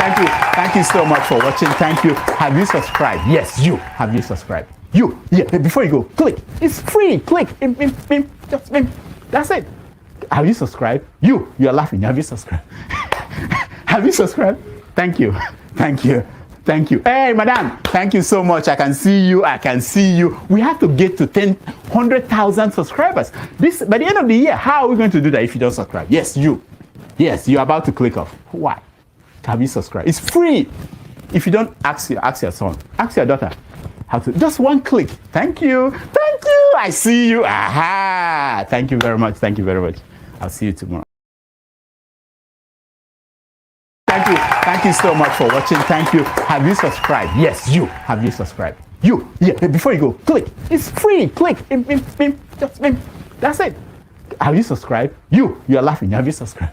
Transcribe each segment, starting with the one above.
Thank you so much for watching. Thank you. Have you subscribed? Yes, you. Have you subscribed? You. Yeah, before you go, click. It's free. Click. Just that's it. Have you subscribed? You are laughing. Have you subscribed? Have you subscribed? Thank you. Thank you. Thank you. Hey, madam. Thank you so much. I can see you. I can see you. We have to get to 100,000 subscribers. By the end of the year, how are we going to do that if you don't subscribe? Yes, you. Yes, you're about to click off. Why? Have you subscribed? It's free. If you don't, ask your son. Ask your daughter. How to? Just one click. Thank you. Thank you. I see you. Aha. Thank you very much. Thank you very much. I'll see you tomorrow. Thank you so much for watching. Thank you. Have you subscribed? Yes, you. Have you subscribed? You. Yeah, before you go, click. It's free. Click. Just that's it. Have you subscribed? You are laughing. Have you subscribed?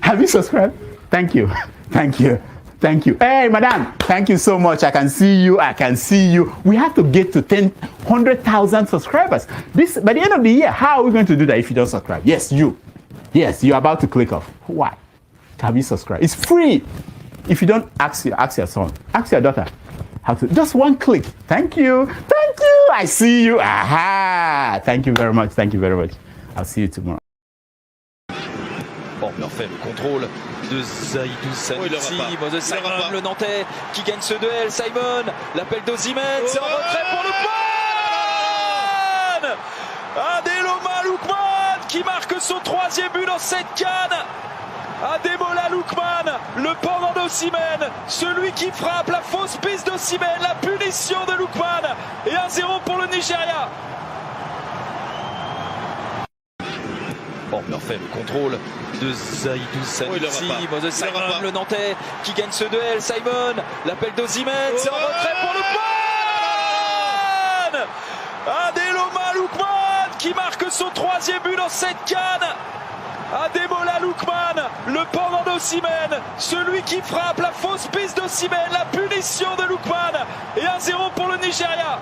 Have you subscribed? Thank you. Thank you. Thank you. Hey, madam. Thank you so much. I can see you. I can see you. We have to get to 100,000 subscribers. By the end of the year, how are we going to do that if you don't subscribe? Yes, you. Yes, you're about to click off. Why? Have you subscribed? It's free. If you don't, ask your son. Ask your daughter. How to? Just one click. Thank you. Thank you. I see you. Aha. Thank you very much. Thank you very much. I'll see you tomorrow. Bon, parfait, le contrôle de Zaidou Sanusi, Simon, le Nantais qui gagne ce duel. Simon, l'appel d'Osimhen, c'est en retrait pour Lookman. Adeloma Lookman qui marque son 3e but dans cette CAN. Ademola Lookman, le pendant d'Osimhen, celui qui frappe, la fausse piste d'Osimhen, la punition de Lookman et 1-0 pour le Nigeria. Bon, parfait, le contrôle de Zaidou Sanusi, Simon, le Nantais qui gagne ce duel. Simon, l'appel d'Osimhen, c'est en retrait pour Lookman. Adeloma Lookman qui marque son 3e but dans cette CAN. Ademola Lookman, le pendant d'Osimhen, celui qui frappe, la fausse piste d'Osimhen, la punition de Lookman et 1-0 pour le Nigeria.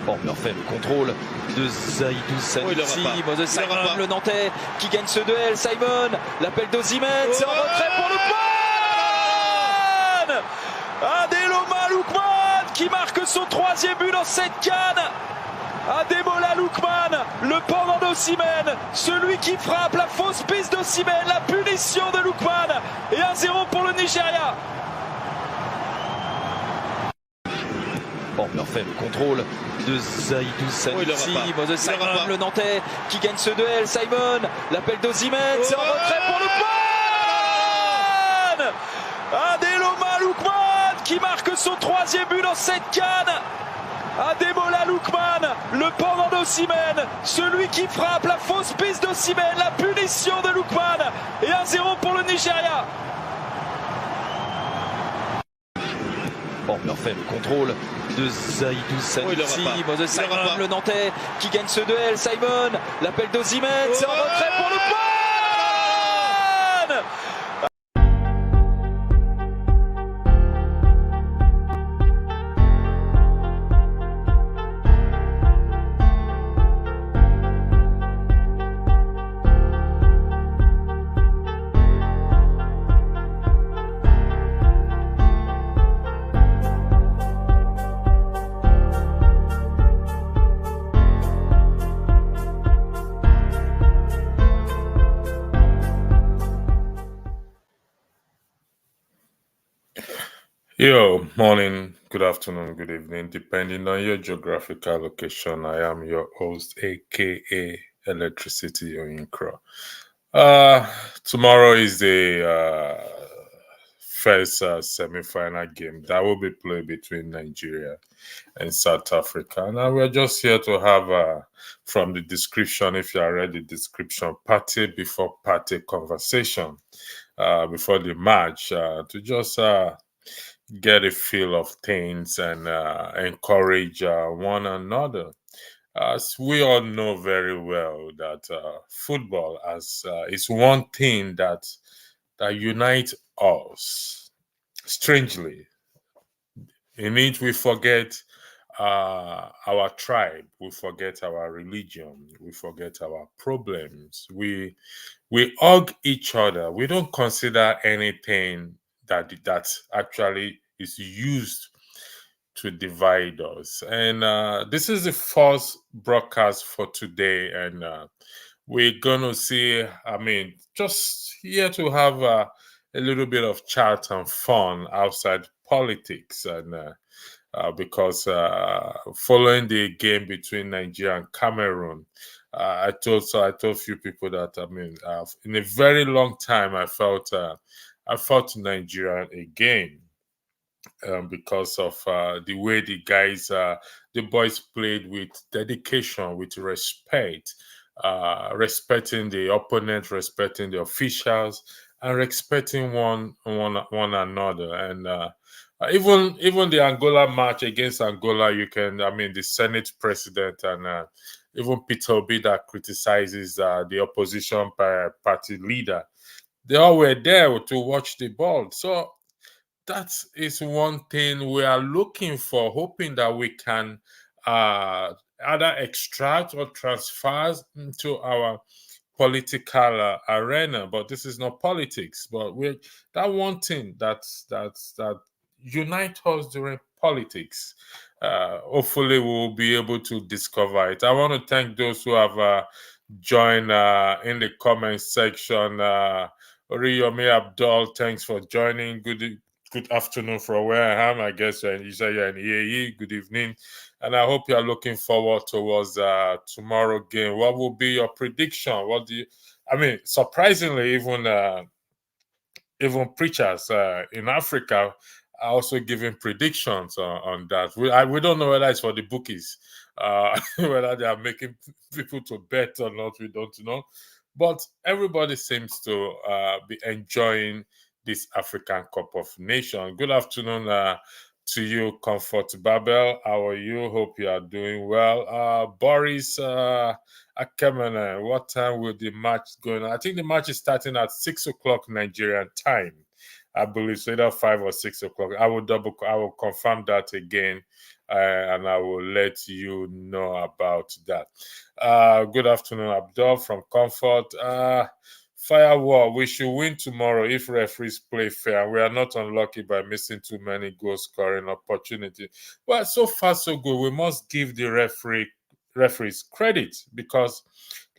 Bon, parfait, le contrôle de Zaidou Sanusi, Simon, le Nantais qui gagne ce duel. Simon, l'appel d'Osimhen, c'est en retrait pour Lookman. Adeloma Lookman qui marque son 3e but dans cette CAN. Ademola Lookman, le pendant d'Osimhen, celui qui frappe, la fausse piste d'Osimhen, la punition de Lookman et 1-0 pour le Nigeria. Bon, parfait, le contrôle de Zaidou Sanusi, Simon, le Nantais qui gagne ce duel. Simon, l'appel d'Osimhen, c'est en retrait pour Lookman. Adeloma Lookman qui marque son 3e but dans cette CAN. Ademola Lookman, le pendant d'Osimhen, celui qui frappe, la fausse piste d'Osimhen, la punition de Lookman et 1-0 pour le Nigeria. Bon, parfait, le contrôle de Zaidou Sanusi, Simon, le Nantais qui gagne ce duel. Simon, l'appel d'Osimhen, c'est en retrait pour Lookman. Yo, morning, good afternoon, good evening, depending on your geographical location. I am your host, aka Electricity Oyinkro. Tomorrow is the first semi-final game that will be played between Nigeria and South Africa. And we're just here to have, from the description, if you are read the description, parte before parte conversation before the match to just get a feel of things and encourage one another. As we all know very well that football is one thing that unites us. Strangely, in it we forget our tribe, we forget our religion, we forget our problems. We hug each other. We don't consider anything that actually is used to divide us. And this is the first broadcast for today, and we're gonna see. I mean, just here to have a little bit of chat and fun outside politics, and because following the game between Nigeria and Cameroon, I told a few people that I mean, in a very long time, I felt Nigeria again. Because of the way the boys played with dedication, with respect, respecting the opponent, respecting the officials, and respecting one another. And even the Angola match against Angola, I mean, the Senate president and even Peter Obi that criticizes the opposition party leader, they all were there to watch the ball. So that is one thing we are looking for, hoping that we can either extract or transfer into our political arena. But this is not politics. But that one thing that unite us during politics. Hopefully, we'll be able to discover it. I want to thank those who have joined in the comment section. Oriyomi Abdul, thanks for joining. Good afternoon from where I am. I guess you say you're in EAE. Good evening. And I hope you are looking forward towards tomorrow game. What will be your prediction? I mean, surprisingly, even preachers in Africa are also giving predictions on that. We don't know whether it's for the bookies, whether they are making people to bet or not, we don't know. But everybody seems to be enjoying this African Cup of Nations. Good afternoon to you, Comfort Babel. How are you? Hope you are doing well. Boris Akemene, what time will the match go on? I think the match is starting at 6 o'clock Nigerian time. I believe so, either 5 or 6 o'clock. I will confirm that again, and I will let you know about that. Good afternoon, Abdul from Comfort. Firewall, we should win tomorrow if referees play fair. We are not unlucky by missing too many goal scoring opportunities. Well, so far so good. We must give the referees credit because,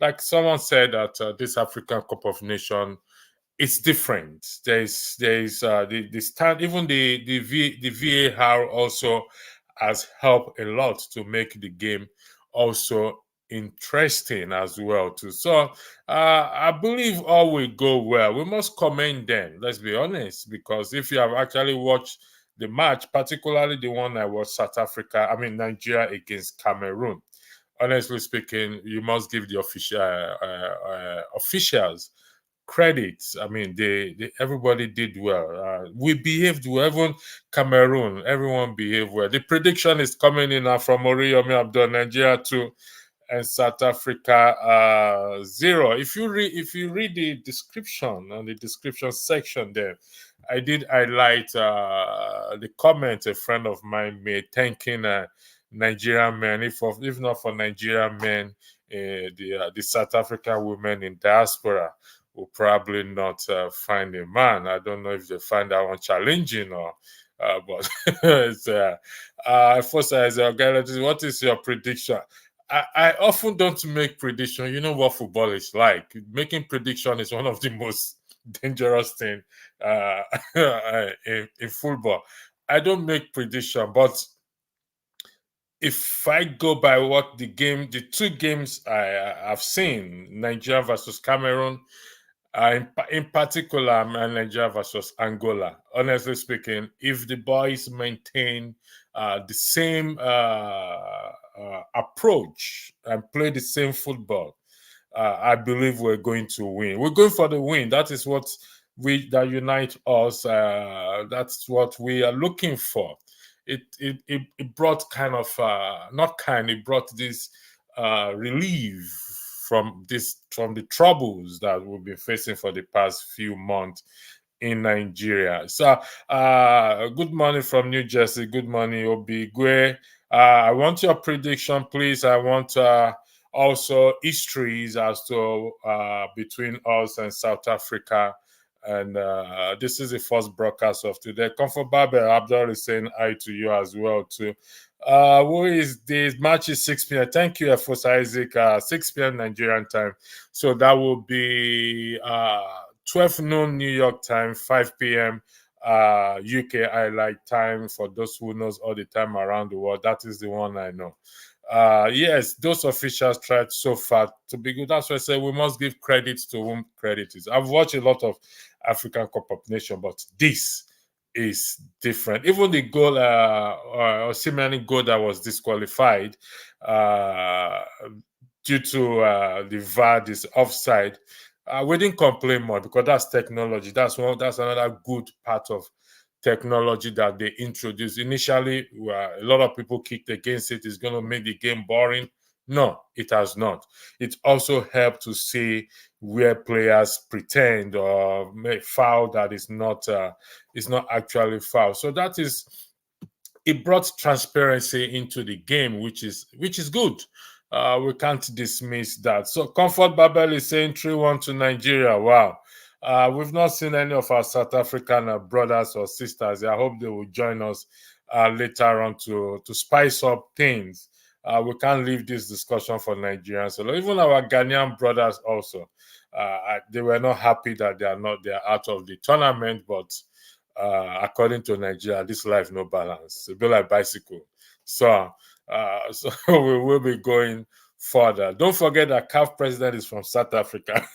like someone said, that this African Cup of Nations, it's different. There's the stand, even the VAR also has helped a lot to make the game also interesting as well too. So I believe all will go well. We must commend them, let's be honest, because if you have actually watched the match, particularly the one that was Nigeria against Cameroon, honestly speaking, you must give the officials credit. I mean, everybody did well. We behaved well. Even Cameroon, everyone behaved well. The prediction is coming in now from Oriyomi Abdul, Nigeria 2 and South Africa 0. If you read the description on the description section there, I did highlight the comment a friend of mine made thanking Nigerian men. If not for Nigerian men, the South African women in diaspora will probably not find a man. I don't know if they find that one challenging or, but it's first as what is your prediction? I often don't make prediction. You know what football is like. Making prediction is one of the most dangerous thing in football. I don't make prediction, but if I go by what the two games I've seen, Nigeria versus Cameroon, in particular, Nigeria versus Angola. Honestly speaking, if the boys maintain the same approach and play the same football, I believe we're going to win. We're going for the win. That is what that unite us. That's what we are looking for. It brought it brought this relief from the troubles that we've been facing for the past few months in Nigeria. So, good morning from New Jersey. Good morning, Obigwe. I want your prediction, please. I want also histories as to between us and South Africa. And this is the first broadcast of today. Comfort Babel Abdul is saying hi to you as well too. Who is this? Match is 6 p.m. Thank you, Efos Isaac. 6 p.m. Nigerian time. So that will be 12 noon New York time, 5 p.m. UK highlight time for those who knows all the time around the world. That is the one I know. Yes, those officials tried so far to be good. That's why I say we must give credit to whom credit is. I've watched a lot of African Cup of Nations, but this is different. Even the goal, or Osimhen goal that was disqualified due to the VAR, this offside. We didn't complain more because that's technology. That's another good part of technology that they introduced. Initially, a lot of people kicked against it. It's going to make the game boring. No, it has not. It also helped to see where players pretend or make foul that is not actually foul. So that is, it brought transparency into the game, which is good. We can't dismiss that. So Comfort Babel is saying 3-1 to Nigeria. Wow. We've not seen any of our South African brothers or sisters. I hope they will join us later on to spice up things. We can't leave this discussion for Nigerians. So even our Ghanaian brothers also, they were not happy that they're out of the tournament, but according to Nigeria, this life no balance. It's a bit like bicycle. So we will be going further. Don't forget that CAF president is from South Africa.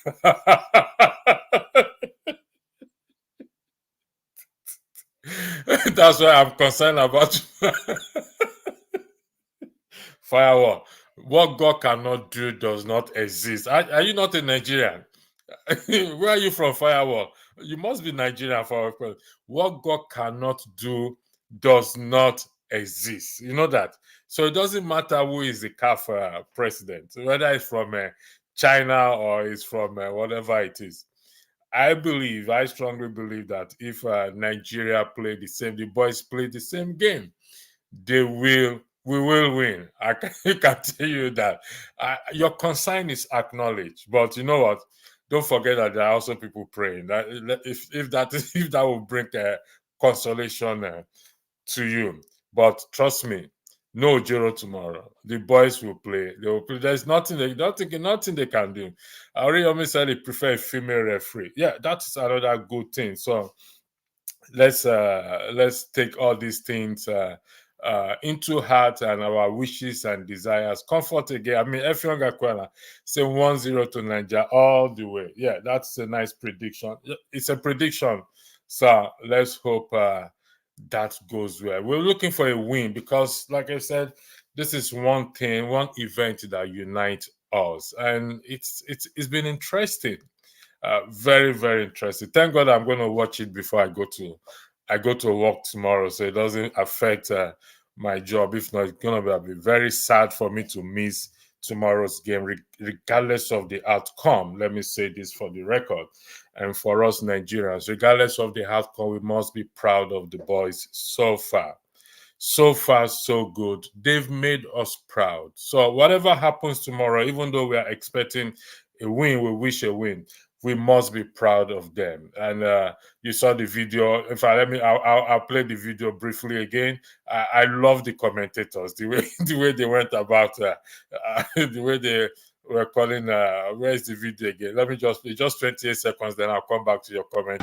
That's why I'm concerned about firewall. What God cannot do does not exist. Are you not a Nigerian? Where are you from, firewall? You must be Nigerian for what God cannot do does not exist. You know that. So it doesn't matter who is the CAF president, whether it's from China or it's from whatever it is. I strongly believe that if Nigeria play the boys play the same game, we will win. I can tell you that. Your concern is acknowledged, but you know what? Don't forget that there are also people praying. That if that will bring consolation to you. But trust me, no Jiro tomorrow. The boys will play. They will play. There's nothing they can do. I already said they prefer a female referee. Yeah, that's another good thing. So let's take all these things into heart and our wishes and desires. Comfort again. I mean, Effiong Aquila say 1-0 to Nigeria all the way. Yeah, that's a nice prediction. It's a prediction. So let's hope that goes well. We're looking for a win because, like I said, this is one event that unites us, and it's been interesting. Very, very interesting. Thank God I'm going to watch it before I go to work tomorrow, so it doesn't affect my job. If not, it's going to be very sad for me to miss tomorrow's game, regardless of the outcome. Let me say this for the record. And for us Nigerians, regardless of the outcome, we must be proud of the boys so far. So far, so good. They've made us proud. So whatever happens tomorrow, even though we are expecting a win, we wish a win, we must be proud of them. And you saw the video. In fact, I'll play the video briefly again. I love the commentators, the way they went about, the way they were calling. Where is the video again? Let me just 28 seconds, then I'll come back to your comment.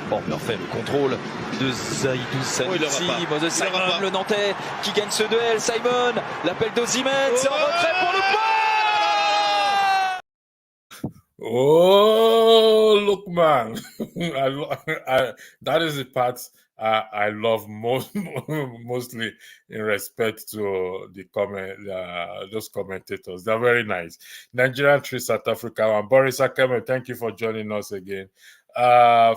Bon, parfait, le contrôle de Zaidou Sanusi, de Simon, le Nantais, qui gagne ce duel. Simon, l'appel d'Osimhen, c'est en retrait pour le point. Oh, look, man. That is the part I love mostly in respect to the those commentators. They're very nice. Nigeria 3, South Africa 1. Boris Akeme, thank you for joining us again.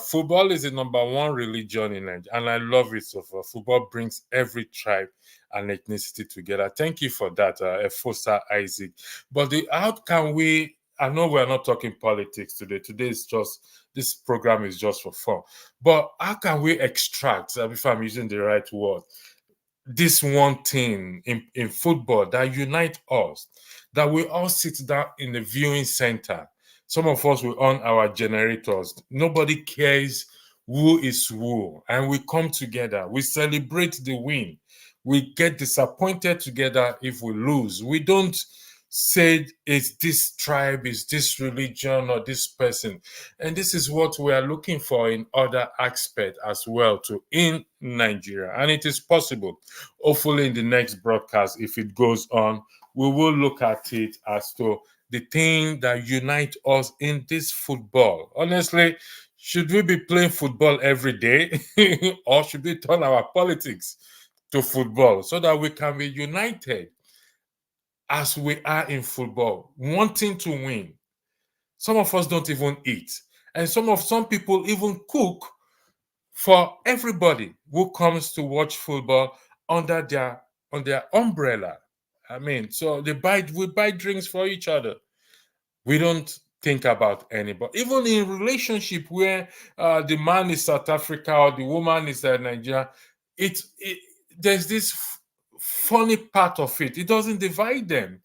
Football is the number one religion in Nigeria, and I love it so far. Football brings every tribe and ethnicity together. Thank you for that, Efosa Isaac. But how can we I know we're not talking politics today. Today is just, this program is just for fun. But how can we extract, if I'm using the right word, this one thing in football that unite us, that we all sit down in the viewing center. Some of us will on our generators. Nobody cares who is who. And we come together. We celebrate the win. We get disappointed together if we lose. We don't say it's this tribe, is this religion, or this person. And this is what we are looking for in other aspects as well to in Nigeria. And it is possible. Hopefully in the next broadcast, if it goes on, we will look at it as to the thing that unite us in this football. Honestly, should we be playing football every day or should we turn our politics to football so that we can be united as we are in football, wanting to win? Some of us don't even eat. And some people even cook for everybody who comes to watch football under their umbrella. I mean, so we buy drinks for each other. We don't think about anybody. Even in relationship where the man is South Africa or the woman is Nigeria, there's this funny part of it. It doesn't divide them.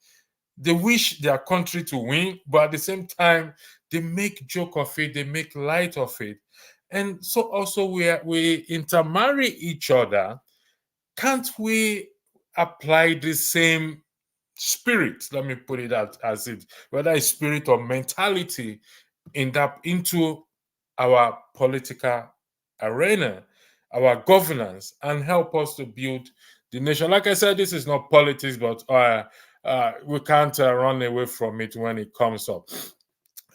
They wish their country to win, but at the same time, they make joke of it, they make light of it. And so also we intermarry each other. Can't we apply the same spirit, let me put it as it, whether it's spirit or mentality, into our political arena, our governance, and help us to build the nation? Like I said, this is not politics, but we can't run away from it when it comes up.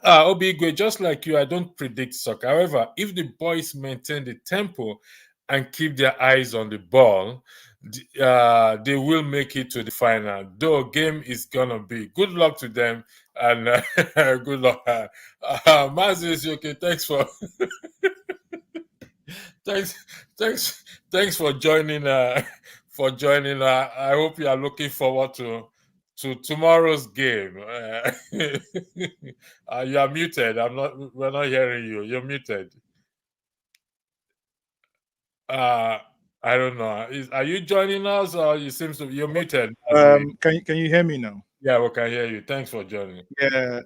Obigwe, just like you, I don't predict soccer. However, if the boys maintain the tempo and keep their eyes on the ball, they will make it to the final. Though game is gonna be. Good luck to them, and good luck. Mazis, okay, thanks for thanks for joining. I hope you are looking forward to tomorrow's game. You are muted. We're not hearing you. You're muted. I don't know. Are you joining us, or you seems to be, you're muted? Can you hear me now? Yeah, we can hear you. Thanks for joining. Yeah,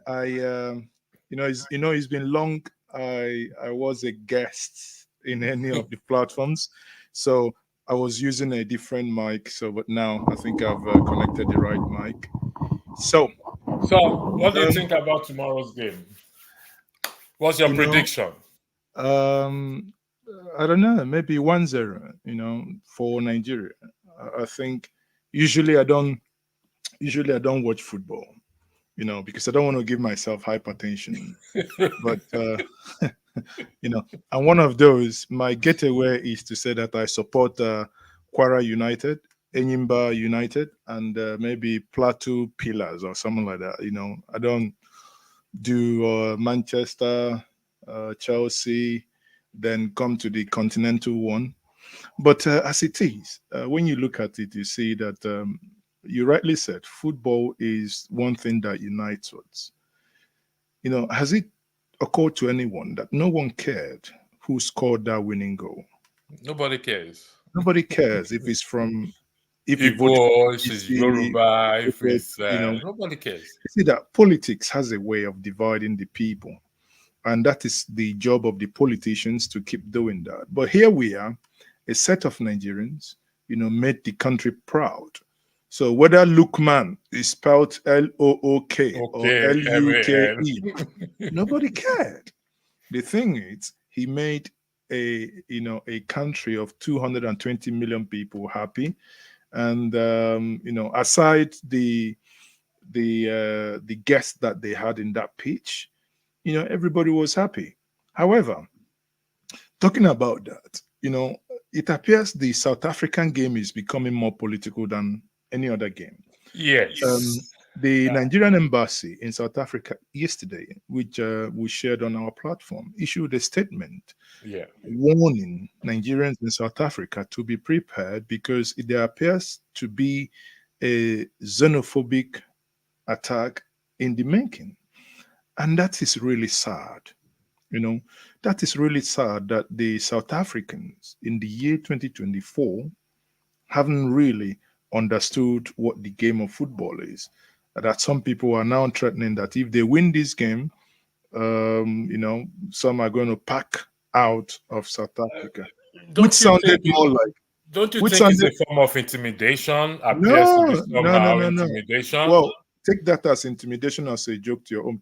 it's been long. I was a guest in any of the platforms, so I was using a different mic. So, but now I think I've connected the right mic. So what do you think about tomorrow's game? What's your prediction? I don't know, maybe 1-0, for Nigeria. I think usually I don't watch football, because I don't want to give myself hypertension. But and one of those, my getaway is to say that I support Kwara United, Enyimba United, and maybe Plateau Pillars or something like that. I don't do Manchester, Chelsea, then come to the continental one. But as it is, when you look at it, you see that you rightly said football is one thing that unites us. Has it occurred to anyone that no one cared who scored that winning goal? Nobody cares. Nobody cares if it's from Igbo, if it's Yoruba, if it's nobody cares. You see that politics has a way of dividing the people, and that is the job of the politicians to keep doing that. But here we are, a set of Nigerians, made the country proud. So whether Lukman is spelled Look or Luke, nobody cared. The thing is, he made a country of 220 million people happy, and aside the guests that they had in that pitch, everybody was happy. However, talking about that, it appears the South African game is becoming more political than any other game. Yes. The Nigerian embassy in South Africa yesterday, which we shared on our platform, issued a statement warning Nigerians in South Africa to be prepared because there appears to be a xenophobic attack in the making. And that is really sad. You know, that is really sad that the South Africans in the year 2024 haven't really understood what the game of football is. That some people are now threatening that if they win this game, some are going to pack out of South Africa, which sounded more like. Don't you Which think it's sounded a form of intimidation? Appears to be no. intimidation. Well, take that as intimidation, as a joke to your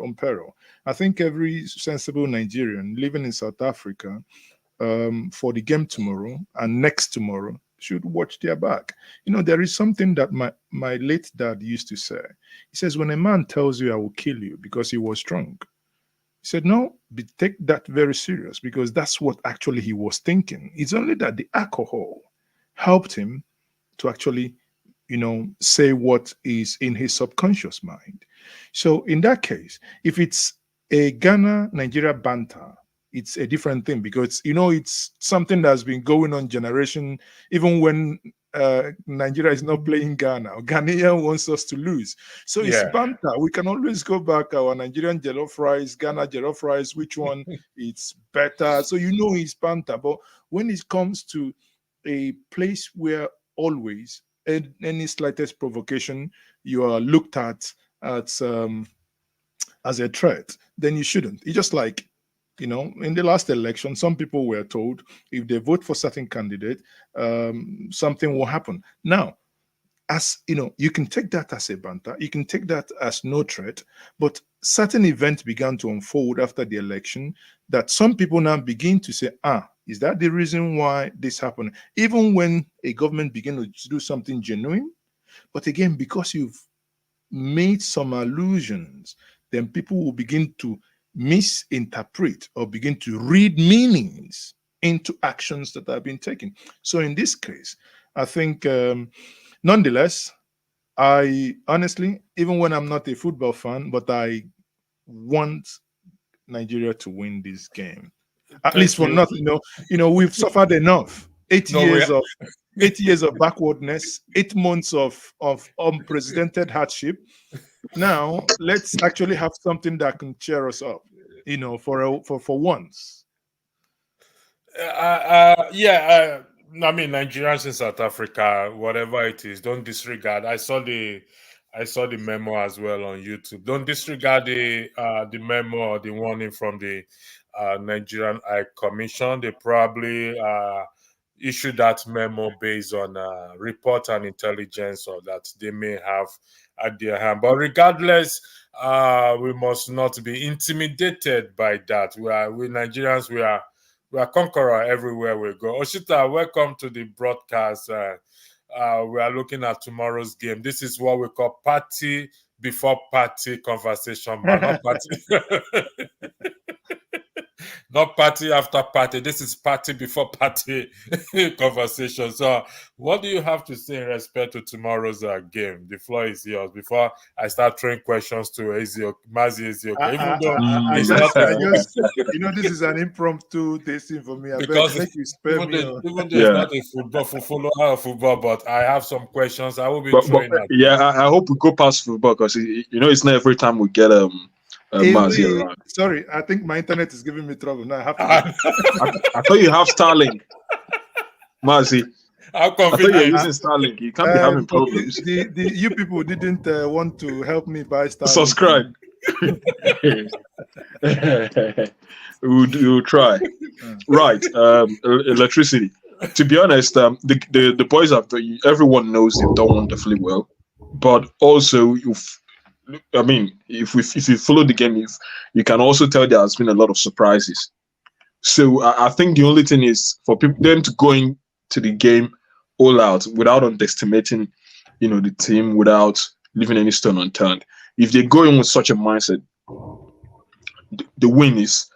own peril. I think every sensible Nigerian living in South Africa, for the game tomorrow and next tomorrow, should watch their back. There is something that my late dad used to say. He says, when a man tells you I will kill you because he was drunk, he said, no, take that very serious, because that's what actually he was thinking. It's only that the alcohol helped him to actually, say what is in his subconscious mind. So in that case, if it's a Ghana-Nigeria banter, it's a different thing, because it's something that's been going on generation. Even when Nigeria is not playing Ghana, Ghanaian wants us to lose, so it's banter. We can always go back, our Nigerian jollof rice, Ghana jollof rice, which one it's better, so it's banter. But when it comes to a place where always any slightest provocation you are looked at as a threat, then you shouldn't. It's just like, in the last election, some people were told if they vote for certain candidate, something will happen. Now, as you can take that as a banter, you can take that as no threat, but certain events began to unfold after the election that some people now begin to say, is that the reason why this happened? Even when a government begin to do something genuine, but again, because you've made some allusions, then people will begin to misinterpret or begin to read meanings into actions that have been taken. So in this case, I think, nonetheless, I honestly, even when I'm not a football fan, but I want Nigeria to win this game. At least for nothing, we've suffered enough. 8 years of backwardness, 8 months of unprecedented hardship. Now let's actually have something that can cheer us up, for once. I mean, Nigerians in South Africa, whatever it is, don't disregard. I saw the memo as well on YouTube. Don't disregard the memo or the warning from the Nigerian High Commission. They probably issued that memo based on report and intelligence or that they may have at their hand. But regardless, we must not be intimidated by that. We Nigerians, we are conqueror everywhere we go. Oshita, welcome to the broadcast. We are looking at tomorrow's game. This is what we call party before party conversation, but not party. Not party after party. This is party before party conversation. So, what do you have to say in respect to tomorrow's game? The floor is yours. Before I start throwing questions to Mazi Ezioke, even though this is an impromptu tasting for me. Because even though it's not a follower of football, but I have some questions. I will be throwing at. Yeah, I hope we go past football, because it's not every time we get Mazi around. Sorry, I think my internet is giving me trouble. Now I have to. I thought you have Starlink, Mazi. I thought you're using Starlink. You can't be having problems. You people didn't want to help me buy Starlink. Subscribe. We'll try. Right. Electricity. To be honest, the boys everyone knows they've done wonderfully well, but also if you follow the game, you can also tell there has been a lot of surprises. So I think the only thing is for them to go into the game all out without underestimating, the team, without leaving any stone unturned. If they go in with such a mindset, the win is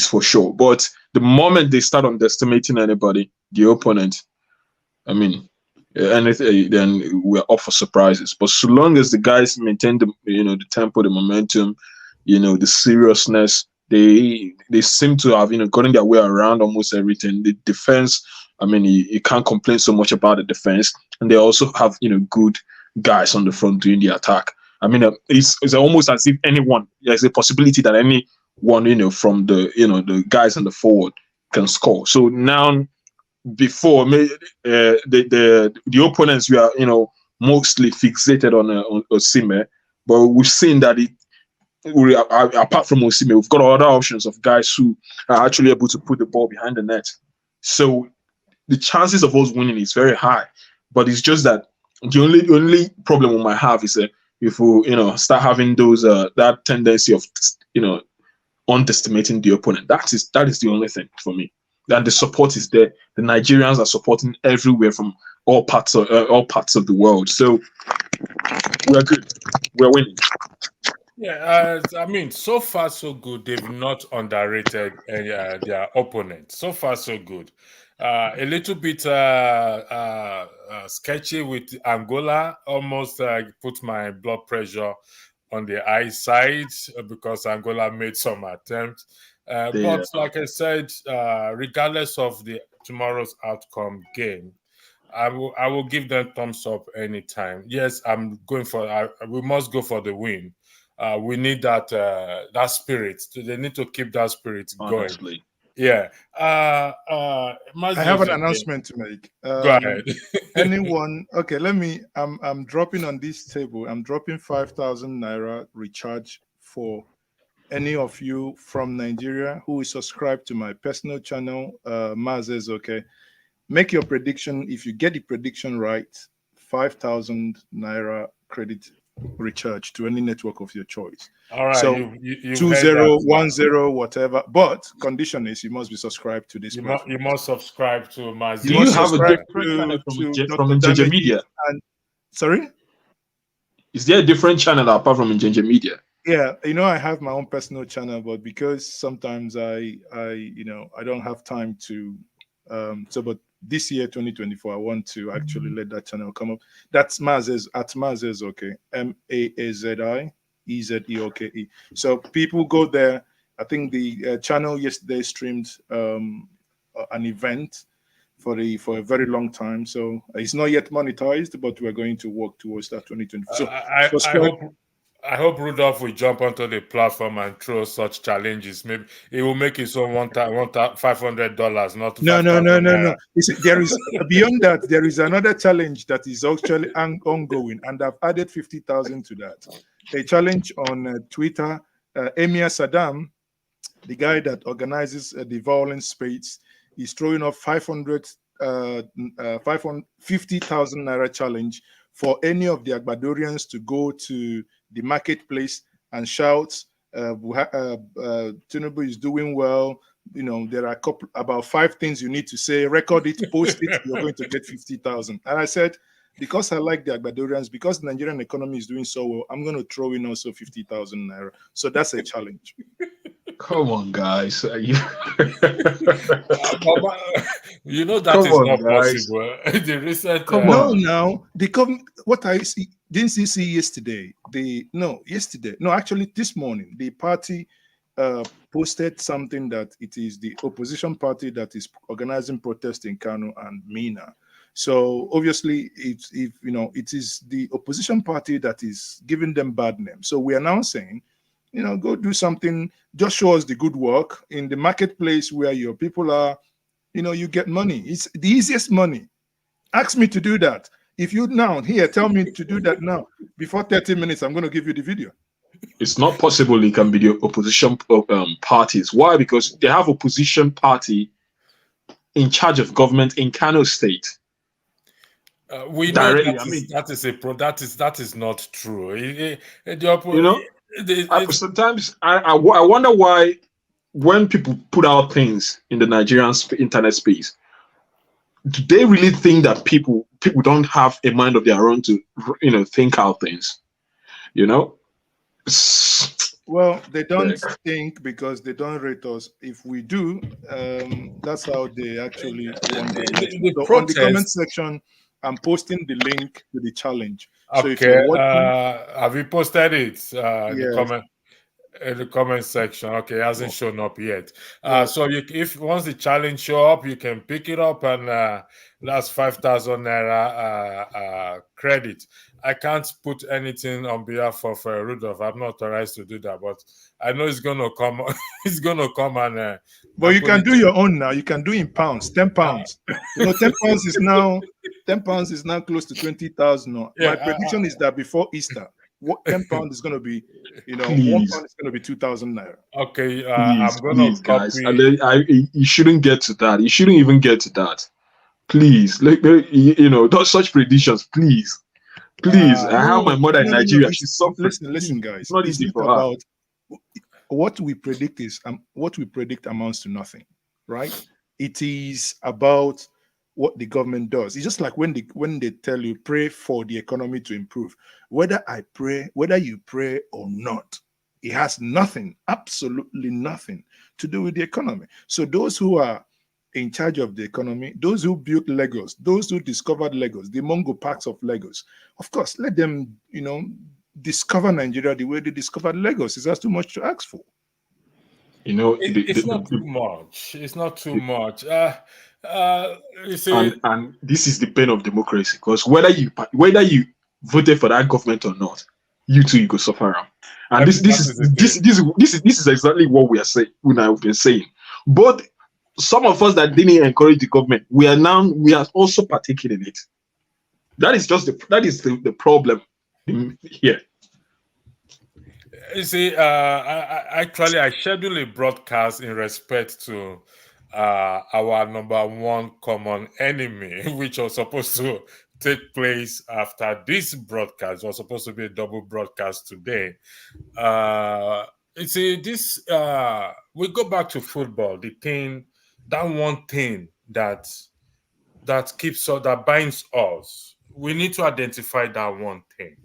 for sure. But the moment they start underestimating anybody, the opponent, anything, then we're up for surprises. But so long as the guys maintain the tempo, the momentum, the seriousness, they seem to have gotten their way around almost everything. The defense, you can't complain so much about the defense, and they also have good guys on the front doing the attack. I mean, it's almost as if there's a possibility that anyone, from the guys in the forward can score. So now, before the opponents were mostly fixated on Osimhen, but we've seen that apart from Osimhen, we've got other options of guys who are actually able to put the ball behind the net. So the chances of us winning is very high. But it's just that the only problem we might have is if we start having those that tendency of underestimating the opponent. That is the only thing for me. And the support is there. The Nigerians are supporting everywhere from all parts of the world. So we're good. We're winning. Yeah, I mean, so far so good. They've not underrated their opponent. So far so good. A little bit sketchy with Angola. Almost put my blood pressure on the high side because Angola made some attempts. But like I said, regardless of tomorrow's outcome game, I will give them thumbs up anytime. Yes, I'm going for. We must go for the win. We need that spirit. They need to keep that spirit Honestly. going. Yeah. I have an announcement to make. Go ahead. Anyone? Okay, let me. I'm dropping on this table. I'm dropping 5,000 naira recharge for any of you from Nigeria who is subscribed to my personal channel, Mazes. Okay, make your prediction. If you get the prediction right, 5,000 naira credit recharge to any network of your choice. All right. So you 20, 10, whatever. But condition is you must be subscribed to this. You must subscribe to my. Do you have a different channel from Nigerian Media? And sorry, is there a different channel apart from Nigerian Media? Yeah, I have my own personal channel, but because sometimes I don't have time to. But this year, 2024, I want to actually let that channel come up. That's Mazes at Mazes, okay. MAAZIEZEOKE. So people go there. I think the channel yesterday streamed an event for a very long time. So it's not yet monetized, but we're going to work towards that 2024. So I hope Rudolph will jump onto the platform and throw such challenges. Maybe it will make his own $500, not no. There is beyond that. There is another challenge that is actually ongoing, and I've added 50,000 to that. A challenge on Twitter. Emir Saddam, the guy that organizes the violent space, is throwing up 50,000 naira challenge for any of the Agbadorians to go to the marketplace and shout, Tinubu is doing well. There are about 5 things you need to say, record it, post it, you're going to get 50,000. And I said, because I like the Agbadorians, because the Nigerian economy is doing so well, I'm going to throw in also 50,000 naira. So that's a challenge. Come on, guys. That is not possible. The recent. What I see, didn't see yesterday. Actually, this morning, the party posted something that it is the opposition party that is organizing protests in Kano and Mina. So obviously, it is the opposition party that is giving them bad name. So we are now saying, go do something. Just show us the good work in the marketplace where your people are. You get money. It's the easiest money. Ask me to do that. If you tell me to do that now. Before 30 minutes, I'm going to give you the video. It's not possible it can be the opposition parties. Why? Because they have opposition party in charge of government in Kano State. We know that is not true. Sometimes I wonder why when people put out things in the Nigerian internet space, do they really think that people don't have a mind of their own to think out things? Well, they don't think because they don't rate us. If we do, that's how they actually want it. So on the comment section, I'm posting the link to the challenge. Okay. So if you're watching, have you posted it? yes. The comment. In the comment section. Okay, it hasn't shown up yet. Well, So if once the challenge show up, you can pick it up, and that's 5,000 naira credit. I can't put anything on behalf of Rudolph. I'm not authorized to do that, but I know it's gonna come. It's gonna come and. but you can do your own now. You can do in pounds, £10. 10 pounds is now £10 is now close to 20,000. My Yeah, prediction is that before Easter, what £10 is going to be, Please. £1 is going to be 2,000 naira. Okay, Please, I'm gonna please, guys. copy. You shouldn't get to that. You shouldn't even get to that. Please, those such predictions. Please, I have my mother in Nigeria. She's suffering. Listen, guys. It's not It's easy not for her. about what we predict amounts to nothing, right? It is about what the government does. It's just like when they tell you pray for the economy to improve. Whether you pray or not, it has nothing, absolutely nothing to do with the economy. So those who are in charge of the economy, those who built Lagos, those who discovered Lagos, the Mongo parks of Lagos, of course, let them, discover Nigeria the way they discovered Lagos. Is that too much to ask for? It's not too much. It's not too much. You see, and this is the pain of democracy, because whether you voted for that government or not, you too you go suffer. And this is exactly what we are saying. I've been saying, but some of us that didn't encourage the government, we are also partaking in it. That is the problem here. You see, I schedule a broadcast in respect to our number one common enemy, which was supposed to take place after this broadcast. It was supposed to be a double broadcast today. You see, this we go back to football. That one thing that keeps us, that binds us. We need to identify that one thing.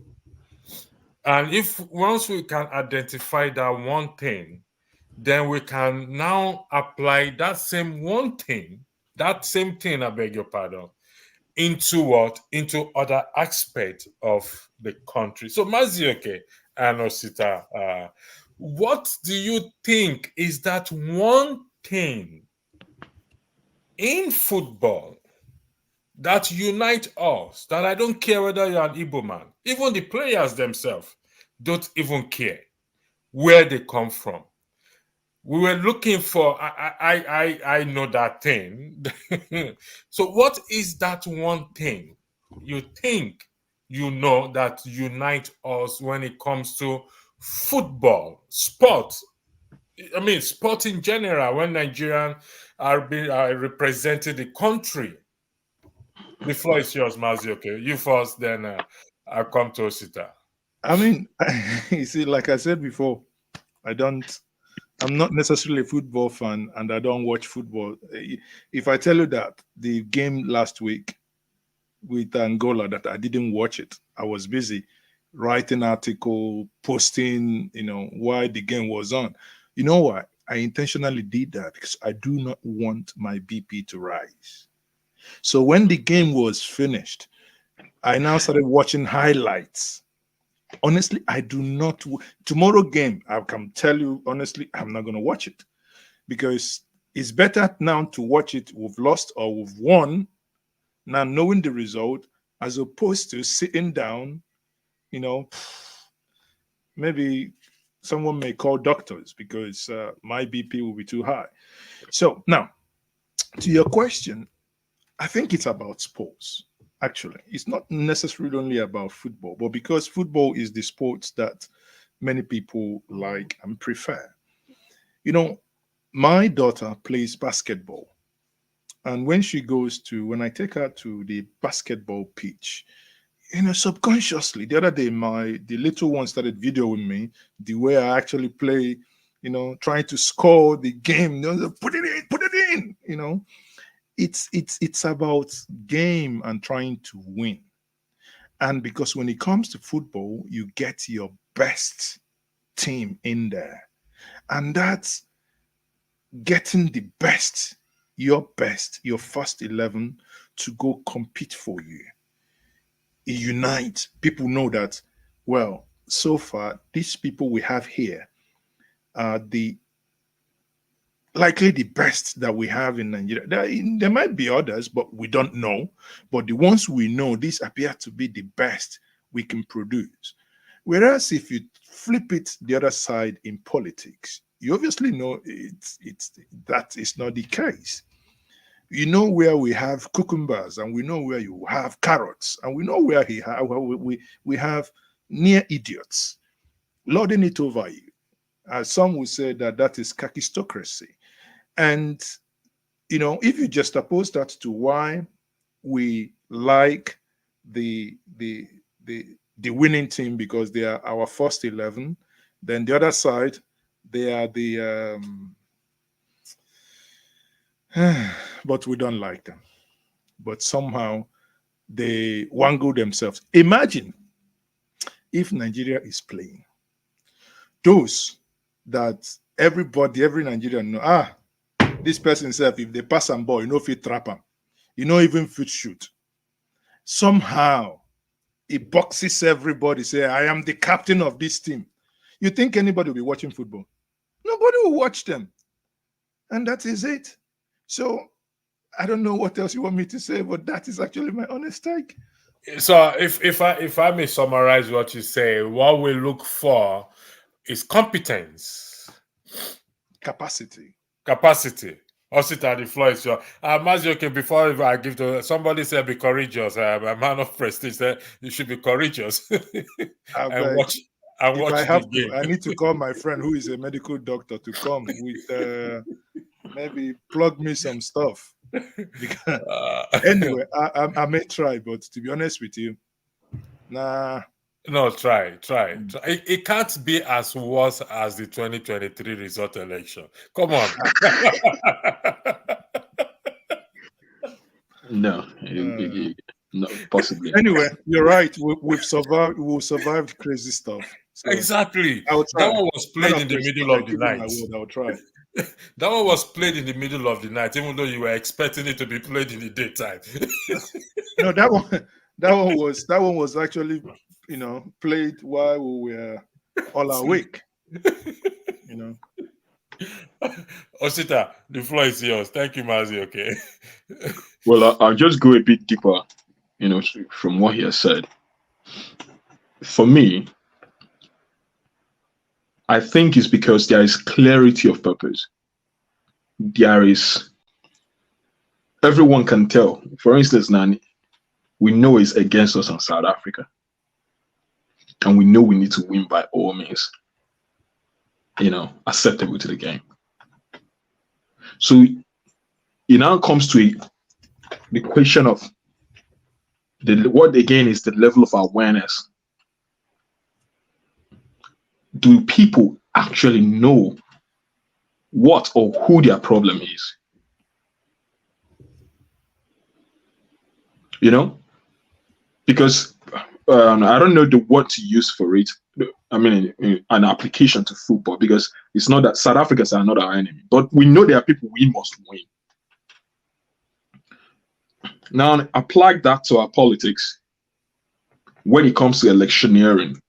And once we can identify that one thing, then we can now apply that same one thing, I beg your pardon, into what? Into other aspects of the country. So Mazioke and Osita, what do you think is that one thing in football that unite us, that I don't care whether you're an Igbo man, even the players themselves don't even care where they come from. We were looking for, I know that thing. So what is that one thing you think that unite us when it comes to football, sport? I mean, sport in general, when Nigerians are representing the country. The floor is yours, Mazioke. You first, then I'll come to Osita. I mean, you see, like I said before, I'm not necessarily a football fan, and I don't watch football. If I tell you that the game last week with Angola, that I didn't watch it, I was busy writing article, posting, why the game was on. You know why? I intentionally did that because I do not want my BP to rise. So when the game was finished, I now started watching highlights. Honestly, I do not. Tomorrow game, I can tell you honestly, I'm not going to watch it because it's better now to watch it. We've lost or we've won, now knowing the result, as opposed to sitting down. Maybe someone may call doctors because my BP will be too high. So now, to your question, I think it's about sports. Actually, it's not necessarily only about football, but because football is the sport that many people like and prefer. My daughter plays basketball. And when I take her to the basketball pitch, subconsciously, the other day, the little one started videoing me the way I actually play, trying to score the game. Put it in. It's about game and trying to win. And because when it comes to football, you get your best team in there. And that's getting the best, your first 11 to go compete for you. Unite. People know that, well, so far, these people we have here, the likely the best that we have in Nigeria. There might be others, but we don't know. But the ones we know, these appear to be the best we can produce. Whereas if you flip it the other side in politics, you obviously know that is not the case. You know where we have cucumbers, and we know where you have carrots, and we know where we have near idiots lording it over you. Some would say that is kakistocracy. And, you know, if you just oppose that to why we like the winning team because they are our first 11, then the other side, they are the but we don't like them. But somehow they wangle themselves. Imagine if Nigeria is playing. Those that every Nigerian know, this person himself, if they pass and ball, you know if you trap him, you know even if you shoot. Somehow it boxes everybody, say, I am the captain of this team. You think anybody will be watching football? Nobody will watch them. And that is it. So I don't know what else you want me to say, but that is actually my honest take. So if I may summarize what you say, what we look for is competence. Capacity. Osita, the floor is yours. Mazioke, before I give to somebody said be courageous. A man of prestige said you should be courageous. and watch I have to, I need to call my friend who is a medical doctor to come with maybe plug me some stuff. Because, anyway, I may try, but to be honest with you, nah. No, try. It can't be as worse as the 2023 result election. Come on. No, no, possibly. Anyway, you're right. We've survived crazy stuff. So exactly. That one was played in the middle of the night. I'll try. That one was played in the middle of the night, even though you were expecting it to be played in the daytime. No, that one was actually, you know, played while we were all awake. You know. Osita, the floor is yours. Thank you, Mazi. Okay. Well, I'll just go a bit deeper, you know, from what he has said. For me, I think it's because there is clarity of purpose. Everyone can tell. For instance, Nani, we know it's against us on South Africa. And we know we need to win by all means, you know, acceptable to the game. So it now comes to the question of what again is the level of awareness. Do people actually know what or who their problem is? You know, because I don't know the word to use for it. I mean, an application to football, because it's not that South Africans are not our enemy, but we know there are people we must win. Now, apply that to our politics when it comes to electioneering.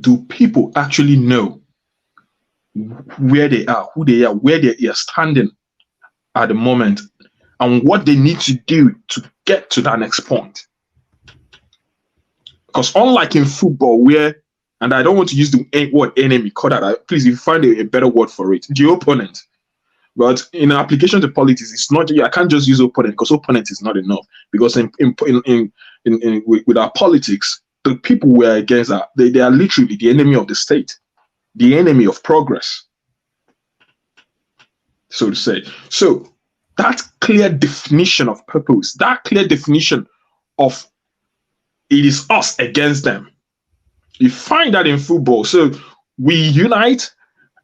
Do people actually know where they are, who they are, where they are standing at the moment, and what they need to do to get to that next point? Because unlike in football, where, and I don't want to use the word enemy, call that, please, if you find a better word for it, the opponent. But in application to politics, it's not. I can't just use opponent, because opponent is not enough. Because with our politics, the people we're against they are literally the enemy of the state, the enemy of progress, so to say. So that clear definition of purpose, that clear definition of it is us against them, you find that in football. So we unite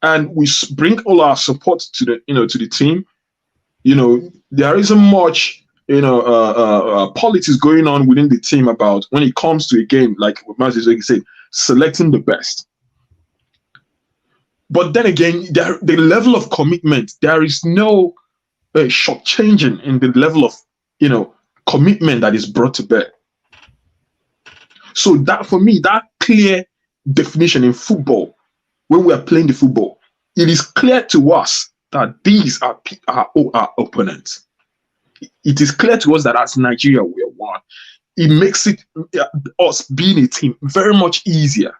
and we bring all our support to the team. You know, there isn't much politics going on within the team about when it comes to a game, like Mazi said, selecting the best. But then again, the level of commitment, there is no short changing in the level of commitment that is brought to bear. So that, for me, that clear definition in football when we are playing the football, it is clear to us that these are our opponents. It is clear to us that as Nigeria, we are one. It makes it us being a team very much easier.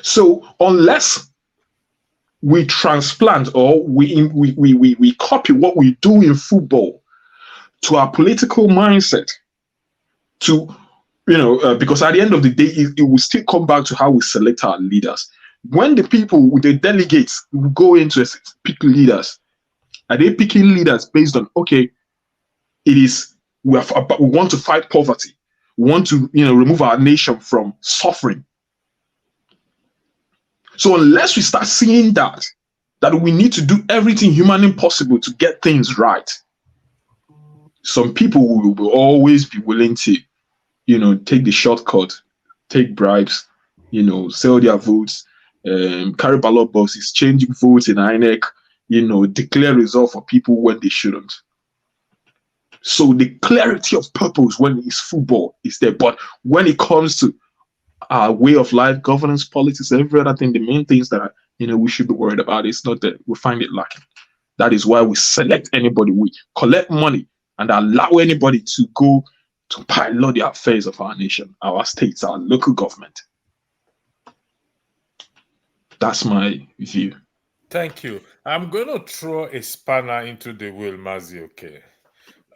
So unless we transplant or we copy what we do in football to our political mindset, to because at the end of the day, it will still come back to how we select our leaders. When the people, the delegates, go into pick leaders, are they picking leaders based on, okay, it is we want to fight poverty, we want to remove our nation from suffering. So unless we start seeing that we need to do everything humanly possible to get things right, some people will always be willing to take the shortcut, take bribes, sell their votes, carry ballot boxes, changing votes in INEC, declare results for people when they shouldn't. So the clarity of purpose when it's football is there. But when it comes to our way of life, governance, politics, every other thing, the main things that we should be worried about is not that we find it lacking. That is why we select anybody, we collect money and allow anybody to go to pilot the affairs of our nation, our states, our local government. That's my view. Thank you. I'm going to throw a spanner into the wheel, Mazioke.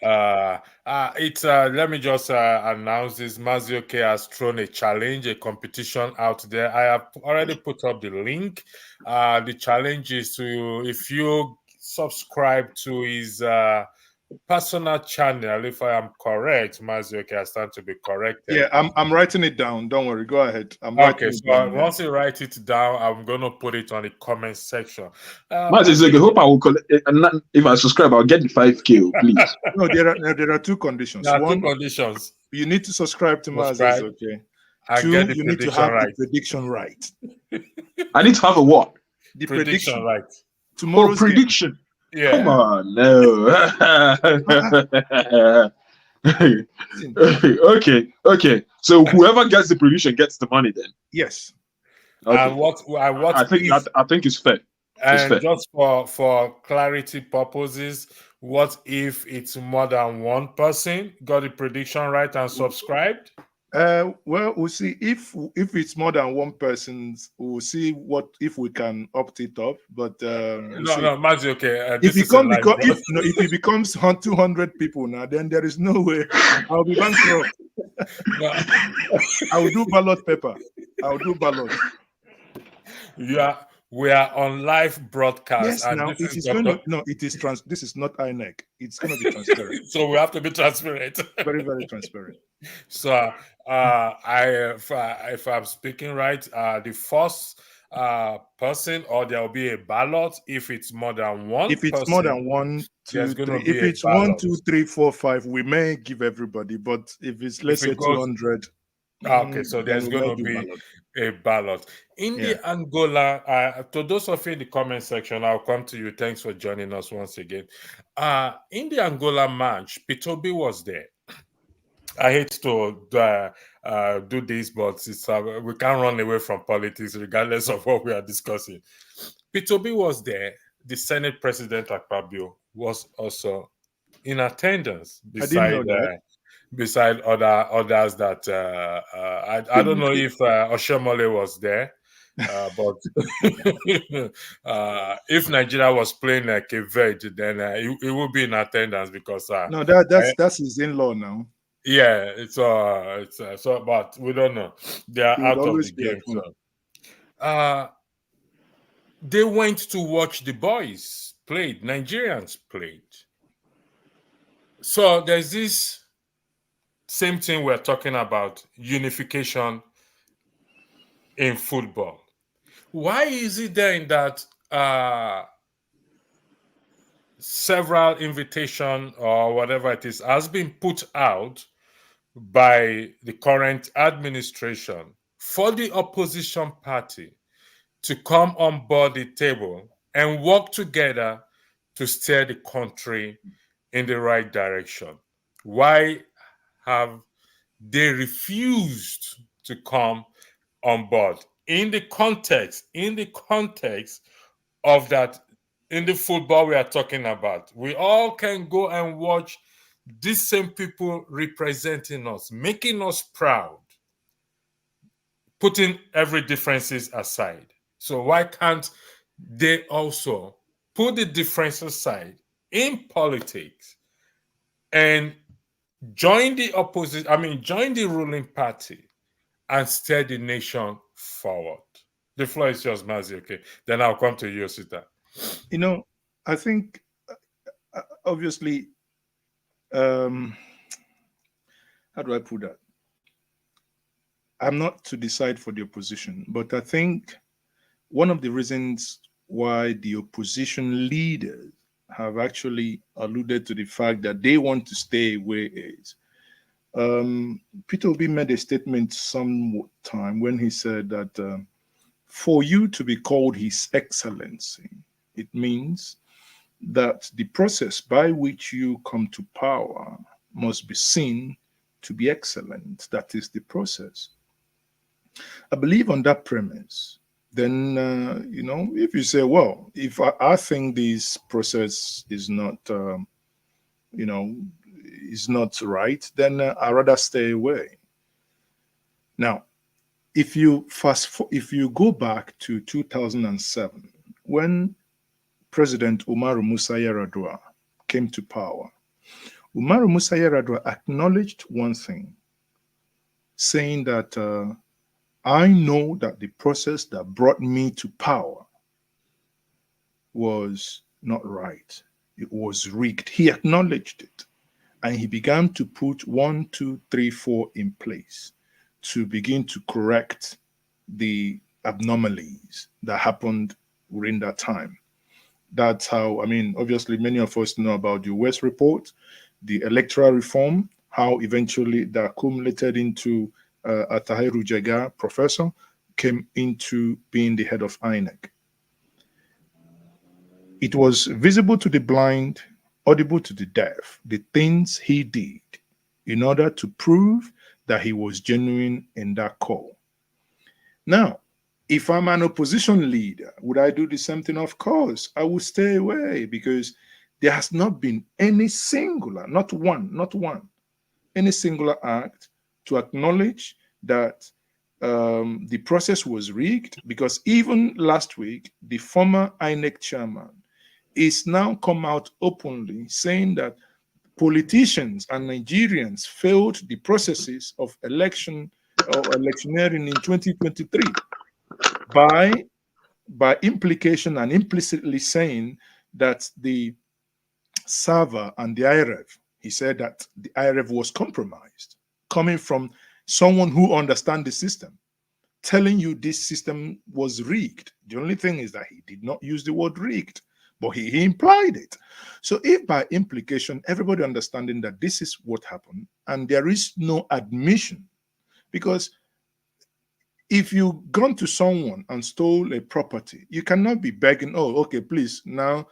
Let me just announce this. Mazioke has thrown a challenge, a competition out there. I have already put up the link. The challenge is if you subscribe to his personal channel, if I am correct, Mazioke, I stand to be corrected. Yeah, I'm writing it down. Don't worry. Go ahead. Okay, so once you write it down, I'm going to put it on the comment section. Mazioke, I hope I will collect. If I subscribe, I'll get the 5K, please. No, there are two conditions. There are One, two conditions. you need to subscribe to Mazioke. Okay. I Two, get the you need to have the prediction right. I need to have a what? The prediction right. Tomorrow's prediction. Yeah. Come on, no. Okay. So whoever gets the prediction gets the money then. Yes. Okay. And what I think it's fair. And just for clarity purposes, what if it's more than one person got the prediction right and subscribed? Well, we'll see if it's more than one person's. We'll see if we can opt it up. But no, Mazioke. If it becomes 200 people now, then there is no way I'll be bankrupt. I will do ballot paper. I'll do ballot. We are on live broadcast. Yes, and now this it is going to. No, it is this is not INEC. It's going to be transparent. So we have to be transparent. Very, very transparent. So if I'm speaking right, the first person, or there will be a ballot if it's more than one. If it's more than 1, 2, 3, if it's 1, 2, 3, 4, 5, we may give everybody. But if it's let's say 200. Okay, so there's going to be a ballot. In the Angola, to those of you in the comment section, I'll come to you. Thanks for joining us once again. In the Angola match, Pitobi was there. I hate to do this, but we can't run away from politics regardless of what we are discussing. Pitobi was there. The Senate President Akpabio was also in attendance beside others that I don't know if Oshomole was there, but if Nigeria was playing like a Verde, then it would be in attendance because no, that's his in-law now. Yeah, it's so, but we don't know. They are out of the game. So. They went to watch the boys played. Nigerians played. So there's this same thing we're talking about, unification in football. Why is it then that several invitation or whatever it is has been put out by the current administration for the opposition party to come on board the table and work together to steer the country in the right direction? Why have they refused to come on board in the context of that, in the football we are talking about. We all can go and watch these same people representing us, making us proud, putting every differences aside. So why can't they also put the differences aside in politics and join the join the ruling party and steer the nation forward? The floor is yours, Mazi. Okay, then I'll come to you, Sita. You know, I think obviously, how do I put that? I'm not to decide for the opposition, but I think one of the reasons why the opposition leaders have actually alluded to the fact that they want to stay away is Peter Obi made a statement some time when he said that for you to be called His Excellency, it means that the process by which you come to power must be seen to be excellent. That is the process. I believe on that premise, then, if you say, well, if I think this process is not, is not right, then I'd rather stay away. Now, if you go back to 2007, when President Umaru Musa Yar'Adua came to power, Umaru Musa Yar'Adua acknowledged one thing, saying that I know that the process that brought me to power was not right. It was rigged. He acknowledged it. And he began to put 1, 2, 3, 4 in place to begin to correct the abnormalities that happened during that time. That's how, obviously, many of us know about the West report, the electoral reform, how eventually that accumulated into Atahiru Jega, professor, came into being the head of INEC. It was visible to the blind, audible to the deaf, the things he did in order to prove that he was genuine in that call. Now, if I'm an opposition leader, would I do the same thing? Of course, I would stay away, because there has not been any singular, not one, any singular act to acknowledge that the process was rigged. Because even last week, the former INEC chairman is now come out openly saying that politicians and Nigerians failed the processes of election or electioneering in 2023 by implication and implicitly saying that the server and the IREV, he said that the IREV was compromised, coming from someone who understands the system, telling you this system was rigged. The only thing is that he did not use the word rigged, but he implied it. So if by implication, everybody understanding that this is what happened, and there is no admission, because if you gone to someone and stole a property, you cannot be begging, oh, okay, please, now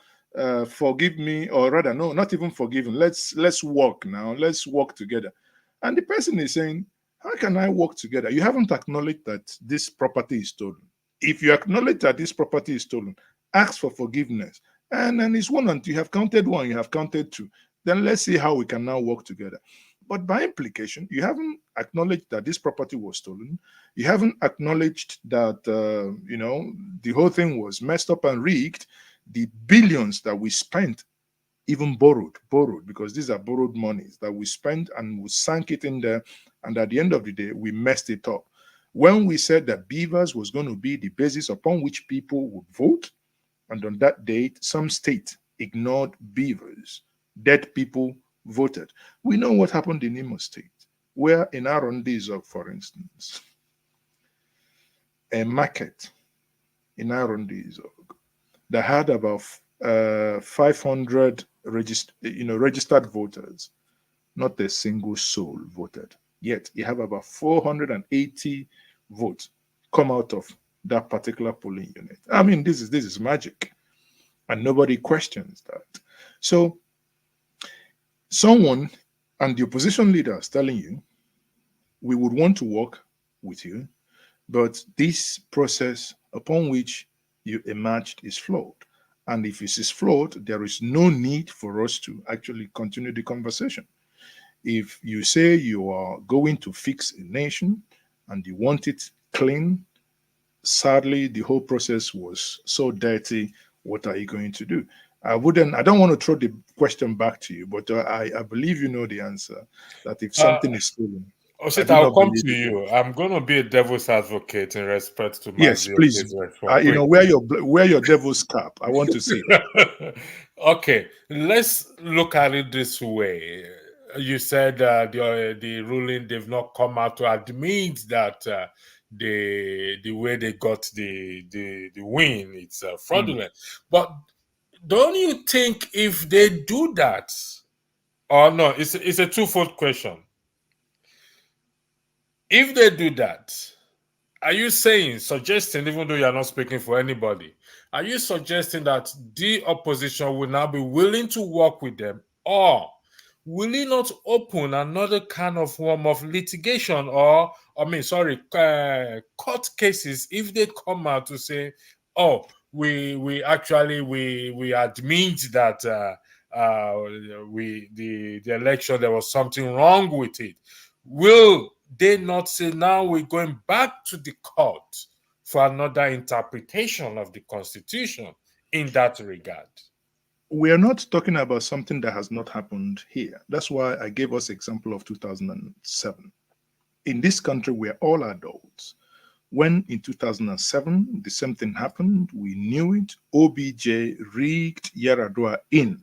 forgive me, or rather, no, not even forgive him. Let's work now. Let's work together. And the person is saying, how can I work together? You haven't acknowledged that this property is stolen. If you acknowledge that this property is stolen, ask for forgiveness. And then it's one and two. You have counted one, you have counted two. Then let's see how we can now work together. But by implication, you haven't acknowledged that this property was stolen. You haven't acknowledged that, the whole thing was messed up and rigged. The billions that we spent, even borrowed, because these are borrowed monies that we spent and we sank it in there. And at the end of the day, we messed it up. When we said that beavers was going to be the basis upon which people would vote, and on that date, some state ignored beavers, dead people voted. We know what happened in Imo State, where in Arondizog, for instance, a market in Arondizog that had about 500 registered voters, not a single soul voted. Yet you have about 480 votes come out of that particular polling unit. This is magic, and nobody questions that. So someone and the opposition leader is telling you, we would want to work with you, But this process upon which you emerged is flawed. And if it is flawed, there is no need for us to actually continue the conversation. If you say you are going to fix a nation and you want it clean, sadly, the whole process was so dirty. What are you going to do? I don't want to throw the question back to you, but I believe you know the answer that if something is stolen, I Osit, do I'll not come believe to it. you. I'm going to be a devil's advocate in respect to Yes, Mazi please. Oke's response. Wear your devil's cap. I want to see that. Okay, let's look at it this way. You said the ruling, they've not come out to admit that the way they got the win, it's fraudulent. But don't you think if they do that, or no, it's a twofold question. If they do that, are you suggesting, even though you're not speaking for anybody, are you suggesting that the opposition will now be willing to work with them, or will it not open another kind of form of litigation, or court cases if they come out to say, oh, we actually we admit that the election, there was something wrong with it? Will they not say, now we're going back to the court for another interpretation of the Constitution in that regard? We are not talking about something that has not happened here. That's why I gave us example of 2007. In this country, we're all adults. When in 2007, the same thing happened, we knew it. OBJ rigged Yaradua in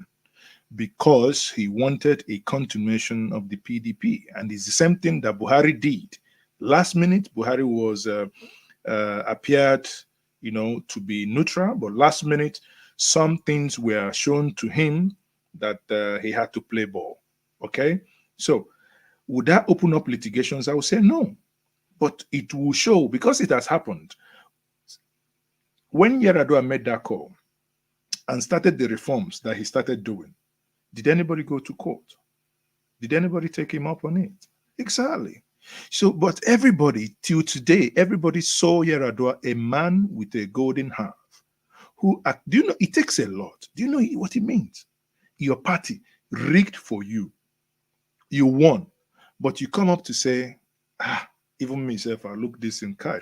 because he wanted a continuation of the PDP. And it's the same thing that Buhari did. Last minute, Buhari was appeared, to be neutral, but last minute, some things were shown to him that he had to play ball. Okay? So would that open up litigations? I would say no. But it will show, because it has happened. When Yaradua made that call and started the reforms that he started doing, did anybody go to court? Did anybody take him up on it? Exactly. So, but everybody, till today, everybody saw Yaradua a man with a golden half. Who, do you know, it takes a lot. Do you know what it means? Your party rigged for you. You won. But you come up to say, even myself, I look this in kai,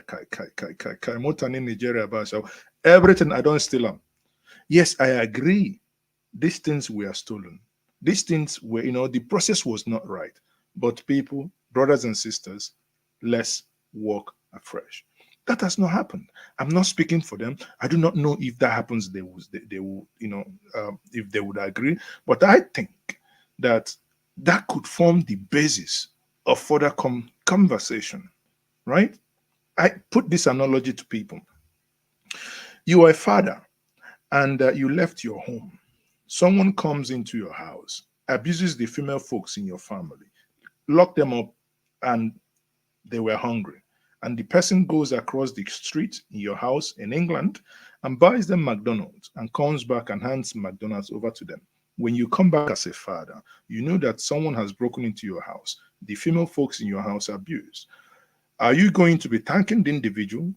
more than in Nigeria about so everything I don't steal them. Yes, I agree. These things were stolen. These things were, the process was not right. But people, brothers and sisters, let's walk afresh. That has not happened. I'm not speaking for them. I do not know if that happens. They will, if they would agree. But I think that could form the basis of further conversation, right? I put this analogy to people. You are a father, and you left your home. Someone comes into your house, abuses the female folks in your family, lock them up, and they were hungry. And the person goes across the street in your house in England and buys them McDonald's and comes back and hands McDonald's over to them. When you come back as a father, you know that someone has broken into your house. The female folks in your house are abused. Are you going to be thanking the individual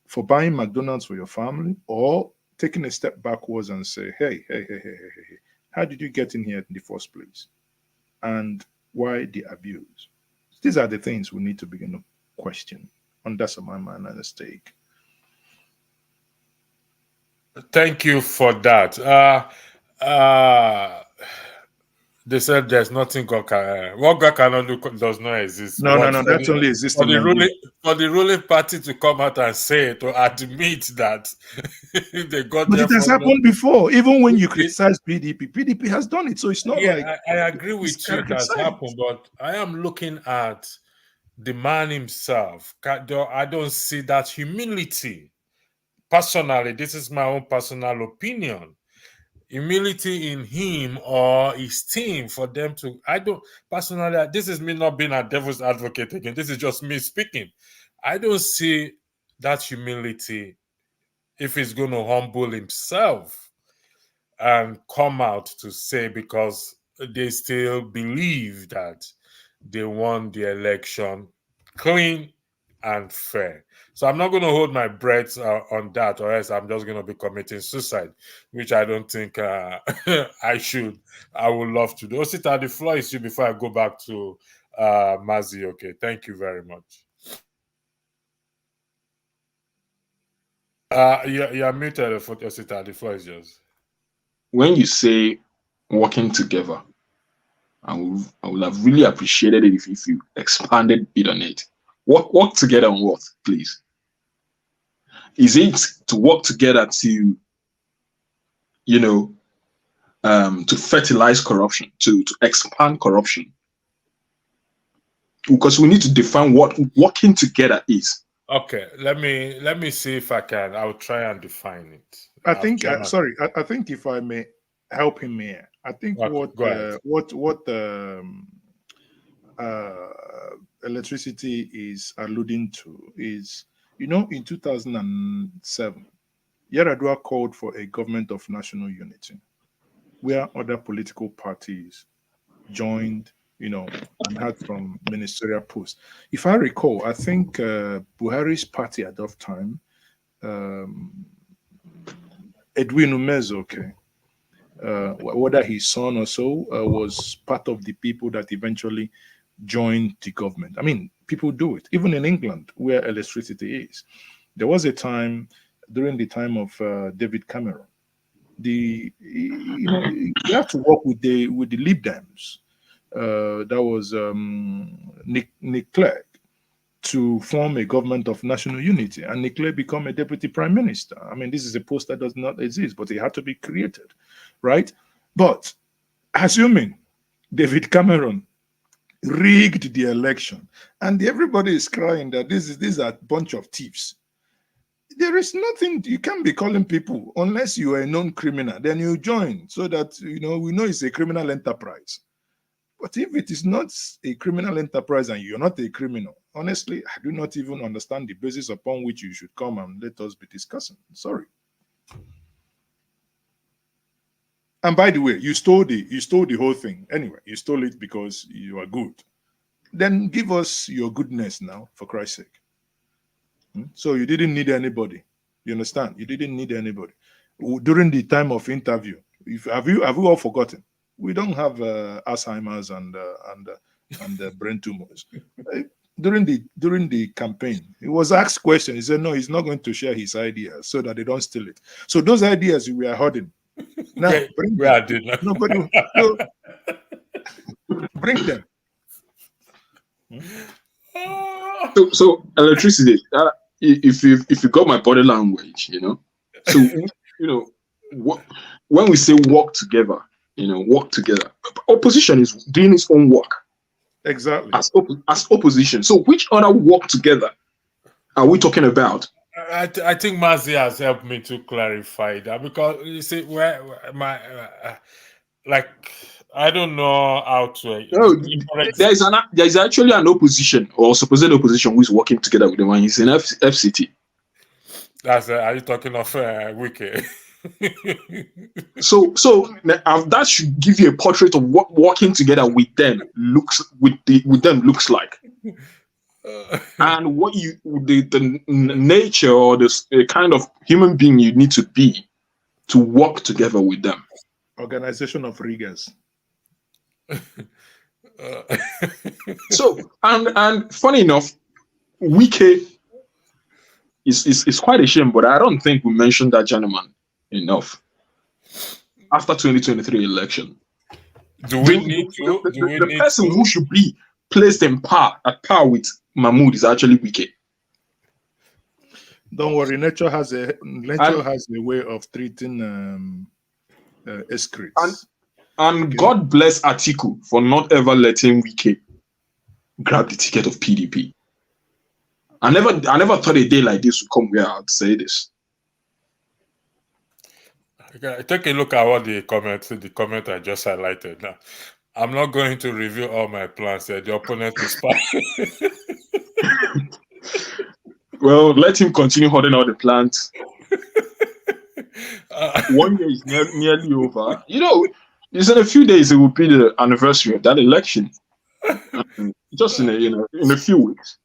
for buying McDonald's for your family, or taking a step backwards and say, hey, how did you get in here in the first place? And why the abuse? These are the things we need to begin to question. And that's my mind at stake. Thank you for that. They said there's nothing God can. What God cannot do does not exist. No, that only exists in Nigeria. For the ruling party to come out and say, to admit that they got. But it has happened before. Even when you criticize PDP has done it. So it's not like. I agree with you. It has happened, but I am looking at the man himself. I don't see that humility. Personally, this is my own personal opinion. Humility in him or his team for them to. I don't personally. This is me not being a devil's advocate again. This is just me speaking. I don't see that humility if he's going to humble himself and come out to say, because they still believe that they won the election clean and fair. So I'm not going to hold my breath on that, or else I'm just going to be committing suicide, which I don't think I should. I would love to do. Osita, the floor is you before I go back to Mazi. Okay, thank you very much. You're muted, Osita. The floor is yours. When you say working together, I would have really appreciated it if you expanded a bit on it. Work together on what, please? Is it to work together to, to fertilize corruption, to expand corruption? Because we need to define what working together is. Okay, let me see if I can. I'll try and define it. I think I think if I may help him here, I think what electricity is alluding to is, in 2007, Yar'Adua called for a government of national unity, where other political parties joined, and had some ministerial posts. If I recall, I think Buhari's party at that time, Edwin Umezo, whether his son or so, was part of the people that eventually joined the government. I mean, people do it. Even in England, where electricity is. There was a time, during the time of David Cameron, you have to work with the Lib Dems. That was Nick Clegg, to form a government of national unity, and Nick Clegg become a deputy prime minister. I mean, this is a post that does not exist, but it had to be created, right? But assuming David Cameron rigged the election, and everybody is crying that these are a bunch of thieves. There is nothing, you can't be calling people unless you are a known criminal. Then you join, so that we know it's a criminal enterprise. But if it is not a criminal enterprise and you're not a criminal, honestly, I do not even understand the basis upon which you should come and let us be discussing. Sorry. And by the way, you stole the whole thing. Anyway, you stole it because you are good. Then give us your goodness now, for Christ's sake. So you didn't need anybody. You understand? You didn't need anybody. During the time of interview, have you all forgotten? We don't have Alzheimer's and brain tumors. During the campaign, he was asked questions. He said no, he's not going to share his ideas so that they don't steal it. So those ideas we are holding. Now bring them. Nobody, bring them. So electricity. If you got my body language, So when we say work together. Work together. Opposition is doing its own work. Exactly. As opposition. So which other work together are we talking about? I think Mazi has helped me to clarify that, because you see, I don't know how to. No, there is actually an opposition, or supposed opposition, who is working together with them, and he's in FCT. Are you talking of Wiki? So that should give you a portrait of what working together with them looks like, and what the nature or the kind of human being you need to be to work together with them. Organization of riggers. So and funny enough, Wike is quite a shame, but I don't think we mentioned that gentleman enough after 2023 election. The person who should be placed at par with Mahmoud is actually Wike. Don't worry, nature has a way of treating excrets. And God bless Atiku for not ever letting Wike grab the ticket of PDP. I never thought a day like this would come where I'd say this. Okay, take a look at what the comment I just highlighted. Now, I'm not going to review all my plans here. The opponent is fine. Well, let him continue holding all the plans. 1 year is nearly over. It's in a few days it will be the anniversary of that election. Just in a few weeks.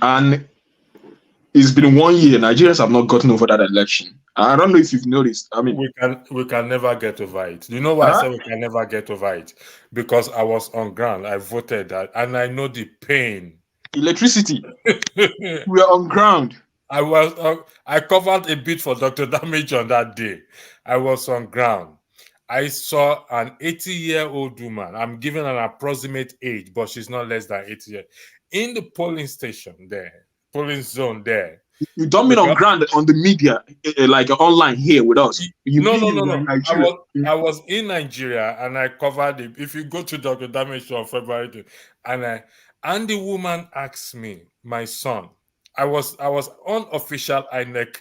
And it's been 1 year. Nigerians have not gotten over that election. I don't know if you've noticed. I mean, we can never get over it. You know why I said we can never get over it? Because I was on ground. I voted that, and I know the pain. electricity. We are on ground. I covered a bit for Dr. Damage on that day. I was on ground. I saw an 80-year-old woman. I'm giving an approximate age, but she's not less than 80 years. In the polling station there, polling zone there. You don't mean on ground on the media, like online here with us. No. I was in Nigeria and I covered it. If you go to Dr. Damage on February, and the woman asked me, my son, I was unofficial INEC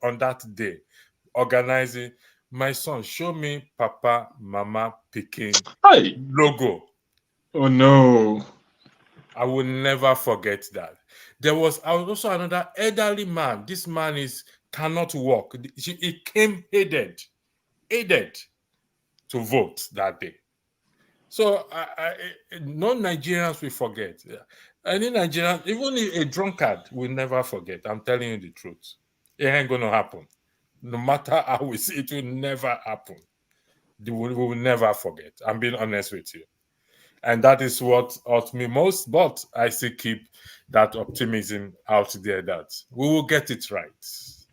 on that day, organizing. My son, show me Papa, Mama, Peking logo. Oh no. I will never forget that. There was also another elderly man. This man cannot walk. He came aided to vote that day. So no Nigerians will forget. Any Nigerian, even a drunkard, will never forget. I'm telling you the truth. It ain't gonna happen. No matter how we see it, will never happen. We will never forget. I'm being honest with you. And that is what hurt me most, but I still keep that optimism out there that we will get it right,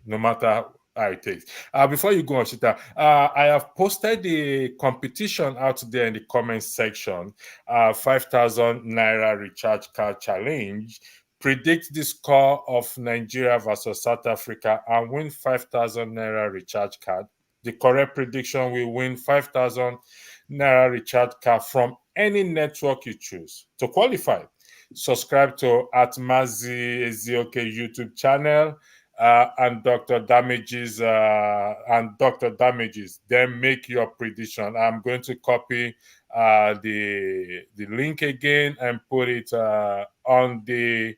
no matter how it takes. Before you go on, Shita, I have posted the competition out there in the comment section, 5,000 Naira recharge card challenge. Predict the score of Nigeria versus South Africa and win 5,000 Naira recharge card. The correct prediction will win 5,000 Naira recharge card from any network you choose. To qualify, subscribe to @Mazi Ezioke YouTube channel and Dr. Damages Then make your prediction. I'm going to copy the link again and put it on the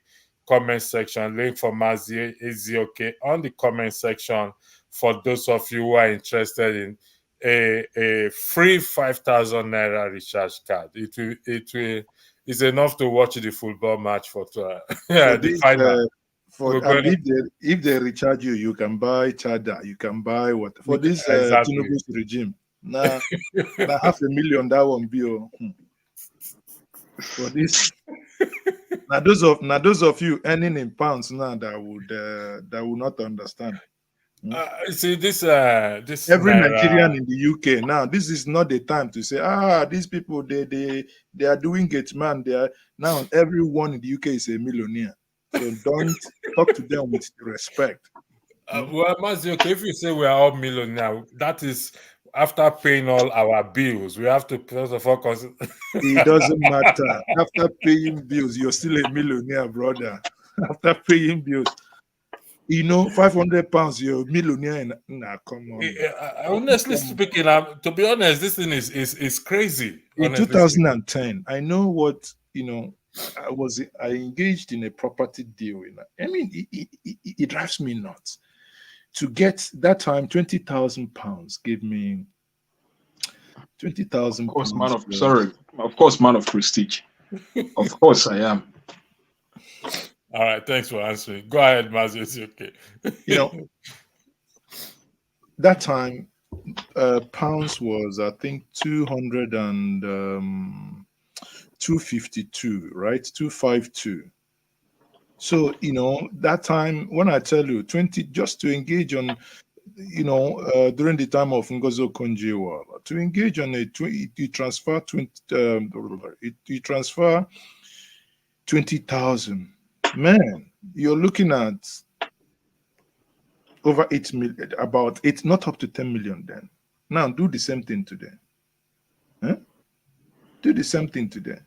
comment section. Link for Mazi Ezioke on the comment section for those of you who are interested in a free 5,000 Naira recharge card. It's enough to watch the football match for the final. If they recharge you, you can buy Chada, you can buy what for this Tinubu's regime. Nah, 500,000 that won't be for this. Now those of you earning in pounds now that would not understand. See this every Nigerian in the UK now. This is not the time to say these people they are doing it, man. They are now everyone in the UK is a millionaire. So don't talk to them with respect. Well, Mazioke, if you say we are all millionaire, that is after paying all our bills. We have to first of all consider. It doesn't matter. After paying bills, you're still a millionaire, brother. After paying bills. 500 pounds, you're a millionaire. Nah, come on. Honestly speaking, to be honest, this thing is crazy. In 2010, I know what, I engaged in a property deal. I mean, it drives me nuts. To get that time, 20,000 pounds gave me 20,000 pounds. Of course, man of prestige. Of course I am. All right, thanks for answering. Go ahead, Mazi. It's okay. That time, pounds was, I think, 252, right? 252. So, that time, when I tell you 20, just to engage on, during the time of Ngozo Konjiwa, to engage on you transfer 20,000. Man, you're looking at over 8 million, about 8, not up to 10 million then. Now do the same thing today. Do the same thing today.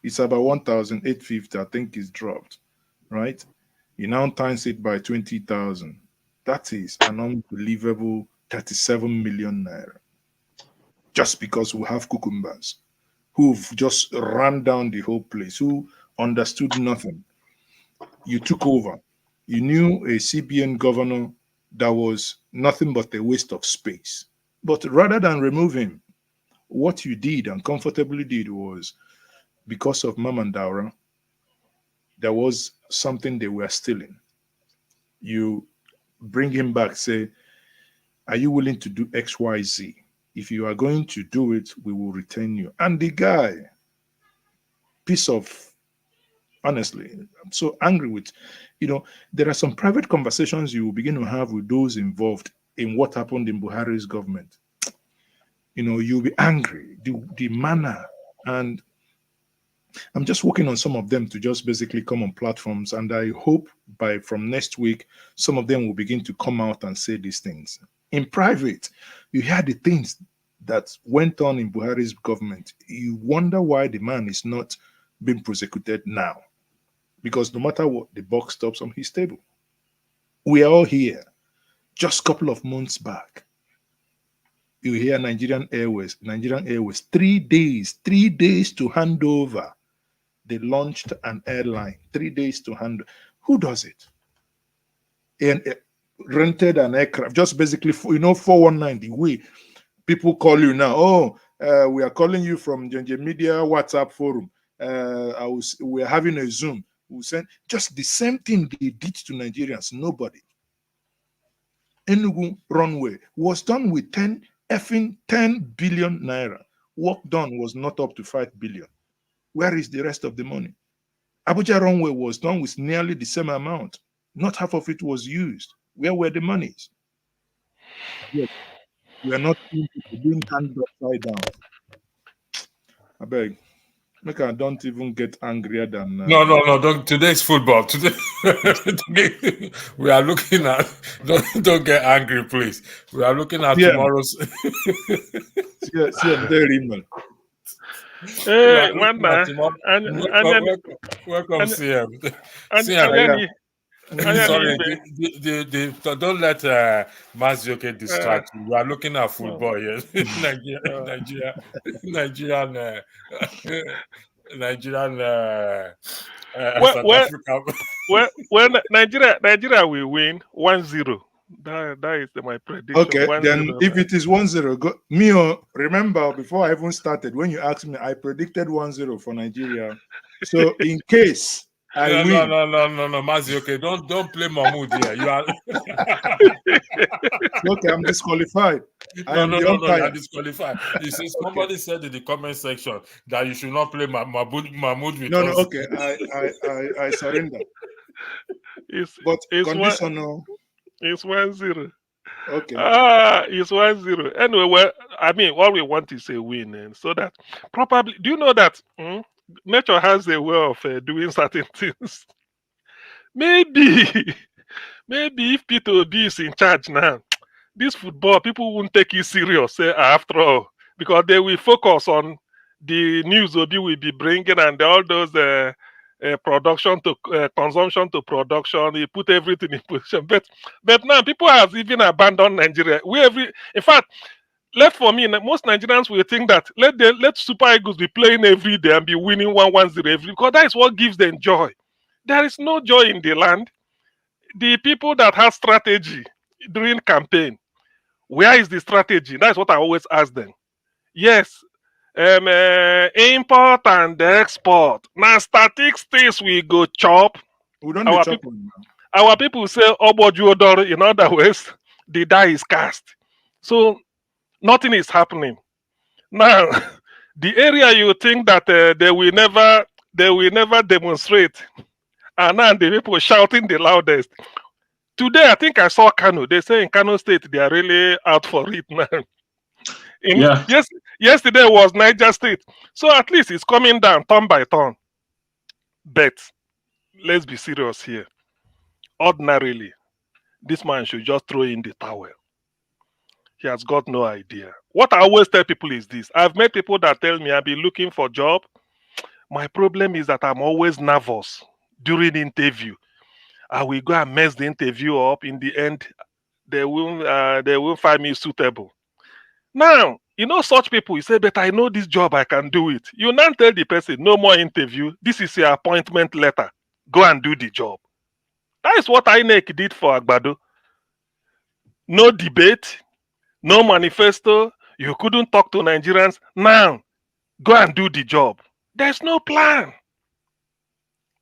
It's about 1,850, I think it's dropped, right? You now times it by 20,000. That is an unbelievable 37 million naira. Just because we have cucumbers who've just run down the whole place, who understood nothing. You took over. You knew a CBN governor that was nothing but a waste of space. But rather than remove him, what you did and comfortably did was, because of Mamandawra, there was something they were stealing. You bring him back, say, are you willing to do X, Y, Z? If you are going to do it, we will retain you. And the guy, piece of, honestly, I'm so angry with, there are some private conversations you will begin to have with those involved in what happened in Buhari's government. You'll be angry, the manner. And I'm just working on some of them to just basically come on platforms. And I hope from next week, some of them will begin to come out and say these things. In private, you hear the things that went on in Buhari's government. You wonder why the man is not being prosecuted now. Because no matter what, the buck stops on his table. We are all here. Just a couple of months back, you hear Nigerian Airways, 3 days to hand over. They launched an airline, 3 days to hand. Who does it? And rented an aircraft, just basically, 419, the way people call you now. We are calling you from JJ Media WhatsApp forum. We're having a Zoom. We send just the same thing they did to Nigerians. Nobody. Enugu runway was done with 10 billion naira. Work done was not up to 5 billion. Where is the rest of the money? Abuja runway was done with nearly the same amount. Not half of it was used. Where were the monies? Yes. We are not being handed upside down. I beg. I don't even get angrier than. No. Don't, today's football. Today, we are looking at. Don't get angry, please. We are looking at tomorrow's. Hey, man, welcome, CM. Sorry, don't let Mazioke distract you. We are looking at football here. Nigerian South Africa. Nigeria will win 1-0. That is my prediction. Okay, 1-0. Then if it is 1-0, remember before I even started, when you asked me, I predicted 1-0 for Nigeria. So in case I win. No, Mazioke, don't play Mahmoud here. You are okay. I'm disqualified. No, you are disqualified. You see, somebody said in the comment section that you should not play Mahmoud with No, us. Okay, I surrender. It's conditional. It's 1-0. Okay. It's 1-0. Anyway, what we want is a win, and so that probably. Do you know that? Nature has a way of doing certain things. Maybe if Peter Obi is in charge now, this football, people won't take it serious, after all, because they will focus on the news Obi will be bringing and all those production to consumption to production. He put everything in position. But now people have even abandoned Nigeria. In fact, for me, most Nigerians will think that let Super Eagles be playing every day and be winning 1-1-0 every, because that is what gives them joy. There is no joy in the land. The people that have strategy during campaign, where is the strategy? That's what I always ask them. Yes, import and export. Now statistics we go chop. We don't our people say Obojuodor, in other words, the die is cast. So nothing is happening. Now, the area you think that they will never demonstrate, and now the people shouting the loudest. Today, I think I saw Kano. They say in Kano State they are really out for it now. Yesterday was Niger State, so at least it's coming down turn by turn. But let's be serious here. Ordinarily, this man should just throw in the towel. He has got no idea. What I always tell people is this. I've met people that tell me I've been looking for a job. My problem is that I'm always nervous during the interview. I will go and mess the interview up. In the end, they will find me suitable. Now, such people, you say, but I know this job, I can do it. You now tell the person, no more interview. This is your appointment letter. Go and do the job. That is what INEC did for Agbado. No debate. No manifesto. You couldn't talk to Nigerians. Now, go and do the job. There's no plan.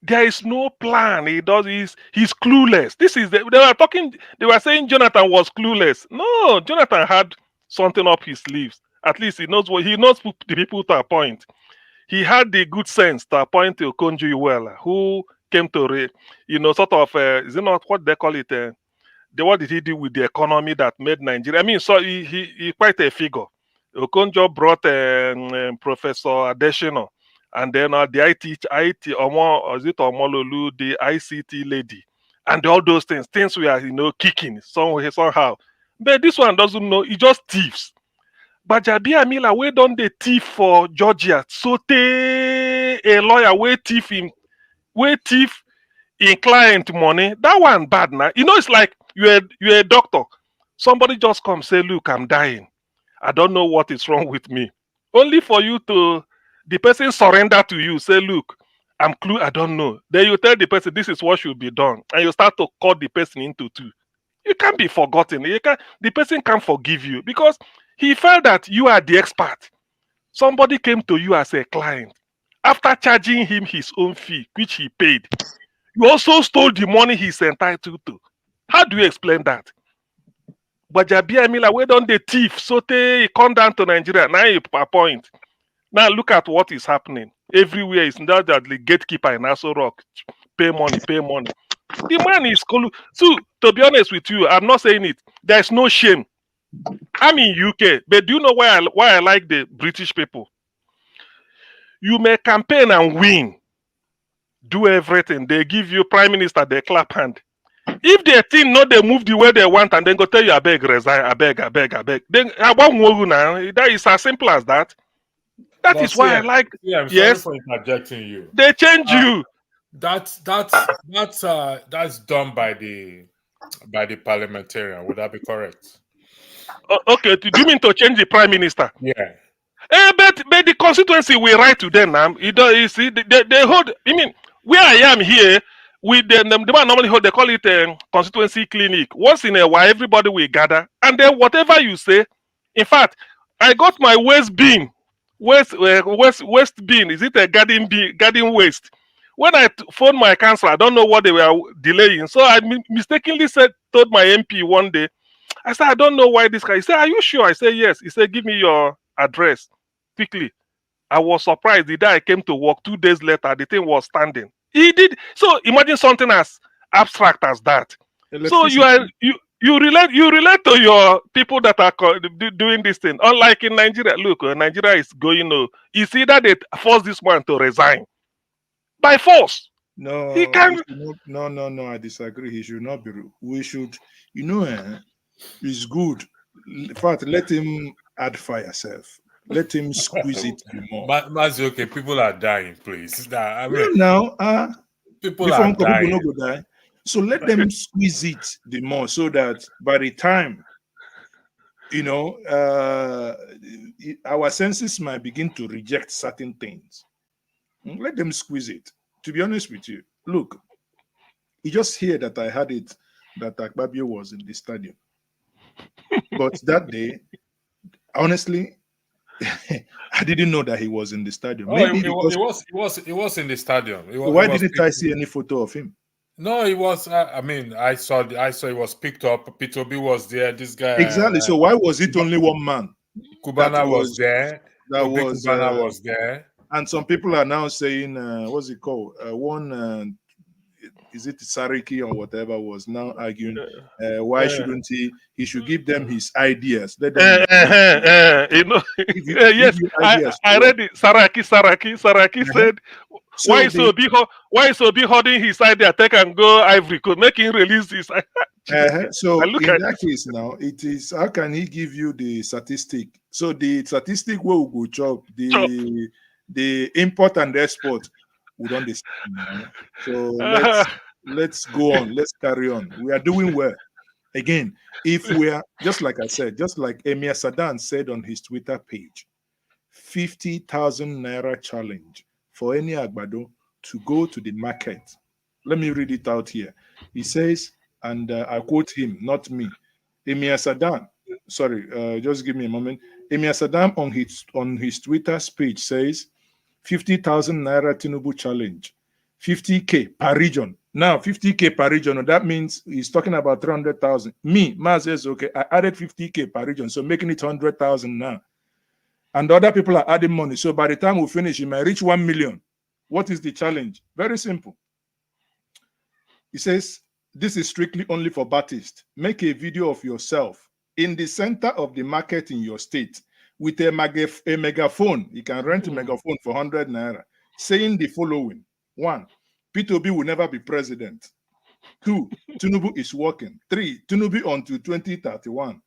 There is no plan. He's clueless. They were saying Jonathan was clueless. No, Jonathan had something up his sleeves. At least he knows the people to appoint. He had the good sense to appoint Okonjo Iweala, who came to sort of is it not what they call it? What did he do with the economy that made Nigeria? I mean, so he quite a figure. Okonjo brought Professor Adesina, and then the IT Omo, is it Omololu, the ICT lady, and all those things we are kicking somehow. But this one doesn't know. He just thieves. But Jabi Amila, we done the thief for Georgia. Sote a lawyer, we thief in client money. That one bad now. It's like you're a doctor. Somebody just come say, look, I'm dying. I don't know what is wrong with me. Only for you to the person surrender to you, say, look, I don't know. Then you tell the person this is what should be done, and you start to cut the person into two. You can't be forgotten. The person can't forgive you because he felt that you are the expert. Somebody came to you as a client after charging him his own fee, which he paid. You also stole the money he's entitled to. How do you explain that? But Jabi Amila, where don't the thief? Sote, he come down to Nigeria. Now he appoint. Now look at what is happening. Everywhere is not that the gatekeeper in Aso Rock. Pay money, pay money. The man is cool. So, to be honest with you, I'm not saying it. There's no shame. I'm in UK, but do you know why I like the British people? You may campaign and win. Do everything. They give you prime minister, they clap hand. If their team not they move the way they want and then go tell you I beg, resign, I beg. Then I won't move now. That is as simple as that. That is why I like. Yeah, I'm yes, sorry for interjecting you. They change you. That's done by the parliamentarian. Would that be correct? Okay, do you mean to change the prime minister? Yeah. But the constituency will write to them now. You see, they hold. I mean, where I am here, with the man normally hold. They call it a constituency clinic. Once in a while, everybody will gather, and then whatever you say. In fact, I got my waste bin. Waste bin. Is it a garden waste? When I phoned my council, I don't know what they were delaying. So I mistakenly told my MP one day. I said, I don't know why this guy. He said, are you sure? I said, yes. He said, give me your address quickly. I was surprised. The day I came to work, 2 days later, the thing was standing. He did. So imagine something as abstract as that. So you relate to your people that are doing this thing. Unlike in Nigeria, look, Nigeria is going. It's either they force this man to resign by force. No, he can. No. I disagree. He should not be. We should. It's good. In fact, let him add fire self. Let him squeeze it more. Mazi, okay, people are dying, please. People are dying. People go die. So let them squeeze it the more so that by the time, our senses might begin to reject certain things. Let them squeeze it. To be honest with you, look, you just hear that I had it that Akpabio was in the stadium. But that day, honestly, I didn't know that he was in the stadium. Maybe he was in the stadium. Why didn't I see any photo of him? No, he was. I saw he was picked up. Peter B was there. This guy exactly. So why was it only one man? Kubana was there. Kubana was there. And some people are now saying, what's it called? Is it Sariki or whatever was now arguing why shouldn't he should give them his ideas. Let them yes, I read it. Saraki said why is Obi holding his idea, take and go Ivory Coast, make him release his so in that case now it is how can he give you the statistic? So the statistic will go chop the import and export would understand. So let's go on. Let's carry on. We are doing well. Again, if we are just like I said, just like Emir Sadan said on his Twitter page, 50,000 naira challenge for any Agbado to go to the market. Let me read it out here. He says, and I quote him, not me. Emir Sadan, sorry, just give me a moment. Emir Sadan on his Twitter page says, 50,000 naira Tinubu challenge. 50K per region. Now, 50K per region, that means he's talking about 300,000. Me, Maz says, okay, I added 50K per region, so making it 100,000 now. And other people are adding money. So by the time we finish, it might reach 1 million. What is the challenge? Very simple. He says, this is strictly only for Baptist. Make a video of yourself in the center of the market in your state with a megaphone. You can rent a megaphone for 100 naira, saying the following. 1, P2B will never be president. 2, Tinubu is working. 3, Tinubu until 2031.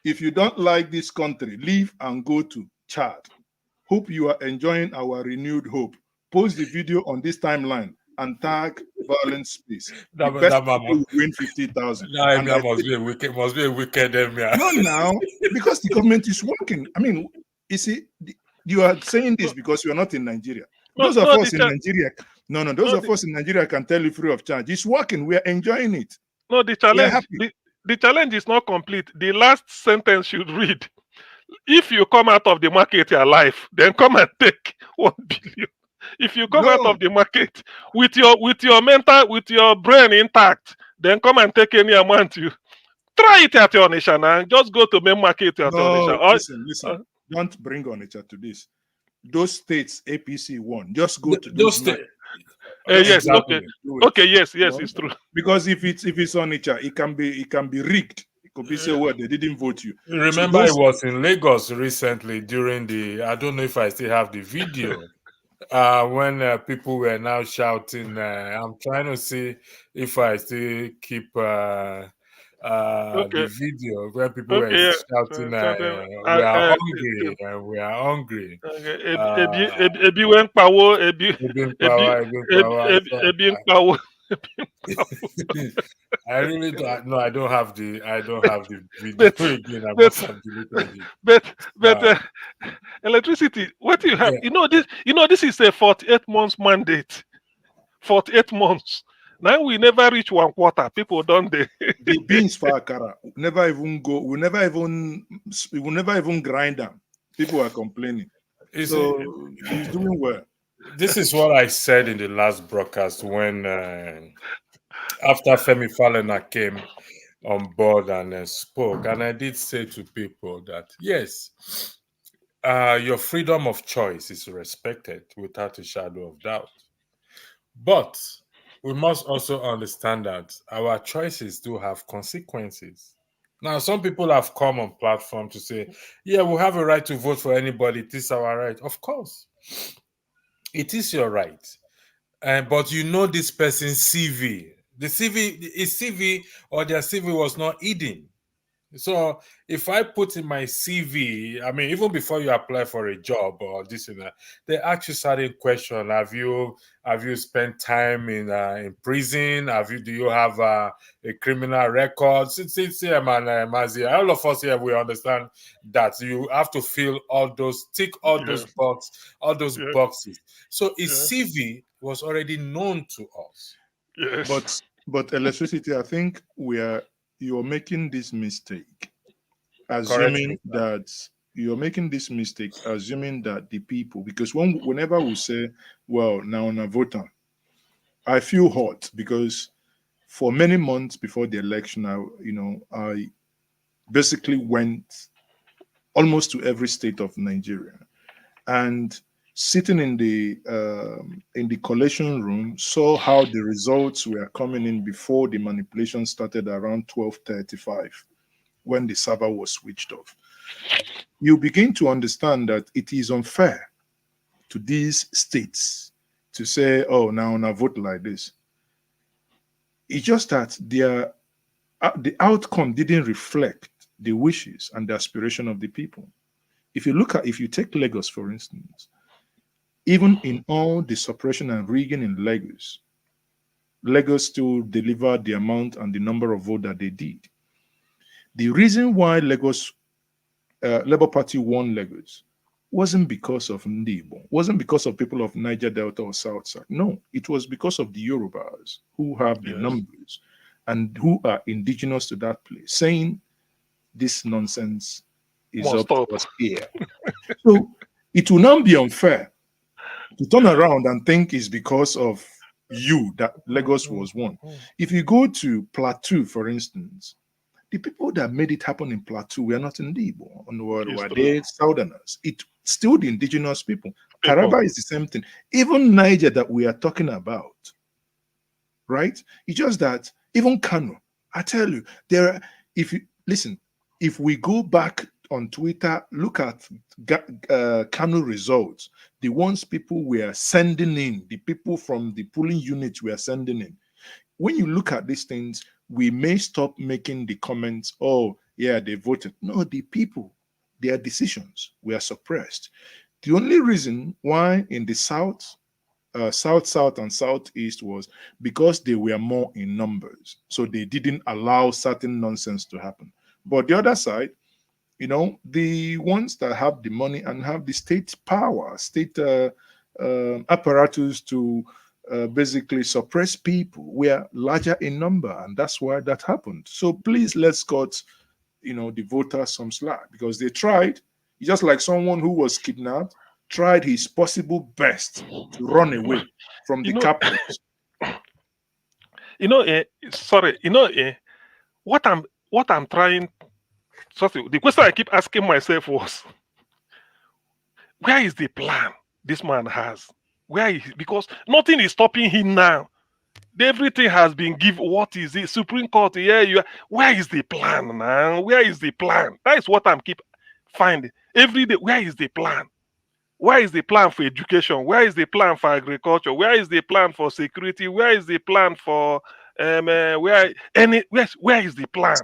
If you don't like this country, leave and go to Chad. Hope you are enjoying our renewed hope. Post the video on this timeline and tag Violence Space. The best people will win 50,000. That must be a wicked emir. No, now, because the government is working. I mean, you see, you are saying this because you are not in Nigeria. Those of us in Nigeria, those of us in Nigeria can tell you free of charge. It's working. We are enjoying it. No, the challenge, the challenge is not complete. The last sentence should read, if you come out of the market alive, then come and take 1 billion. If you come out of the market with your brain intact, then come and take any amount you try it at Onitsha and just go to main market at Onitsha. Listen. Don't bring Onitsha to this. Those states APC won. Just go to those states. Yes, okay, yes, it's true. Because if it's Onitsha, it can be rigged. It could be say, well, they didn't vote you. Remember, I was in Lagos recently during I don't know if I still have the video. When people were now shouting, I'm trying to see if I still keep the video where people were shouting, we are hungry and we are hungry. Ebi went power, ebi power. I really don't. No, I don't have the video again. I must have deleted it. But electricity. What do you have? Yeah. This is a 48 months mandate. 48 months. Now we never reach 1 quarter. People don't they? The beans for Akara never even go. We will never even grind them. People are complaining. He's doing well. This is what I said in the last broadcast when after Femi Falana came on board and spoke, and I did say to people that yes, your freedom of choice is respected without a shadow of doubt, but we must also understand that our choices do have consequences. Now, some people have come on platform to say, yeah, we have a right to vote for anybody. It is our right. Of course. It is your right, but you know this person's CV. His CV or their CV was not hidden. So if I put in my CV, I mean, even before you apply for a job or this and that, they ask you certain questions. Have you spent time in prison? Do you have a criminal record? Since Mazi, all of us here, we understand that you have to fill all those, tick all those boxes. So his CV was already known to us. Yes. But electricity, I think you're making this mistake, assuming that the people, because whenever we say, well, now on a voter, I feel hot because for many months before the election, I basically went almost to every state of Nigeria, and sitting in the collation room, saw how the results were coming in before the manipulation started around 12:35, when the server was switched off. You begin to understand that it is unfair to these states to say, oh, now on a vote like this. It's just that the outcome didn't reflect the wishes and the aspiration of the people. If you take Lagos, for instance, even in all the suppression and rigging in Lagos still delivered the amount and the number of votes that they did. The reason why Labour Party won Lagos wasn't because of Ndibo, wasn't because of people of Niger Delta or South Side. No, it was because of the Yorubas who have the numbers and who are indigenous to that place, saying this nonsense is up to us here. So it will now be unfair to turn around and think it's because of you that Lagos was one. If you go to Plateau, for instance, the people that made it happen in Plateau were not in the Igbo, were they Southerners. It's still the indigenous people. Taraba is the same thing. Even Niger that we are talking about, right? It's just that even Kano, I tell you, if you listen, if we go back on Twitter, look at Kano results, the ones people were sending in, the people from the polling units were sending in. When you look at these things, we may stop making the comments, oh, yeah, they voted. No, the people, their decisions were suppressed. The only reason why in the South, South, and Southeast was because they were more in numbers. So they didn't allow certain nonsense to happen. But the other side, you know, the ones that have the money and have the state power, state apparatus to basically suppress people were larger in number, and that's why that happened. So please, let's cut, you know, the voters some slack, because they tried. Just like someone who was kidnapped tried his possible best to run away from the captors. What I'm trying. Sorry, the question I keep asking myself was, where is the plan this man has? Because nothing is stopping him now. Everything has been given. What is it? Supreme Court, where is the plan now? Where is the plan? That is what I'm keep finding every day. Where is the plan? Where is the plan for education? Where is the plan for agriculture? Where is the plan for security? Where is the plan for where is the plan?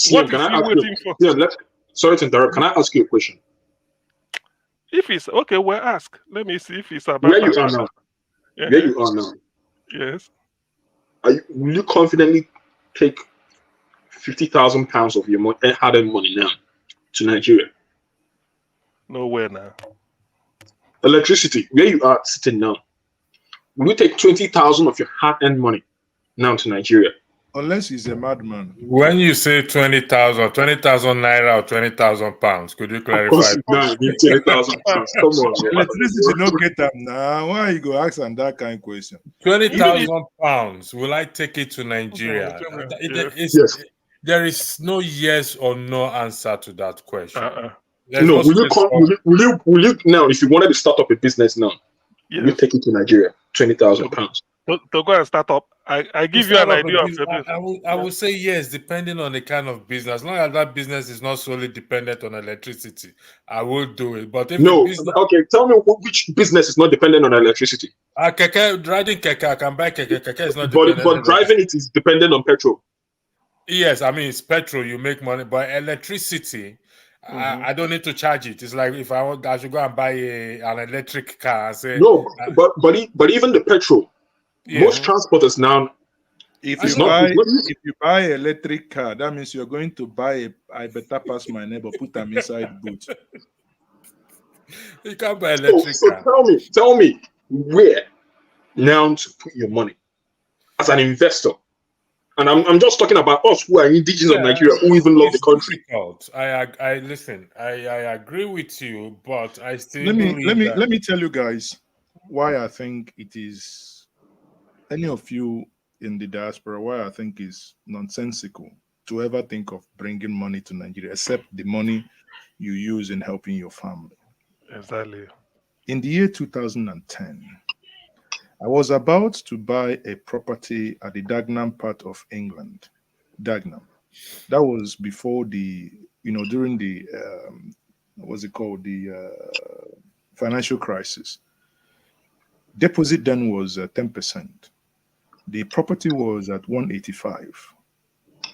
What is he waiting for? Yeah, sorry to interrupt. Can I ask you a question? If it's okay, well, ask. Let me see if it's about where you are now. Yeah. Where you are now. Yes. Will you confidently take £50,000 of your hard-earned money now to Nigeria? Nowhere now. Electricity, where you are sitting now, will you take 20,000 of your hard-earned money now to Nigeria? Unless he's a madman. When you say 20,000 naira or 20,000 pounds, could you clarify? Of course, 20,000 pounds. Come on, electricity don't get them now. Why you go ask them that kind of question? 20,000 pounds. Will I take it to Nigeria? Yes. There is no yes or no answer to that question. No, will you now? If you wanted to start up a business now, will you take it to Nigeria? 20,000 pounds. To go and start up, I give you an idea of the business. I would say yes, depending on the kind of business. As long as that business is not solely dependent on electricity, I will do it. But if okay, tell me which business is not dependent on electricity. Riding keke, I can buy keke. Keke is not dependent. But driving it is dependent on petrol. Yes, I mean it's petrol. You make money, but electricity. I don't need to charge it. It's like if I should go and buy an electric car. And say, no, but even the petrol. Yeah. Most transporters now, if you buy an electric car, that means you're going to buy I better pass my neighbor, put them inside boot. You can't buy electric car. So tell me where now to put your money as an investor. And I'm just talking about us who are indigenous of Nigeria who even love the country. Difficult. I listen. I agree with you, but I still let me tell you guys why I think it is. Any of you in the diaspora, why I think is nonsensical to ever think of bringing money to Nigeria, except the money you use in helping your family. Exactly. In the year 2010, I was about to buy a property at the Dagenham part of England. Dagenham. That was before during the, the financial crisis. Deposit then was 10%. The property was at 185,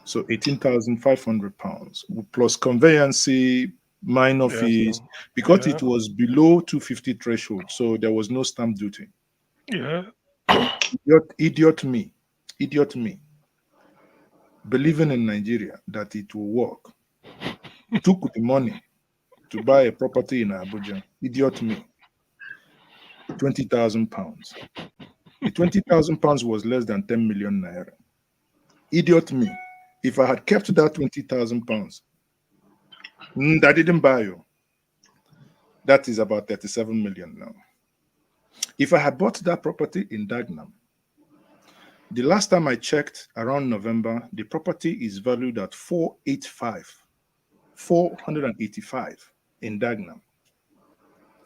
so £18,500 plus conveyancing, minor fees, because it was below 250 threshold, so there was no stamp duty. Yeah. Idiot me, believing in Nigeria that it will work, took the money to buy a property in Abuja. Idiot me. £20,000. The £20,000 was less than 10 million naira. Idiot me. If I had kept that £20,000, that didn't buy you. That is about 37 million now. If I had bought that property in Dagenham, The last time I checked, around November, the property is valued at 485 in Dagenham,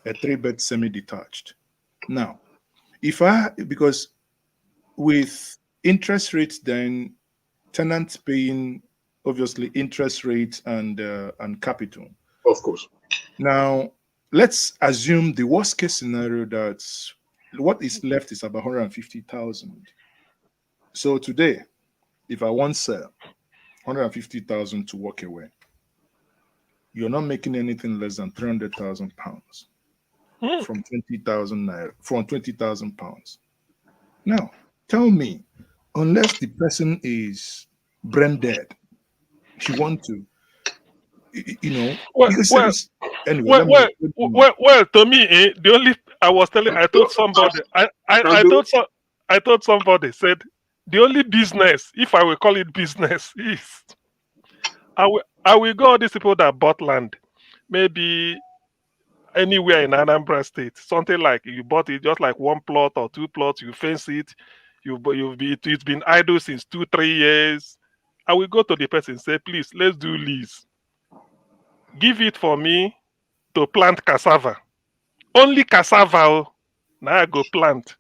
a 3-bed semi-detached. Now, because with interest rates, then tenants paying obviously interest rates and capital. Of course. Now, let's assume the worst case scenario that what is left is about 150,000. So today, if I want to sell 150,000 to walk away, you're not making anything less than 300,000 pounds from 20,000 naira, from 20,000 pounds. Now, tell me, unless the person is brain dead, you want to, Well, anyway. To me, the only I told somebody, I told somebody said the only business, if I will call it business, is I will go all these people that bought land, maybe anywhere in Anambra State, something like you bought it just like 1 plot or 2 plots, you fence it, it's been idle since 2-3 years. I will go to the person and say, please, let's do lease. Give it for me to plant cassava. Only cassava. Now I go plant.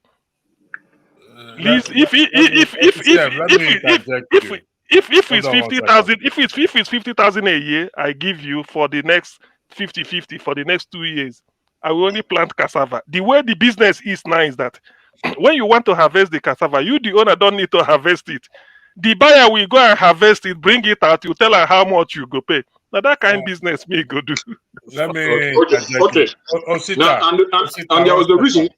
Lease. If it's 50,000, if it's 50,000 a year, I give you for the next 50-50 for the next 2 years. I will only plant cassava. The way the business is now is that when you want to harvest the cassava, you the owner don't need to harvest it. The buyer will go and harvest it, bring it out. You tell her how much you go pay. Now that kind of business me go do. Let me okay. Now, and there was the reason.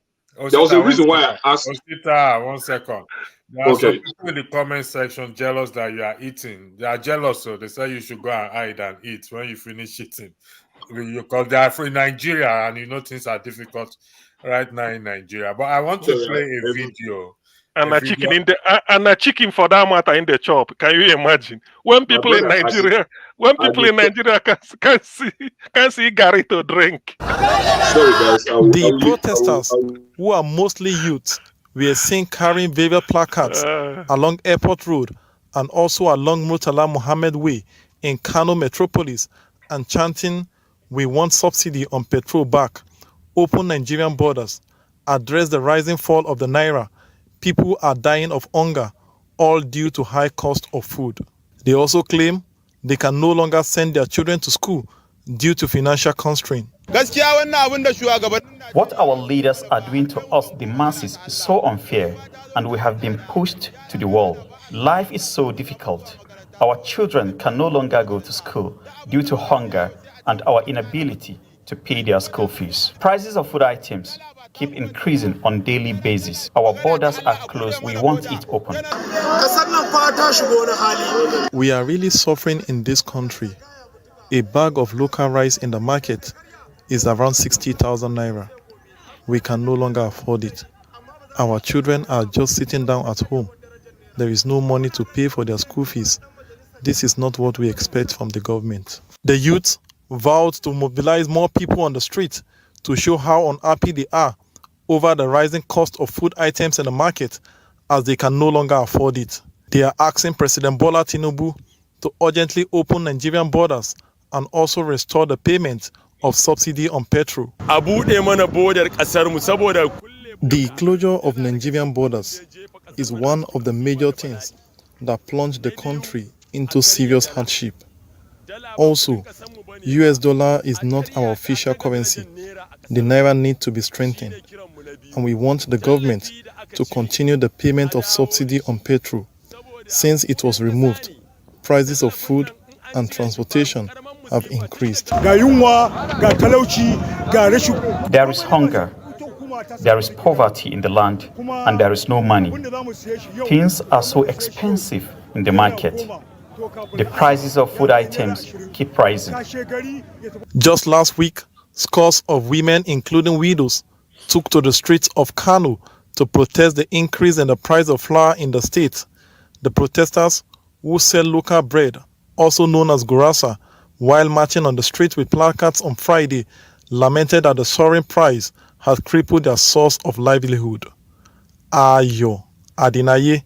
There was a reason why I asked. Osita, 1 second. There are some people in the comment section jealous that you are eating. They are jealous, so they say you should go and hide and eat when you finish eating. Because they are from Nigeria, and you know things are difficult right now in Nigeria. But I want to play a video. And a chicken for that matter in the chop. Can you imagine? When people in Nigeria can see Gary to drink. Sorry guys. The protesters, who are mostly youths, were seen carrying various placards along Airport Road and also along Murtala Mohammed Way in Kano Metropolis and chanting, "We want subsidy on petrol back, open Nigerian borders, address the rising fall of the naira. People are dying of hunger, all due to high cost of food." They also claim they can no longer send their children to school due to financial constraint. What our leaders are doing to us, the masses, is so unfair, and we have been pushed to the wall. Life is so difficult. Our children can no longer go to school due to hunger and our inability to pay their school fees. Prices of food items keep increasing on daily basis. Our borders are closed. We want it open. We are really suffering in this country. A bag of local rice in the market is around 60,000 naira. We can no longer afford it. Our children are just sitting down at home. There is no money to pay for their school fees. This is not what we expect from the government. The youth vowed to mobilize more people on the street to show how unhappy they are over the rising cost of food items in the market, as they can no longer afford it. They are asking President Bola Tinubu to urgently open Nigerian borders and also restore the payment of subsidy on petrol. The closure of Nigerian borders is one of the major things that plunged the country into serious hardship. Also, US dollar is not our official currency. The naira needs to be strengthened, and we want the government to continue the payment of subsidy on petrol. Since it was removed, prices of food and transportation have increased. There is hunger, there is poverty in the land, and there is no money. Things are so expensive in the market. The prices of food items keep rising. Just last week, scores of women, including widows, took to the streets of Kano to protest the increase in the price of flour in the state. The protesters, who sell local bread, also known as gurasa, while marching on the street with placards on Friday, lamented that the soaring price had crippled their source of livelihood. Ayo Adinaye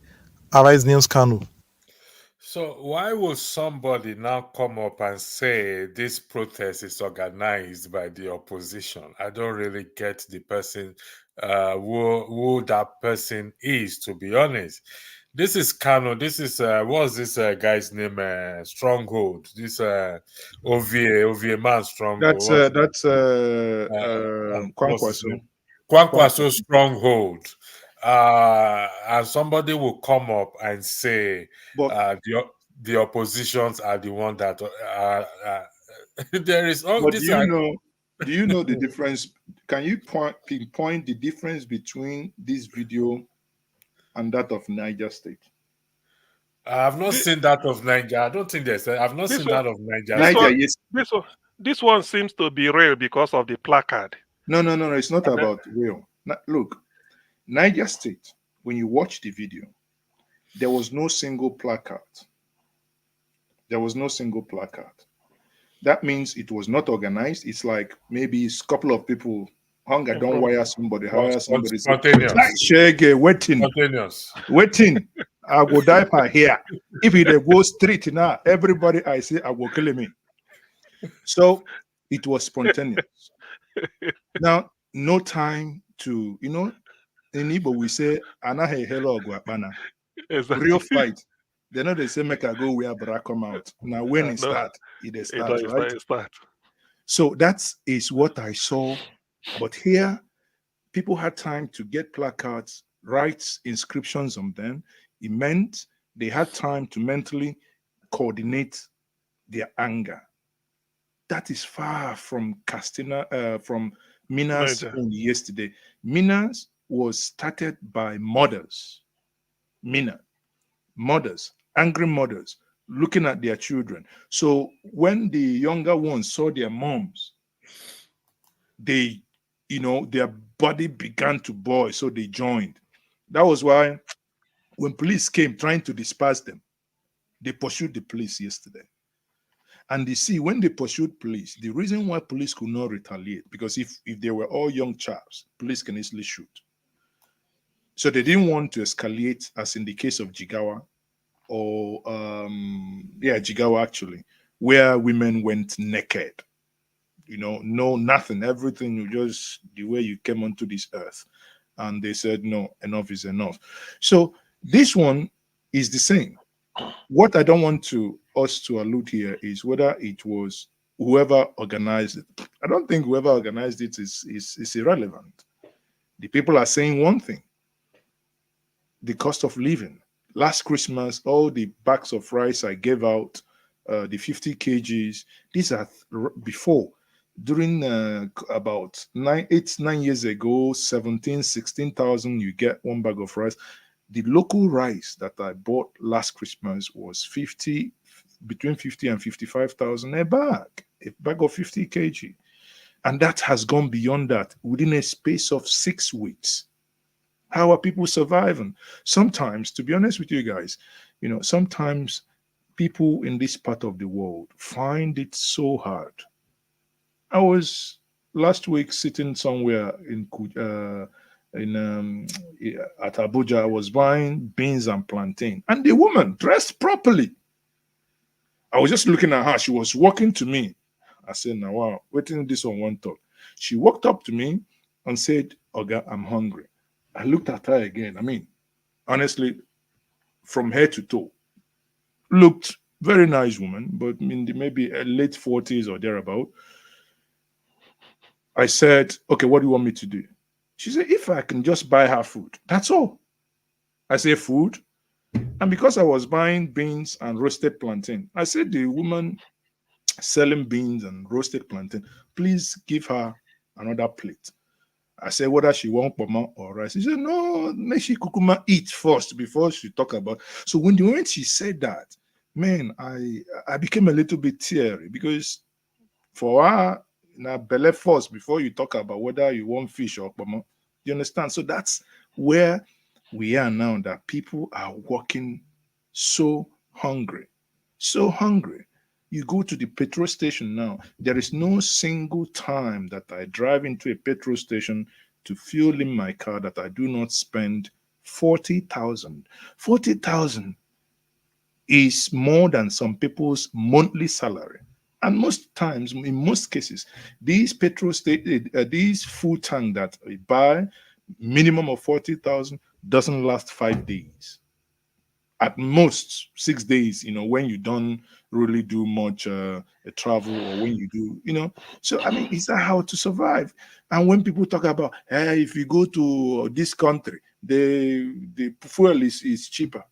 Arise News Kanu. So why will somebody now come up and say this protest is organized by the opposition? I don't really get the person, who that person is, to be honest. This is Kano. This is what's this guy's name? Stronghold. This OVA man Stronghold. That's What's his Kwankwaso. name? Kwankwaso Stronghold. And somebody will come up and say But the oppositions are the one that there is all but this. do you know the difference? Can you pinpoint the difference between this video and that of Niger State? I have not seen that of Niger. I don't think there's. I've not This seen one- that of Niger. Niger, yes. This one seems to be real because of the placard. No. It's not about real. Look, Niger State. When you watch the video, there was no single placard. There was no single placard. That means it was not organized. It's like maybe a couple of people hunger, don't wire somebody, hire somebody. Spontaneous. Shege, waiting. Spontaneous. Waiting. I go diaper here. If it go street now, everybody I see, I will kill me. So it was spontaneous. Now, no time to, in Igbo we say, Anahe hello guapana. Exactly. Real fight. They know they say make I go where bra come out. Now when it start, it starts, right? So that is what I saw. But here, people had time to get placards, write inscriptions on them. It meant they had time to mentally coordinate their anger. That is far from from Mina's own yesterday. Mina's was started by mothers. Mothers, angry mothers, looking at their children. So when the younger ones saw their moms, they, their body began to boil, so they joined. That was why when police came trying to disperse them, they pursued the police yesterday. And you see, when they pursued police, the reason why police could not retaliate, because if they were all young chaps, police can easily shoot. So they didn't want to escalate, as in the case of Jigawa, or Jigawa actually, where women went naked. No, nothing, everything, just the way you came onto this earth. And they said, no, enough is enough. So this one is the same. What I don't want us to allude here is whether it was whoever organized it. I don't think whoever organized it is irrelevant. The people are saying one thing: the cost of living. Last Christmas, all the bags of rice I gave out, the 50 kgs, these are before. During about 9 years ago, 16,000, you get one bag of rice. The local rice that I bought last Christmas was between 50 and 55,000 a bag of 50 kg. And that has gone beyond that within a space of 6 weeks. How are people surviving? Sometimes, to be honest with you guys, sometimes people in this part of the world find it so hard. I was last week sitting somewhere at Abuja. I was buying beans and plantain, and the woman dressed properly. I was just looking at her. She was walking to me. I said, "Now, wow, waiting this on one talk." She walked up to me and said, "Oga, I'm hungry." I looked at her again. I mean, honestly, from head to toe, looked very nice woman, but maybe late 40s or thereabout. I said, "Okay, what do you want me to do?" She said, "If I can just buy her food, that's all." I said, "Food?" And because I was buying beans and roasted plantain, I said, "The woman selling beans and roasted plantain, please give her another plate." I said, whether she want poma or rice. She said, "No, make she kukuma eat first before she talk about." So when the moment she said that, man, I became a little bit teary, because for her, now belly first before you talk about whether you want fish or poma. You understand? So that's where we are now, that people are walking so hungry. So hungry. You go to the petrol station now, there is no single time that I drive into a petrol station to fuel in my car that I do not spend 40,000. 40,000 is more than some people's monthly salary. And most times, in most cases, these these full tank that we buy, minimum of 40,000, doesn't last 5 days. At most 6 days, when you don't really do much travel, or when you do, so I mean, is that how to survive? And when people talk about, hey, if you go to this country, the fuel is cheaper,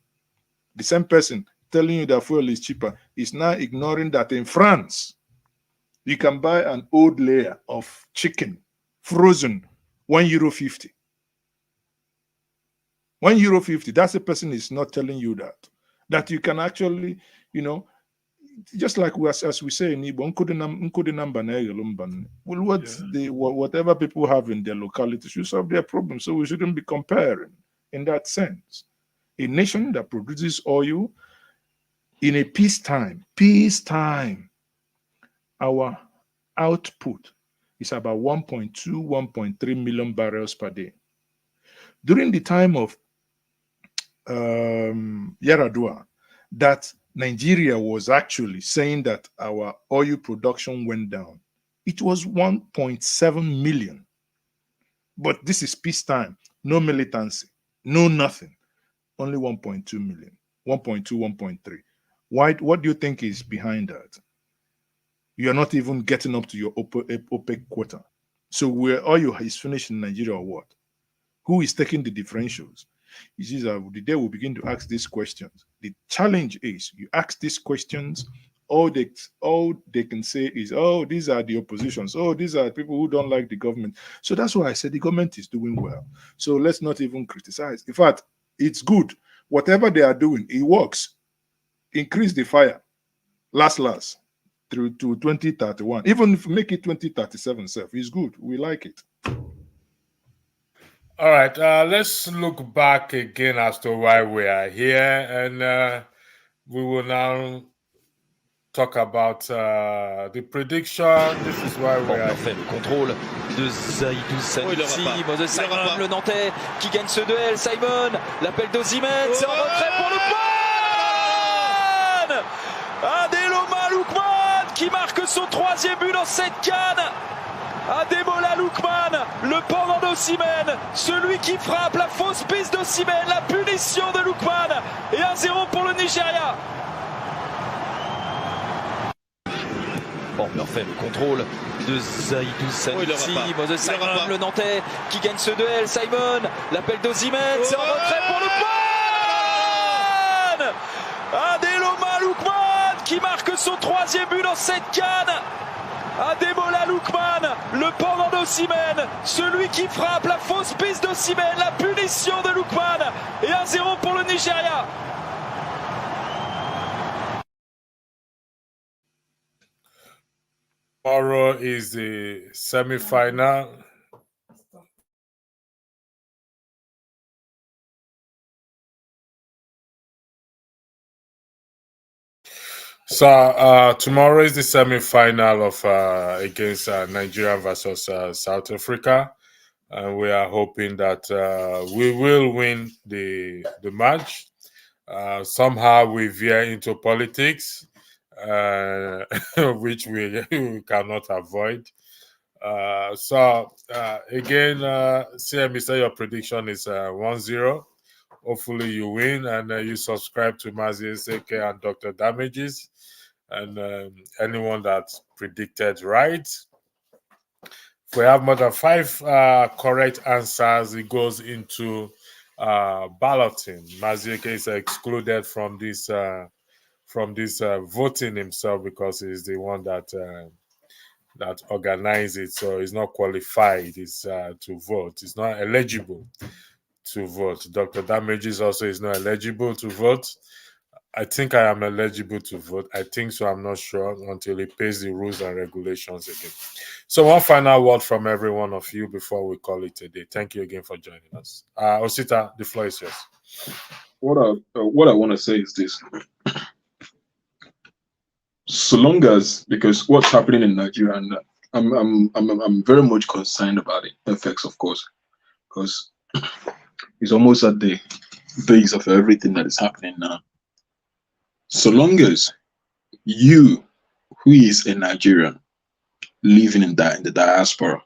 the same person telling you that fuel is cheaper is now ignoring that in France you can buy an old layer of chicken frozen €1.50. €1.50. That's the person is not telling you that you can actually, just like as we say in Igbo, whatever people have in their locality should solve their problems. So we shouldn't be comparing in that sense. A nation that produces oil in a peacetime, our output is about 1.2, 1.3 million barrels per day. During the time of Yaradua, that Nigeria was actually saying that our oil production went down. It was 1.7 million. But this is peacetime, no militancy, no nothing. Only 1.2 million, 1.2, 1.3. Why? What do you think is behind that? You're not even getting up to your OPEC quota. So where oil is finished in Nigeria or what? Who is taking the differentials? You see, the day we begin to ask these questions, the challenge is you ask these questions, all they can say is, oh, these are the oppositions. Oh, these are people who don't like the government. So that's why I said the government is doing well. So let's not even criticize. In fact, it's good. Whatever they are doing, it works. Increase the fire. Last. Through to 2031. Even if make it 2037 self, it's good. We like it. All right, let's look back again as to why we are here, and we will now talk about the prediction. This is why we are fait le contrôle de Zaidou Sanusi, de Simon, le Nantais qui gagne ce duel. Simon, l'appel d'Osimhen, c'est en retrait pour Lookman. Ademola Lookman qui marque son 3e but dans cette CAN. Ademola Lookman, le pendant d'Osimhen, celui qui frappe, la fausse piste d'Osimhen, la punition de Lookman, et 1-0 pour le Nigeria. Bon, on refait le contrôle de Zaidou Sanusi, de Simon, le Nantais qui gagne ce duel. Simon, l'appel d'Osimhen, c'est en retrait pour Lookman. Ademola Lookman qui marque son 3e but dans cette CAN. Ademola Lookman, le pendant d'Osimhen, celui qui frappe, la fausse piste d'Osimhen, la punition de Lookman, et 1-0 pour le Nigeria. Tomorrow is the semi-final. So tomorrow is the semi-final of against Nigeria versus South Africa, and we are hoping that we will win the match. Somehow we veer into politics, which we cannot avoid. So again, CM, say your prediction is 1-0. Hopefully you win, and you subscribe to Mazi Seke and Dr. Damages, and anyone that predicted right. If we have more than 5 correct answers, it goes into balloting. Mazi Seke is excluded from this voting himself because he's the one that organized it, so he's not qualified to vote. He's not eligible to vote. Dr. Damages also is not eligible to vote. I think I am eligible to vote. I think so. I'm not sure until he pays the rules and regulations again. So one final word from every one of you before we call it a day. Thank you again for joining us. Osita, the floor is yours. What I want to say is this. So long as, because what's happening in Nigeria, and I'm very much concerned about the effects, of course, because is almost at the base of everything that is happening now. So long as you, who is a Nigerian living in the diaspora,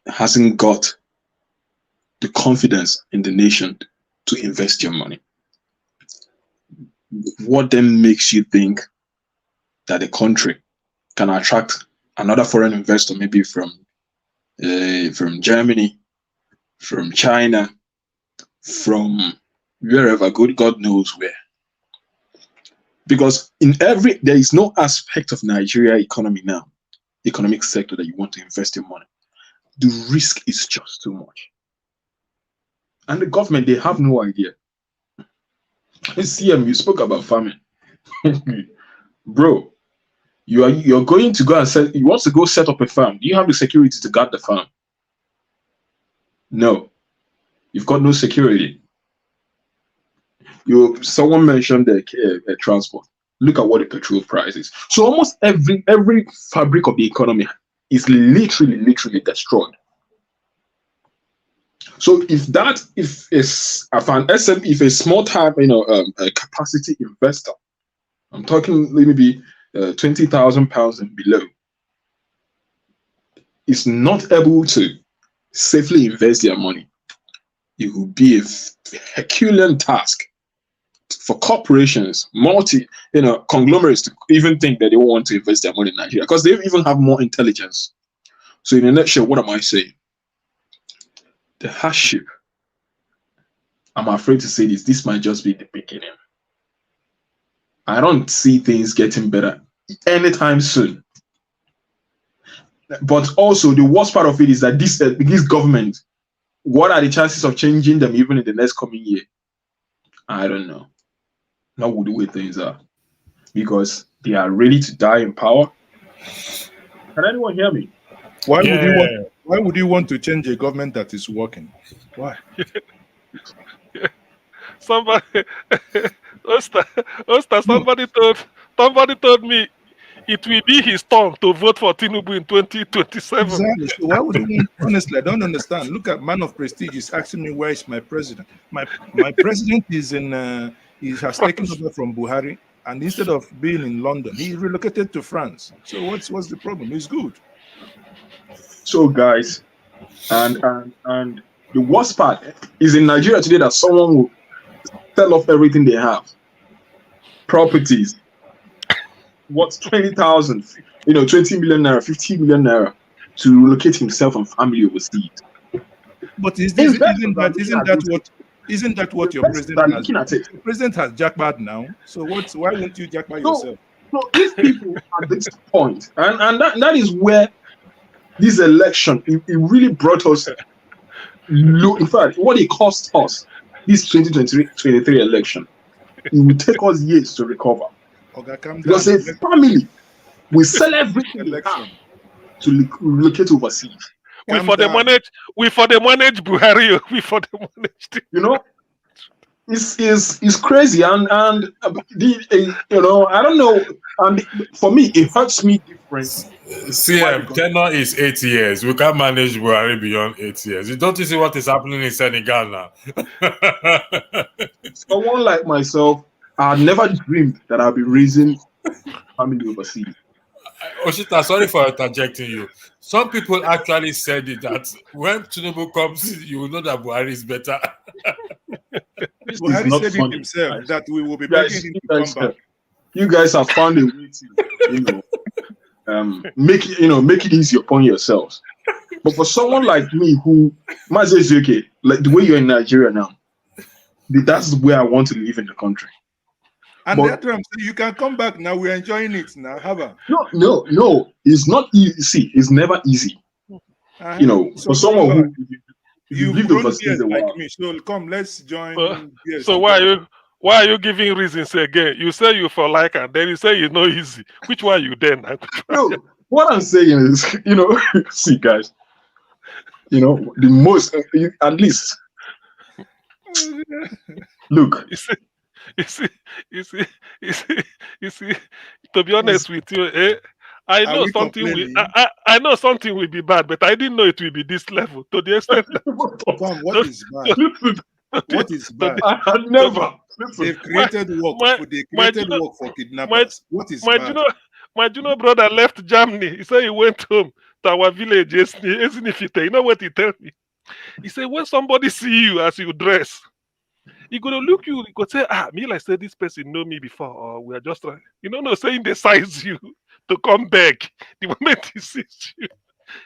hasn't got the confidence in the nation to invest your money, what then makes you think that a country can attract another foreign investor, maybe from Germany, from China, from wherever, God knows where? Because there is no aspect of Nigeria economy now, economic sector, that you want to invest your money. The risk is just too much. And the government, they have no idea. CM, you spoke about farming. Bro, you're going to go and you want to go set up a farm. Do you have the security to guard the farm? No. You've got no security. Someone mentioned the transport. Look at what the petrol price is. So almost every fabric of the economy is literally destroyed. So if a small time, a capacity investor, I'm talking maybe £20,000 and below, is not able to safely invest their money, it will be a Herculean task for corporations, conglomerates to even think that they want to invest their money in Nigeria, because they even have more intelligence. So in a nutshell, what am I saying? The hardship, I'm afraid to say this might just be the beginning. I don't see things getting better anytime soon. But also, the worst part of it is that this government, what are the chances of changing them even in the next coming year? I don't know. Not the way things are. Because they are ready to die in power. Can anyone hear me? Why would you want to change a government that is working? Why? Somebody, Osta, somebody told me it will be his turn to vote for Tinubu in 2027. Exactly. So why would you? Honestly, I don't understand. Look at Man of Prestige is asking me where is my president. My president is he has taken over from Buhari, and instead of being in London, he relocated to France. So what's the problem? He's good. So guys, and the worst part is in Nigeria today that someone will sell off everything they have, properties, what's 20,000, 20 million naira, 50 million naira, to relocate himself and family overseas. But isn't that what your president has? The president has jackpot now. So why won't you jackpot yourself? So these people at this point, and that is where this election, it really brought us low. In fact, what it cost us, this 2023 election, it will take us years to recover. Because a family will sell everything they have to relocate overseas. We for the manage Buhari. We for the manage. It's crazy, and I don't know. And for me, it hurts me different. CM, tenure is 8 years. We can't manage Buhari beyond 8 years. You don't see what is happening in Senegal now. Someone like myself, I had never dreamed that I'd be raising family overseas. Oshita, sorry for interjecting you. Some people actually said it that when Tinubu comes, you will know that Buhari is better. Buhari said it himself that we will be begging him to come back. You guys have found a way to, make it easy upon yourselves. But for someone like me who might say, okay, like the way you're in Nigeria now, that's where I want to live in the country. And that's what I'm saying. You can come back now. We're enjoying it now. No. It's not easy. See, it's never easy. So for someone who you lived overseas like me, so come, let's join. So why are you giving reasons again? You say you for like, and then you say it's not easy. Which one you then? No, what I'm saying is, see, guys, the most, at least, look. You see, to be honest with you, I Are know we something will. complaining? I know something will be bad, but I didn't know it will be this level to the extent that Tom, what is bad? What is bad? I had never. They've created work. They created work for kidnappers. What is my bad? my junior brother left Germany. He said he went home to our village. You know what he told me? He said when somebody see you as you dress, he gonna look you. He could say, me like say this person know me before, or we are just trying. No, saying they size you to come back. The moment he sees you,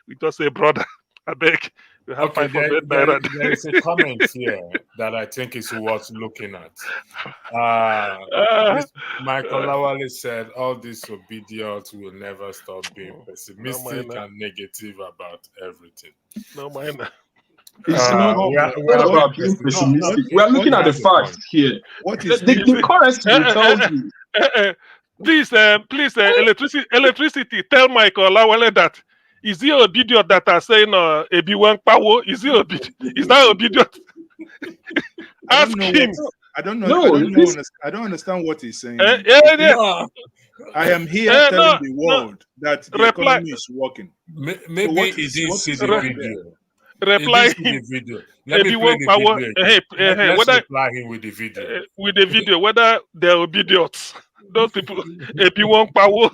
we just say, brother, I beg. You have Okay, 500 naira. there is a comment here that I think is worth looking at. Michael Lawale said, all these obedience will never stop being pessimistic and negative about everything. No, mind. It's not about being pessimistic. We are looking at the facts here. What is the currency will tell you. Please, electricity. Tell Michael Lawale that. Is he obedient that are saying Ebi Power? Is he obedient? Is that obedient? Ask him. I don't know. I don't understand what he's saying. Yeah. I am here telling the world that the economy is working. Maybe he didn't see the video. Reply him. Let me play the video. Let's reply him with the video. With the video, whether they're obedient. Those people, Ebi Power.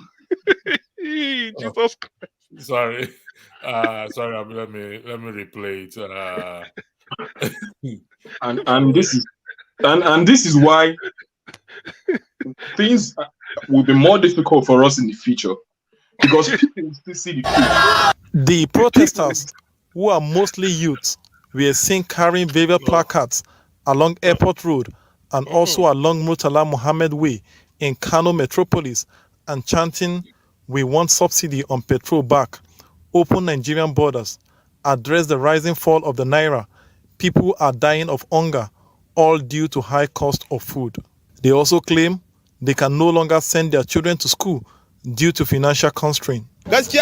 Jesus Christ. Sorry. Let me replay it. And this is why things will be more difficult for us in the future, because people still see the truth. The protesters, who are mostly youths, were seen carrying various placards along Airport Road and also along Murtala Mohammed Way in Kano Metropolis and chanting, "We want subsidy on petrol back, open Nigerian borders, address the rising fall of the naira. People are dying of hunger, all due to high cost of food." They also claim they can no longer send their children to school due to financial constraint. What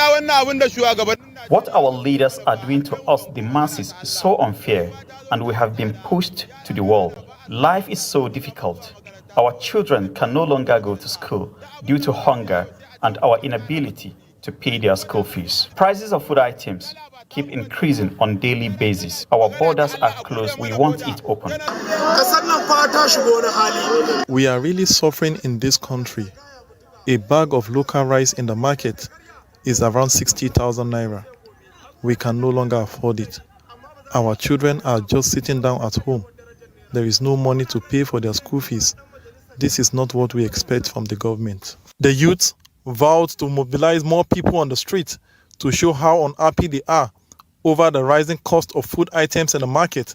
our leaders are doing to us, the masses, is so unfair, and we have been pushed to the wall. Life is so difficult. Our children can no longer go to school due to hunger and our inability to pay their school fees. Prices of food items keep increasing on a daily basis. Our borders are closed. We want it open. We are really suffering in this country. A bag of local rice in the market is around 60,000 naira. We can no longer afford it. Our children are just sitting down at home. There is no money to pay for their school fees. This is not what we expect from the government. The youth vowed to mobilize more people on the street to show how unhappy they are over the rising cost of food items in the market,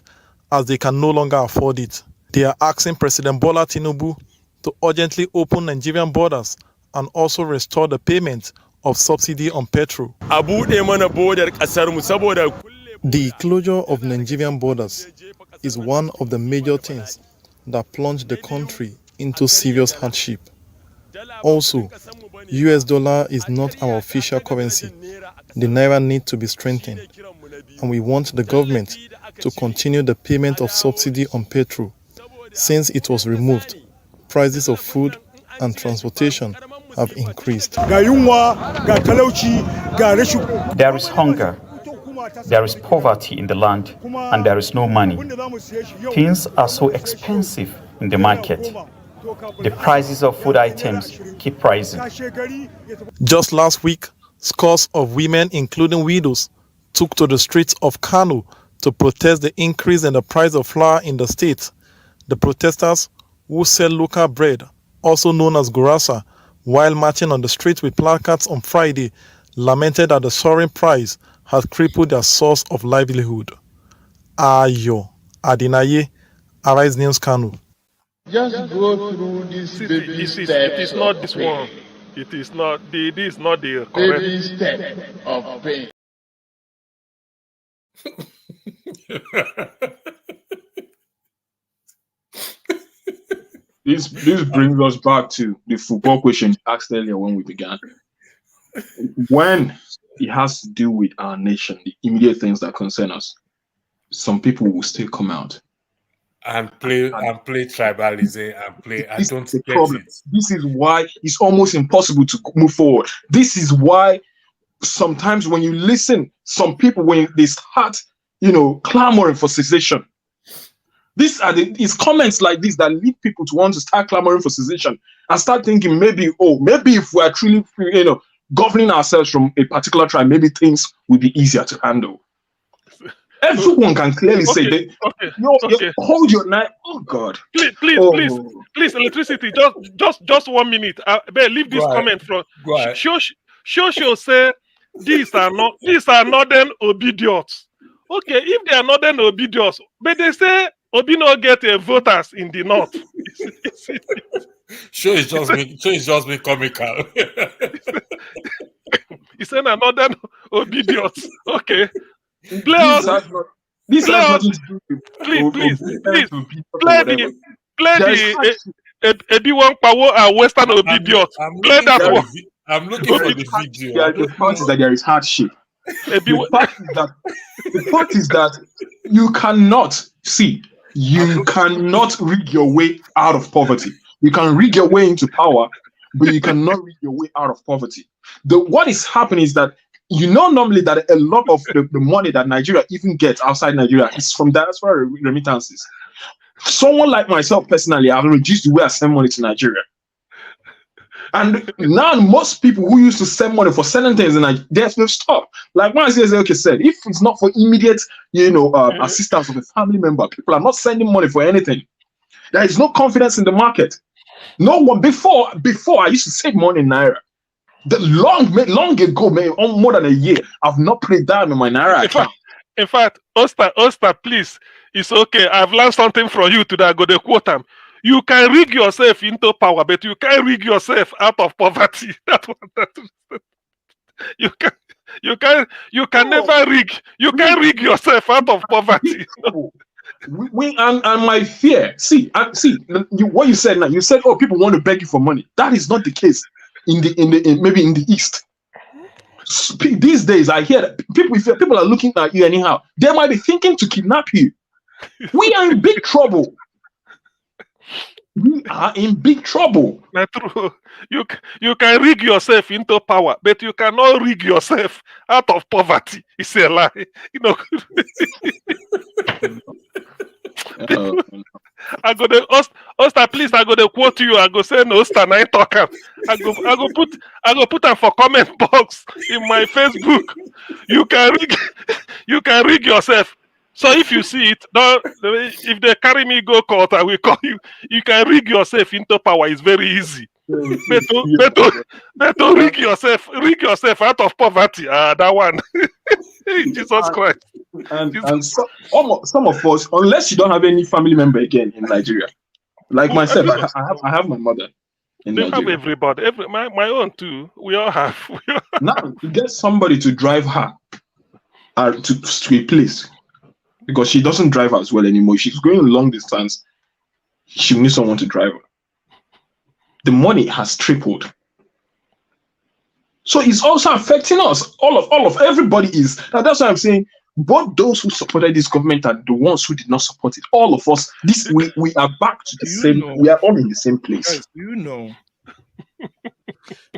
as they can no longer afford it. They are asking President Bola Tinubu to urgently open Nigerian borders and also restore the payment of subsidy on petrol. The closure of Nigerian borders is one of the major things that plunged the country into serious hardship. Also, US dollar is not our official currency. The naira needs to be strengthened, and we want the government to continue the payment of subsidy on petrol. Since it was removed, prices of food and transportation have increased. There is hunger, there is poverty in the land, and there is no money. Things are so expensive in the market. The prices of food items keep rising. Just last week, scores of women, including widows, took to the streets of Kano to protest the increase in the price of flour in the state. The protesters, who sell local bread, also known as gurasa, while marching on the street with placards on Friday, lamented that the soaring price had crippled their source of livelihood. Ayo Adinaye, Arise News, Kano. Just go through this baby step. It is not this one. It is not the correct baby step of pain. This brings us back to the football question asked earlier when we began. When it has to do with our nation, the immediate things that concern us, some people will still come out and play tribalism and play. I This don't is the get problem. it. This is why it's almost impossible to move forward. This is why sometimes when you listen, some people, when they start, clamoring for cessation, it's comments like this that lead people to want to start clamoring for cessation and start thinking maybe if we are truly, governing ourselves from a particular tribe, maybe things will be easier to handle. Everyone can clearly say that. Hold your knife. Oh God! Please, electricity. Just 1 minute. Leave this comment from Show say these are northern obedience. Okay, if they are northern obedience, but they say Obi no get voters in the north. Show is just being comical. He said another obedience. Okay. This has nothing to do with please play the Ebi Power and Western obedience. Play that one. I'm looking for the video. The part is that there is hardship. The part is that you cannot rig your way out of poverty. You can rig your way into power, but you cannot rig your way out of poverty. What is happening is that normally that a lot of the money that Nigeria even gets outside Nigeria is from diaspora remittances. Someone like myself personally, I've reduced the way I send money to Nigeria. And now most people who used to send money for certain things in Nigeria, they've stopped. Like when I said, if it's not for immediate, assistance of a family member, people are not sending money for anything. There is no confidence in the market. No one before I used to save money in Naira. Long ago, more than a year, I've not played down in my Naira account. In fact, Oster, please, it's okay. I've learned something from you today. I go to quote them. You can rig yourself into power, but you can't rig yourself out of poverty. You can never rig. You can rig yourself out of poverty. And my fear. What you said now. You said, people want to beg you for money. That is not the case maybe in the East. These days, I hear that people are looking at you anyhow. They might be thinking to kidnap you. We are in big trouble. We are in big trouble. Not true. You can rig yourself into power, but you cannot rig yourself out of poverty. It's a lie. I go to Oster, please. I go to quote you. I go say no, Oster, I talk. I go put them for comment box in my Facebook. You can rig yourself. So if you see it, if they carry me go court, I will call you. You can rig yourself into power. It's very easy. Better rig yourself out of poverty. That one. Jesus Christ. And some of us, unless you don't have any family member again in Nigeria, like myself, I have my mother in Nigeria. Have everybody, my own too. We all have. Now you get somebody to drive her to a place because she doesn't drive as well anymore. She's going a long distance. She needs someone to drive her. The money has tripled. So it's also affecting us. All of everybody is. Now that's why I'm saying both those who supported this government and the ones who did not support it, all of us, we are back to the same. We are all in the same place. Guys,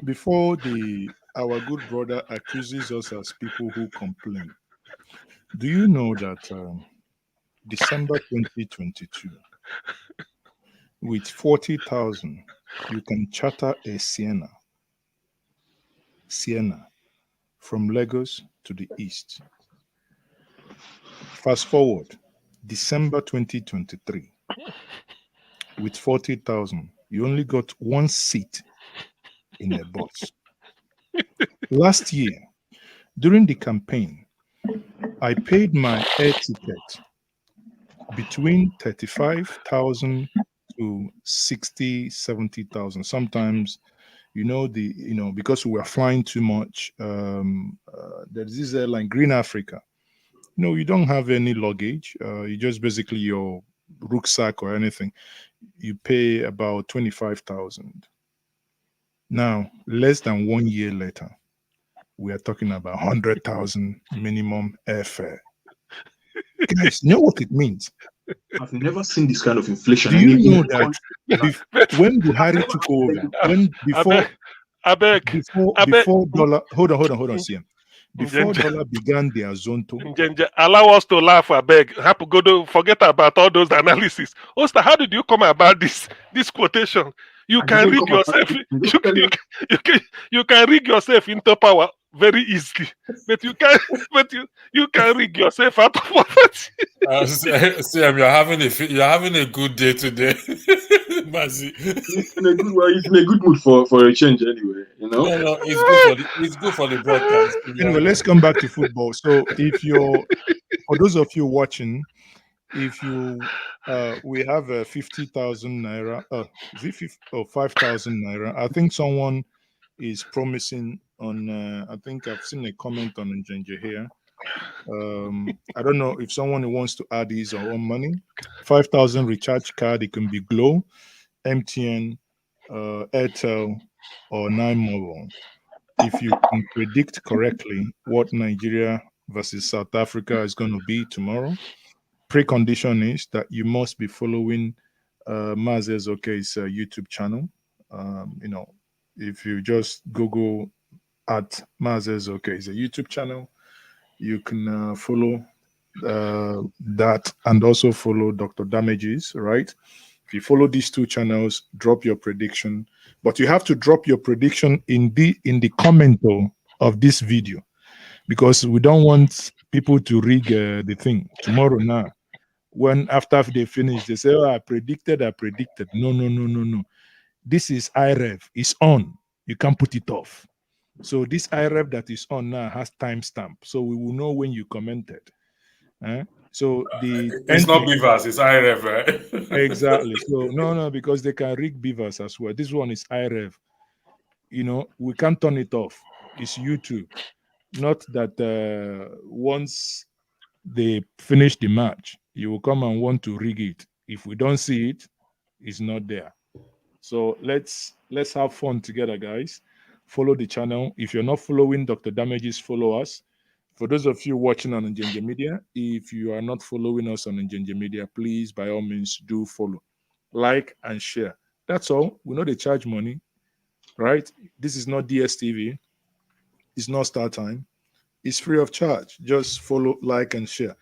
before our good brother accuses us as people who complain, do you know that December 2022, with 40,000, you can charter a Sienna from Lagos to the east. Fast forward, December 2023, with 40,000, you only got one seat in a bus. Last year, during the campaign, I paid my air ticket between 35,000 to 60, 70,000. Sometimes, because we were flying too much, there's this airline, Green Africa. You don't have any luggage. You just basically your rucksack or anything. You pay about 25,000. Now, less than 1 year later, we are talking about 100,000 minimum airfare. Guys, you know what it means? I've never seen this kind of inflation. Do And you in know a that country when Buhari took over, when I beg, before dollar, hold on, CM. Before Njenje, dollar began their zonto, Njenje, allow us to laugh. I beg. Happy go to forget about all those analysis. Oster, how did you come about this quotation? You I can didn't rig come about yourself. it. I'm just telling You can rig yourself into power very easily, but you can you can rig yourself out of poverty. Sam, you're having a good day today, Mazi. he's in a good way. He's in a good mood for a change anyway. You know. No, it's good for the broadcast. To be anyway, honest. let's come back to football. So, for those of you watching, if you we have a 50,000 naira, is it 50, 5,000 naira? I think someone is promising on. I think I've seen a comment on Njenje here. I don't know if someone wants to add his or own money. 5,000 recharge card. It can be Glow, MTN, Airtel, or Nine Mobile. If you can predict correctly what Nigeria versus South Africa is going to be tomorrow, precondition is that you must be following Mazes Ok's YouTube channel. If you just Google at Mazes OK, it's a YouTube channel. You can follow that and also follow Dr. Damages, right? If you follow these two channels, drop your prediction, but you have to drop your prediction in the comment of this video, because we don't want people to rig the thing tomorrow. Now, when after they finish, they say, "Oh, I predicted." No. This is IREV. It's on. You can't put it off. So this IREV that is on now has timestamp, so we will know when you commented. So the It's not Beavers, it's IRF, right? exactly. So no, because they can rig beavers as well. This one is IREV. We can't turn it off. It's YouTube. Not that once they finish the match, you will come and want to rig it. If we don't see it, it's not there. So let's have fun together, guys. Follow the channel. If you're not following Dr. Damages, follow us. For those of you watching on Njenje Media, if you are not following us on Njenje Media, please, by all means, do follow, like, and share. That's all. We know they charge money, right? This is not DSTV. It's not Star Time. It's free of charge. Just follow, like, and share.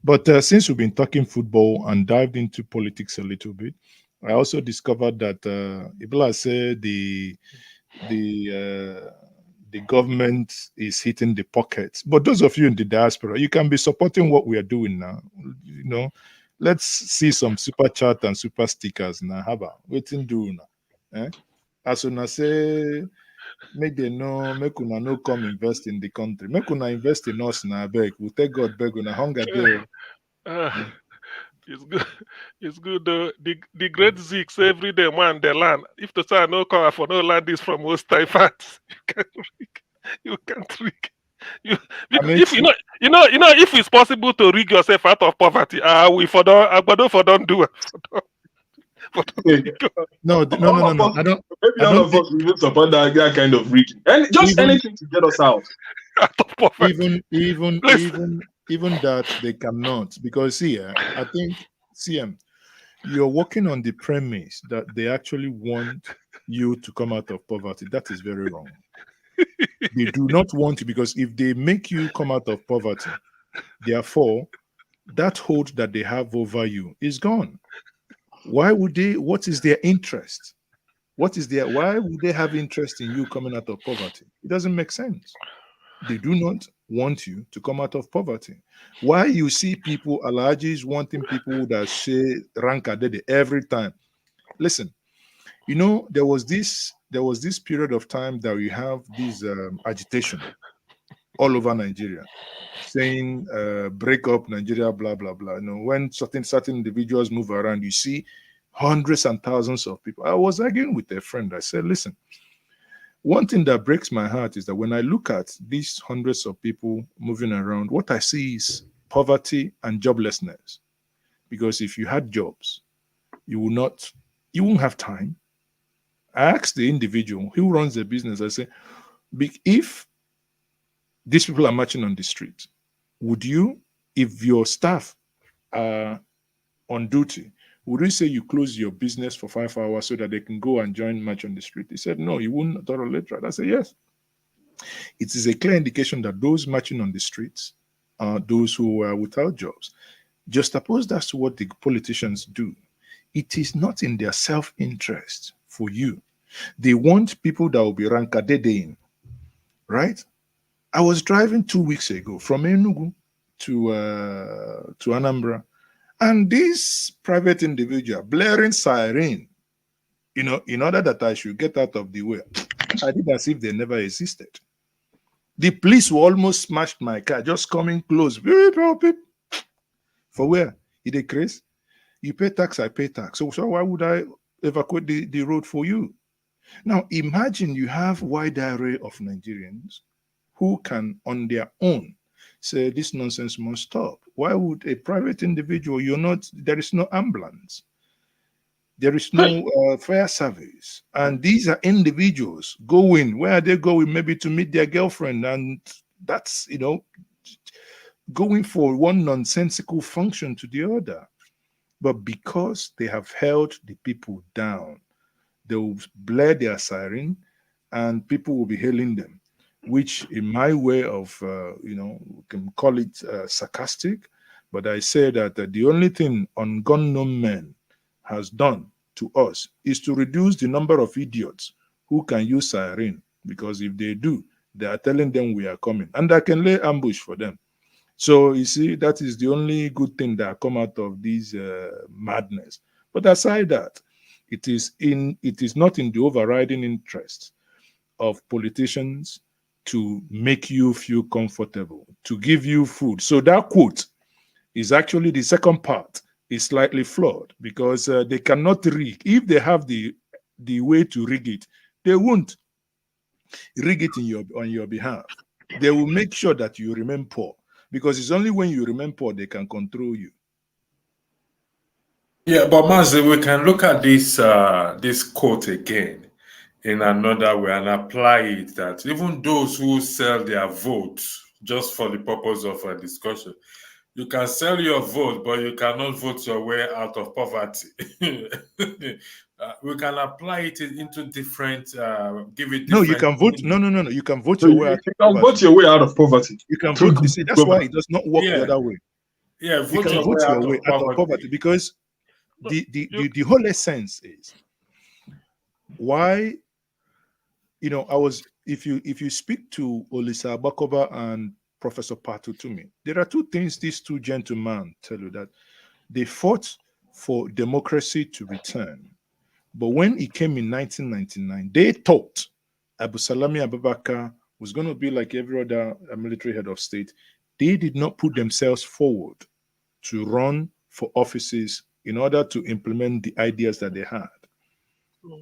But since we've been talking football and dived into politics a little bit, I also discovered that Ibla said the government is hitting the pockets. But those of you in the diaspora, you can be supporting what we are doing now. Let's see some super chat and super stickers now. How about waiting do now? As soon as say make they know, make una no come invest in the country. Make una invest in us now, beg. We take God beg una hunger there. It's good. It's good. The great Zeke say every day man the land. If the son no come for no land is from most typhoons, you can't rig. If if it's possible to rig yourself out of poverty, we for don't do it. No. I don't. Maybe all of us will support that kind of rigging, and just anything to get us out of poverty. Even that they cannot, because here I think CM, you're working on the premise that they actually want you to come out of poverty. That is very wrong. They do not want you, because if they make you come out of poverty, therefore that hold that they have over you is gone. Why would they? What is their interest? Why would they have interest in you coming out of poverty? It doesn't make sense. They do not want you to come out of poverty. Why you see people, Alajis, wanting people that say Rankadede every time. Listen, there was this period of time that we have this agitation all over Nigeria, saying break up Nigeria, blah blah blah. When certain individuals move around, you see hundreds and thousands of people. I was arguing with a friend. I said, listen, one thing that breaks my heart is that when I look at these hundreds of people moving around, what I see is poverty and joblessness. Because if you had jobs, you won't have time. I asked the individual who runs the business, I say, if these people are marching on the street, would you, if your staff are on duty, would you say you close your business for 5 hours so that they can go and join march on the street? He said, no, he wouldn't tolerate that. I said, yes. It is a clear indication that those marching on the streets are those who are without jobs. Juxtapose that to what the politicians do. It is not in their self-interest for you. They want people that will be rankadedeing, right? I was driving 2 weeks ago from Enugu to Anambra, and this private individual blaring siren, in order that I should get out of the way. I did as if they never existed. The police were almost smashed my car, just coming close. For where? It a craze? You pay tax, I pay tax. So why would I evacuate the road for you? Now imagine you have wide array of Nigerians who can on their own say this nonsense must stop. Why would a private individual, there is no ambulance, there is no fire service, and these are individuals going, where are they going? Maybe to meet their girlfriend, and that's going for one nonsensical function to the other. But because they have held the people down, they will blare their siren and people will be hailing them, which in my way of, we can call it sarcastic, but I say that the only thing ungun men has done to us is to reduce the number of idiots who can use siren, because if they do, they are telling them we are coming, and I can lay ambush for them. So you see, that is the only good thing that come out of this madness. But aside that, it is not in the overriding interest of politicians to make you feel comfortable, to give you food. So that quote is actually the second part is slightly flawed, because they cannot rig. If they have the way to rig it, they won't rig it on your behalf. They will make sure that you remain poor, because it's only when you remain poor they can control you. Yeah, but Mazi, we can look at this quote again in another way and apply it that even those who sell their votes just for the purpose of a discussion, you can sell your vote, but you cannot vote your way out of poverty. We can apply it into different, give it different. No, you can vote. No. You can vote So your way out of poverty. vote your way out of poverty. You can vote. You see, that's why it does not work the other way. Yeah, You can vote your way out of poverty, because the whole essence is why, if you speak to Olisa Abakoba and Professor Patu to me, there are two things these two gentlemen tell you: that they fought for democracy to return, but when it came in 1999, they thought Abu Salami Abubakar was going to be like every other military head of state. They did not put themselves forward to run for offices in order to implement the ideas that they had.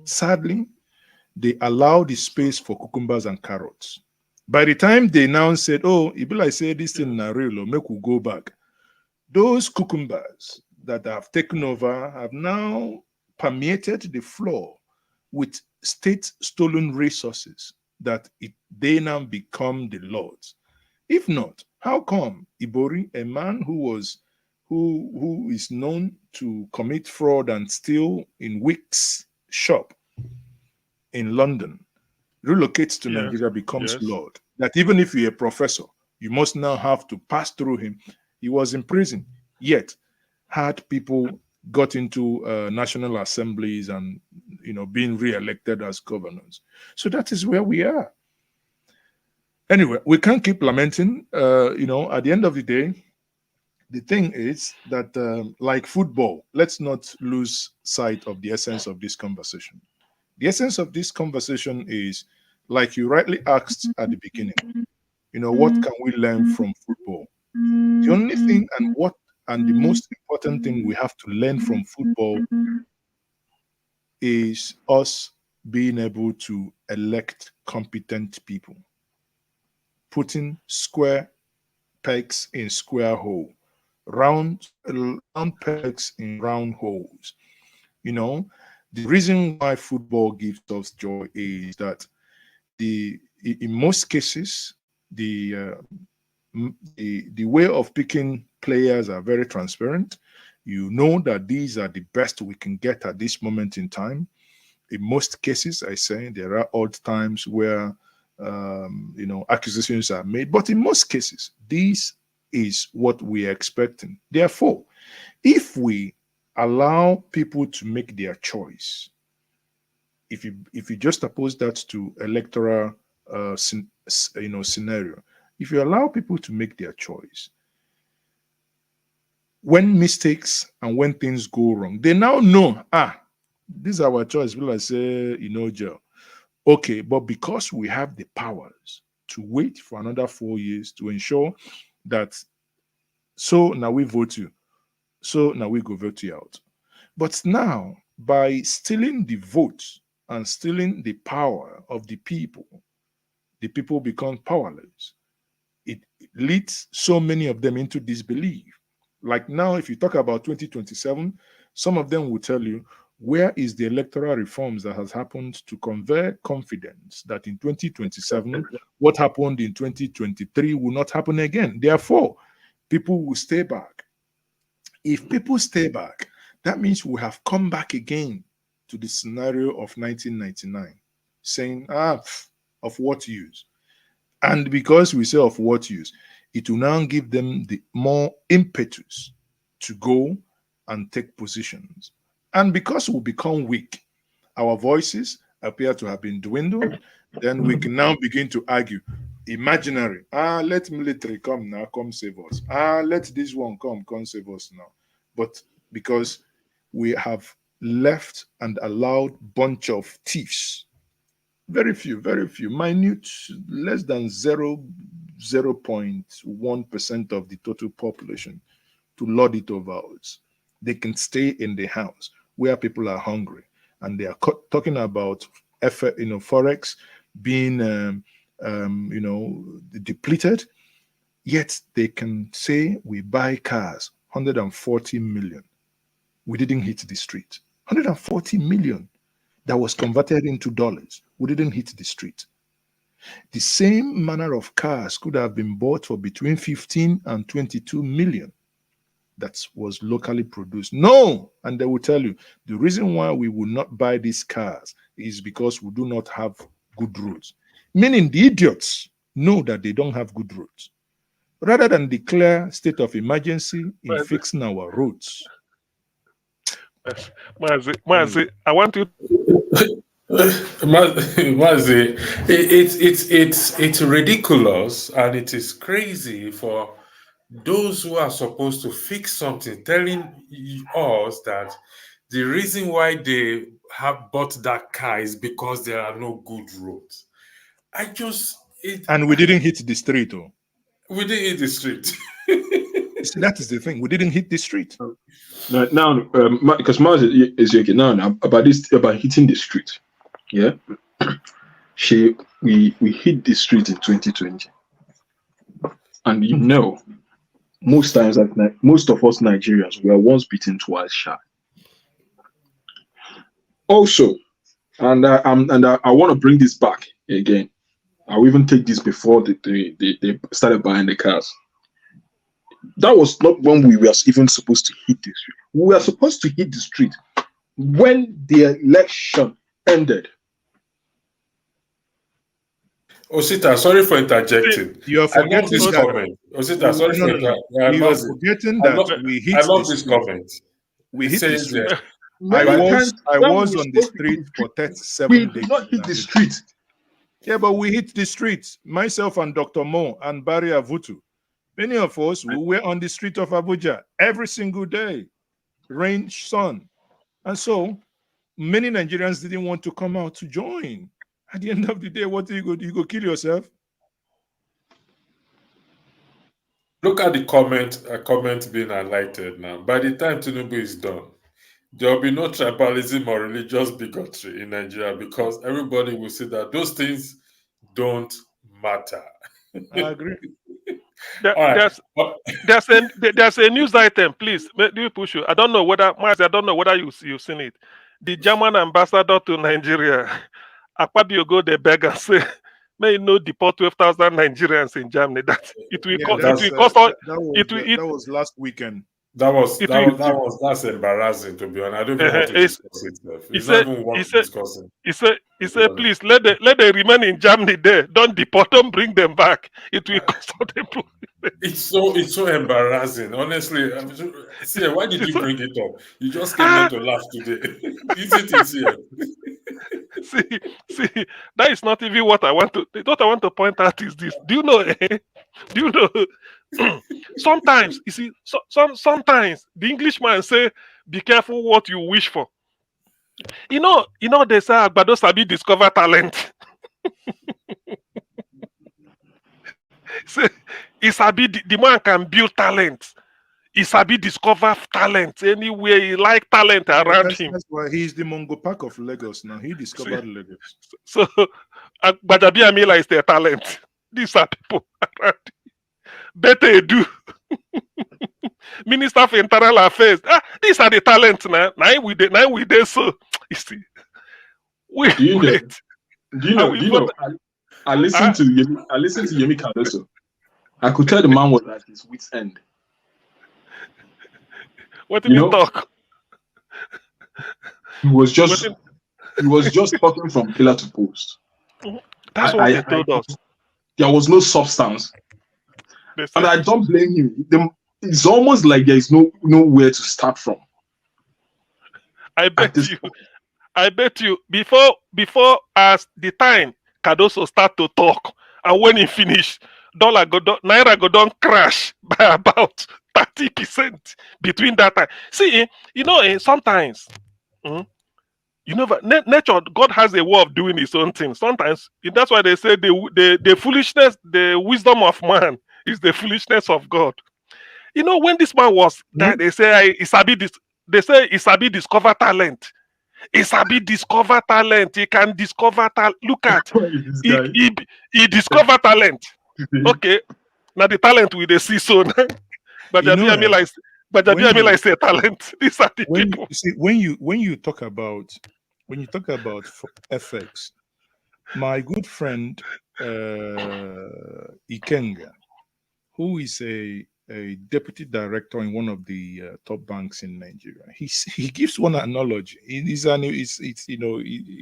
Sadly, they allowed the space for cucumbers and carrots. By the time they now said, oh, if I say this thing na real, make we go back, those cucumbers that have taken over have now permeated the floor with state-stolen resources that they now become the lords. If not, how come Ibori, a man who is known to commit fraud and steal in Wick's shop in London, relocates to Nigeria, becomes Lord? That even if you're a professor, you must now have to pass through him. He was in prison, yet had people got into national assemblies and being re-elected as governors. So that is where we are. Anyway, we can't keep lamenting. At the end of the day, the thing is that, like football, let's not lose sight of the essence of this conversation. The essence of this conversation is, like you rightly asked at the beginning, what can we learn from football? The only thing and the most important thing we have to learn from football is us being able to elect competent people, putting square pegs in square hole, round pegs in round holes. The reason why football gives us joy is that in most cases the way of picking players are very transparent. You know that these are the best we can get at this moment in time. In most cases, I say there are odd times where accusations are made, but in most cases, this is what we are expecting. Therefore, if we allow people to make their choice, if you just oppose that to electoral scenario, if you allow people to make their choice, when mistakes and when things go wrong, they now know, this is our choice. Will I say, Joe? Okay, but because we have the powers to wait for another 4 years to ensure that, so now we vote you, so now we go vote you out. But now, by stealing the vote and stealing the power of the people become powerless. It leads so many of them into disbelief. Like now, if you talk about 2027, some of them will tell you, where is the electoral reforms that has happened to convey confidence that in 2027, what happened in 2023 will not happen again? Therefore, people will stay back. If people stay back, that means we have come back again to the scenario of 1999, saying, of what use? And because we say of what use, it will now give them the more impetus to go and take positions. And because we become weak, our voices appear to have been dwindled, then we can now begin to argue. Imaginary. Let military come now, come save us. Let this one come save us now. But because we have left and allowed bunch of thieves, very few, minute, less than 0.1% of the total population to lord it over us. They can stay in the house where people are hungry, and they are talking about forex being depleted, yet they can say we buy cars 140 million. We didn't hit the street. 140 million that was converted into dollars. We didn't hit the street. The same manner of cars could have been bought for between 15 and 22 million. That was locally produced. No! And they will tell you, the reason why we will not buy these cars is because we do not have good roads. Meaning the idiots know that they don't have good roads. Rather than declare state of emergency in fixing our roads. Mazi, I want you. Mazi, it's ridiculous and it is crazy for those who are supposed to fix something telling us that the reason why they have bought that car is because there are no good roads. And we didn't hit the street, though. We didn't hit the street. See, that is the thing. We didn't hit the street. Now, because Mars is joking now about hitting the street. Yeah, we hit the street in 2020, and most times, most of us Nigerians were once beaten, twice shy. Also, and I want to bring this back again. I'll even take this before they started buying the cars. That was not when we were even supposed to hit the street. We were supposed to hit the street when the election ended. Osita, sorry for interjecting. You are forgetting this comment. Osita, sorry for interjecting. You are forgetting that we hit I love this comment. We hit the street. I was on the street for 37 days. We did not hit the street. Yeah, but we hit the street. Myself and Dr. Mo and Barry Avutu. Many of us were on the street of Abuja every single day. Rain, sun. And so many Nigerians didn't want to come out to join. At the end of the day, what do you go? Do you go kill yourself? Look at the comment being highlighted now. By the time Tinubu is done, there will be no tribalism or religious bigotry in Nigeria because everybody will see that those things don't matter. I agree. There's a news item, please. Do you push you? I don't know whether you've seen it. The German ambassador to Nigeria, Akpabio, go there beg and say, may deport 12,000 Nigerians in Germany. That it will cost. That was last weekend. That's embarrassing, to be honest. I don't even want to discuss it. It's not even worth discussing. He said, please let them remain in Germany there. Don't deport them, bring them back. It will cost them. It's so embarrassing, honestly. See, why did you bring it up? You just came here to laugh today. Is it here? See, that is not even what I want to. What I want to point out is this. Do you know? Do you know? Sometimes you see, sometimes the Englishman say, "Be careful what you wish for." You know. They say Agbado Sabi discover talent. Say, the man can build talent. He sabi discover talent anywhere. He like talent around him. That's why he's the Mongo Park of Lagos now. He discovered Lagos. So, Bajabi Amila is their talent. These are people around him. Better do. Minister for Internal Affairs. These are the talents now. Now we there. So you see, Do you know? I listened to Yemi Cardoso. I could tell the man was at his wit's end. What did you talk? He was just talking from pillar to post. That's what they told us. There was no substance. And I don't blame him. It's almost like there is nowhere to start from. I bet you before as the time Cardoso start to talk, and when he finish, Naira go down crash by about 30% between that time. See, sometimes, nature, God has a way of doing his own thing. Sometimes that's why they say the foolishness, the wisdom of man is the foolishness of God. When this man was, they say he sabi discover talent. He sabi discover talent. He can discover talent. Look at he discover talent. Okay, now the talent we they see so. But Amila is a talent. These are the people. You see, when you talk about FX, my good friend Ikenga, who is a deputy director in one of the top banks in Nigeria, he gives one analogy. He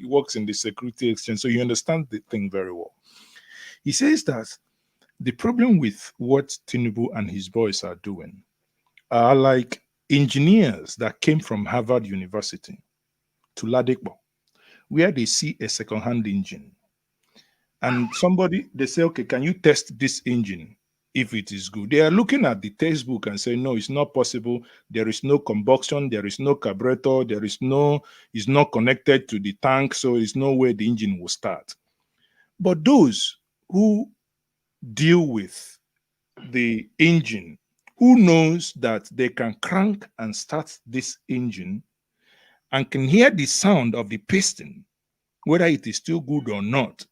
works in the security exchange, so you understand the thing very well. He says that the problem with what Tinubu and his boys are doing are like engineers that came from Harvard University to Ladikbo, where they see a second-hand engine. And they say, okay, can you test this engine if it is good? They are looking at the textbook and say, no, it's not possible. There is no combustion. There is no carburetor. It's not connected to the tank, so there's no way the engine will start. But those who deal with the engine, who knows that they can crank and start this engine and can hear the sound of the piston, whether it is still good or not,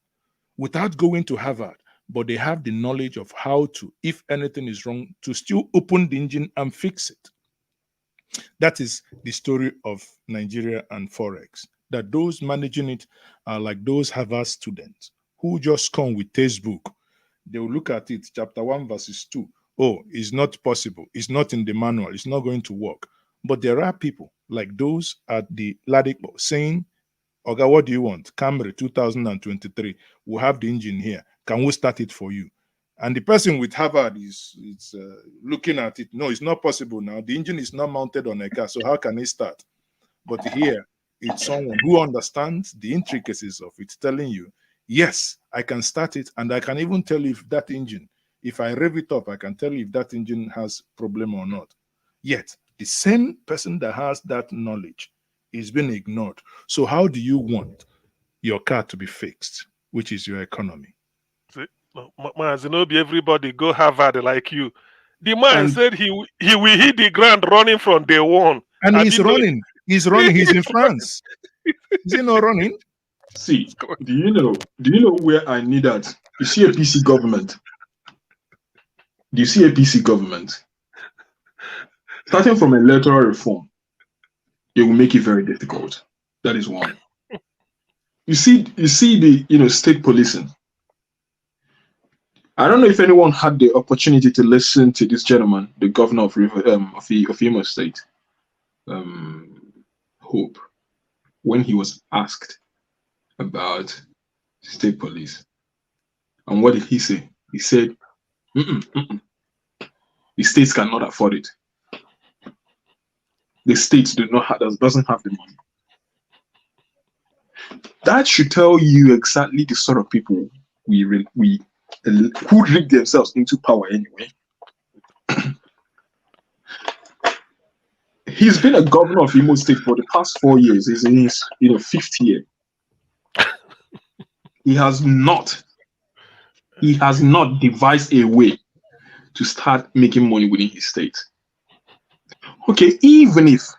without going to Harvard, but they have the knowledge of how to, if anything is wrong, to still open the engine and fix it. That is the story of Nigeria and Forex, that those managing it are like those Harvard students who just come with textbook. They will look at it, chapter 1, verses 2. Oh, it's not possible. It's not in the manual. It's not going to work. But there are people like those at the Ladikbo saying, Oga, what do you want? Camry 2023. We'll have the engine here. Can we start it for you? And the person with Harvard is looking at it. No, it's not possible now. The engine is not mounted on a car. So how can it start? But here, it's someone who understands the intricacies of it, telling you, yes, I can start it, and I can even tell you if that engine, if I rev it up, I can tell you if that engine has problem or not. Yet, the same person that has that knowledge is being ignored. So how do you want your car to be fixed, which is your economy? Zinobi, everybody go Harvard like you. The man said he will hit the ground running from day one. And he's running. He's running. He's in France. Is he not running? See, do you know where I need that? You see a PC government. Do you see a PC government? Starting from electoral reform, it will make it very difficult. That is one. You see the state policing. I don't know if anyone had the opportunity to listen to this gentleman, the governor of Imo State, Hope, when he was asked about state police. And what did he say? He said, the states cannot afford it. The states doesn't have the money. That should tell you exactly the sort of people who rig themselves into power anyway. He's been a governor of Imo State for the past 4 years. He's in his 5th year. He has not devised a way to start making money within his state. Okay, even if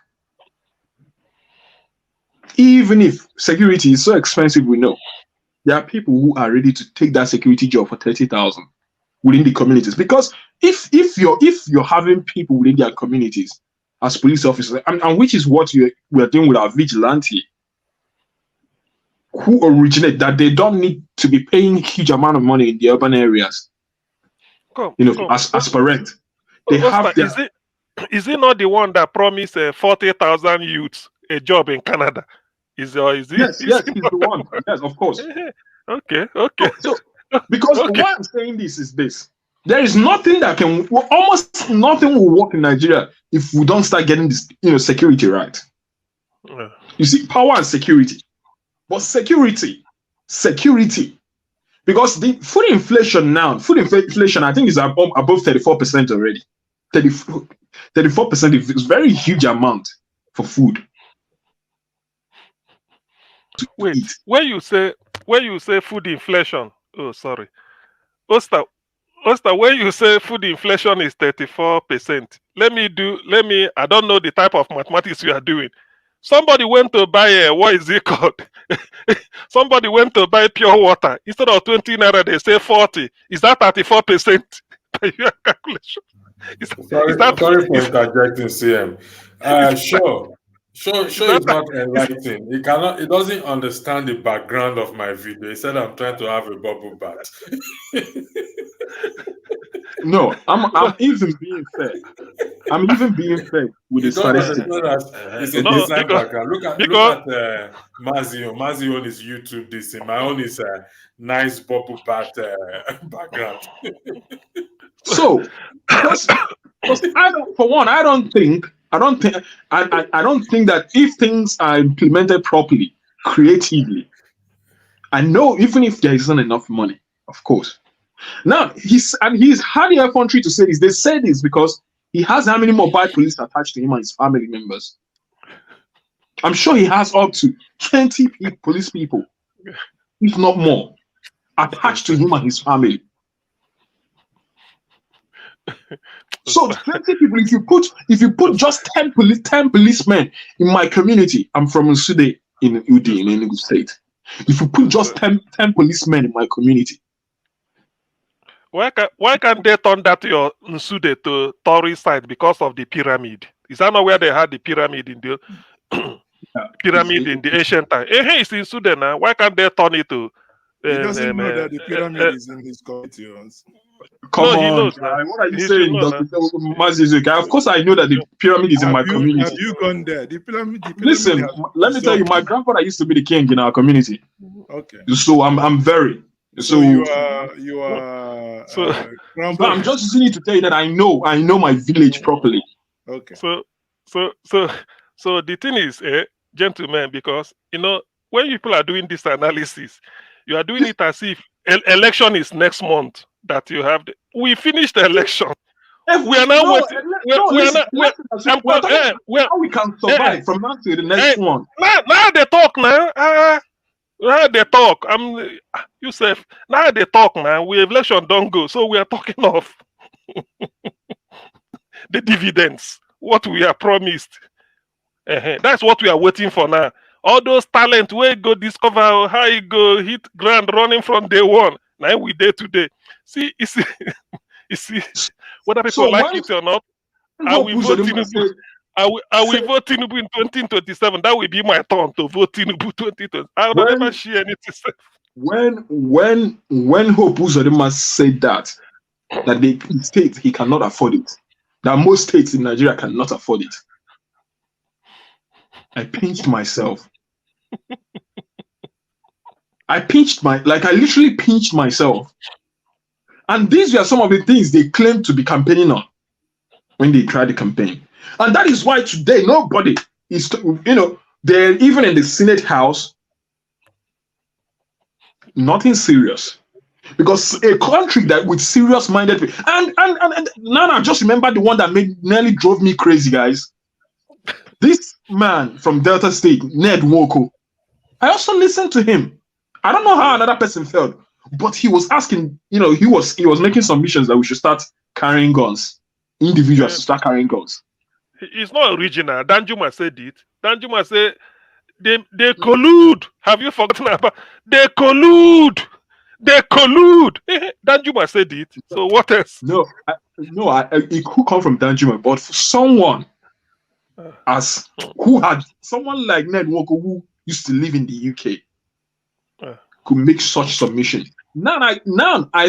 security is so expensive, we know there are people who are ready to take that security job for 30,000 within the communities. Because if you're having people within their communities as police officers, and which is what we are doing with our vigilante, who originate that they don't need to be paying huge amount of money in the urban areas. As per rent, they have their. Is he not the one that promised 40,000 youths a job in Canada? Yes, he's the one. Yes, of course. Okay. So because why I'm saying this is this: there is nothing that almost nothing will work in Nigeria if we don't start getting this, security right. You see, power and security, but security, because the food inflation, I think is above 34% already. 34% is a very huge amount for food. Wait, when you say food inflation, oh sorry, Oster, when you say food inflation is 34%, I don't know the type of mathematics you are doing. Somebody went to buy what is it called? Somebody went to buy pure water. Instead of 20 naira, they say 40. Is that 34% by your calculation? Sorry for interjecting, CM. Sure, it's not enlightening. He doesn't understand the background of my video. He said I'm trying to have a bubble bath. No, I'm even being fair. I'm even being fair with the statistics. It's a design background. Look at Mazio. Mazio on his YouTube. This my own is a nice bubble bath background. So, because I don't think that if things are implemented properly, creatively, I know even if there isn't enough money, of course. Now he's had the country to say this. They say this because he has how many mobile police attached to him and his family members. I'm sure he has up to 20 police people, if not more, attached to him and his family. So 20 people, if you put just 10 policemen in my community, I'm from Nsude in Udi in Enugu State. If you put just 10 policemen in my community, why can't they turn that your Nsude to tourist site because of the pyramid? Is that not where they had the pyramid in the in the ancient time? Hey, it's in Sudan now. Why can't they turn it to? He doesn't know that the pyramid is in his community. Come on, he knows what are you saying? Of course, I know that the pyramid is in my community. Have you gone there? The pyramid Listen, let me tell you, my grandfather used to be the king in our community. Okay. So I'm very. So you are. So I'm just using it to tell you that I know my village properly. Okay. So the thing is, gentlemen, because when people are doing this analysis, you are doing it as if election is next month. That you have. We finished the election. We are now waiting. How we can survive from now to the next one? Now they talk now. Now they talk. Yusuf. Now they talk now. We election don't go, so we are talking of the dividends. What we are promised. That's what we are waiting for now. All those talent we go discover how you go hit ground running from day one. Now we day to day. See, you see, whether people like it or not, I will vote Tinubu. I will vote Tinubu in 2027. That will be my turn to vote Tinubu 2020. I will never share anything. when Hope Uzodinma said that the state he cannot afford it, that most states in Nigeria cannot afford it, I pinched myself. I literally pinched myself. And these were some of the things they claimed to be campaigning on when they tried the campaign. And that is why today nobody is, they're even in the Senate House, nothing serious. Because a country that with serious-minded, and now I just remember the one that nearly drove me crazy, guys. This man from Delta State, Ned Nwoko, I also listened to him. I don't know how another person felt, but he was asking, he was making submissions that we should start carrying guns, individuals to start carrying guns. It's not original. Danjuma said it. Danjuma said they collude. Have you forgotten about? They collude. They collude. Danjuma said it. So what else? No, it could come from Danjuma, but for someone someone like Ned Nwoko who used to live in the UK could make such submission. Now I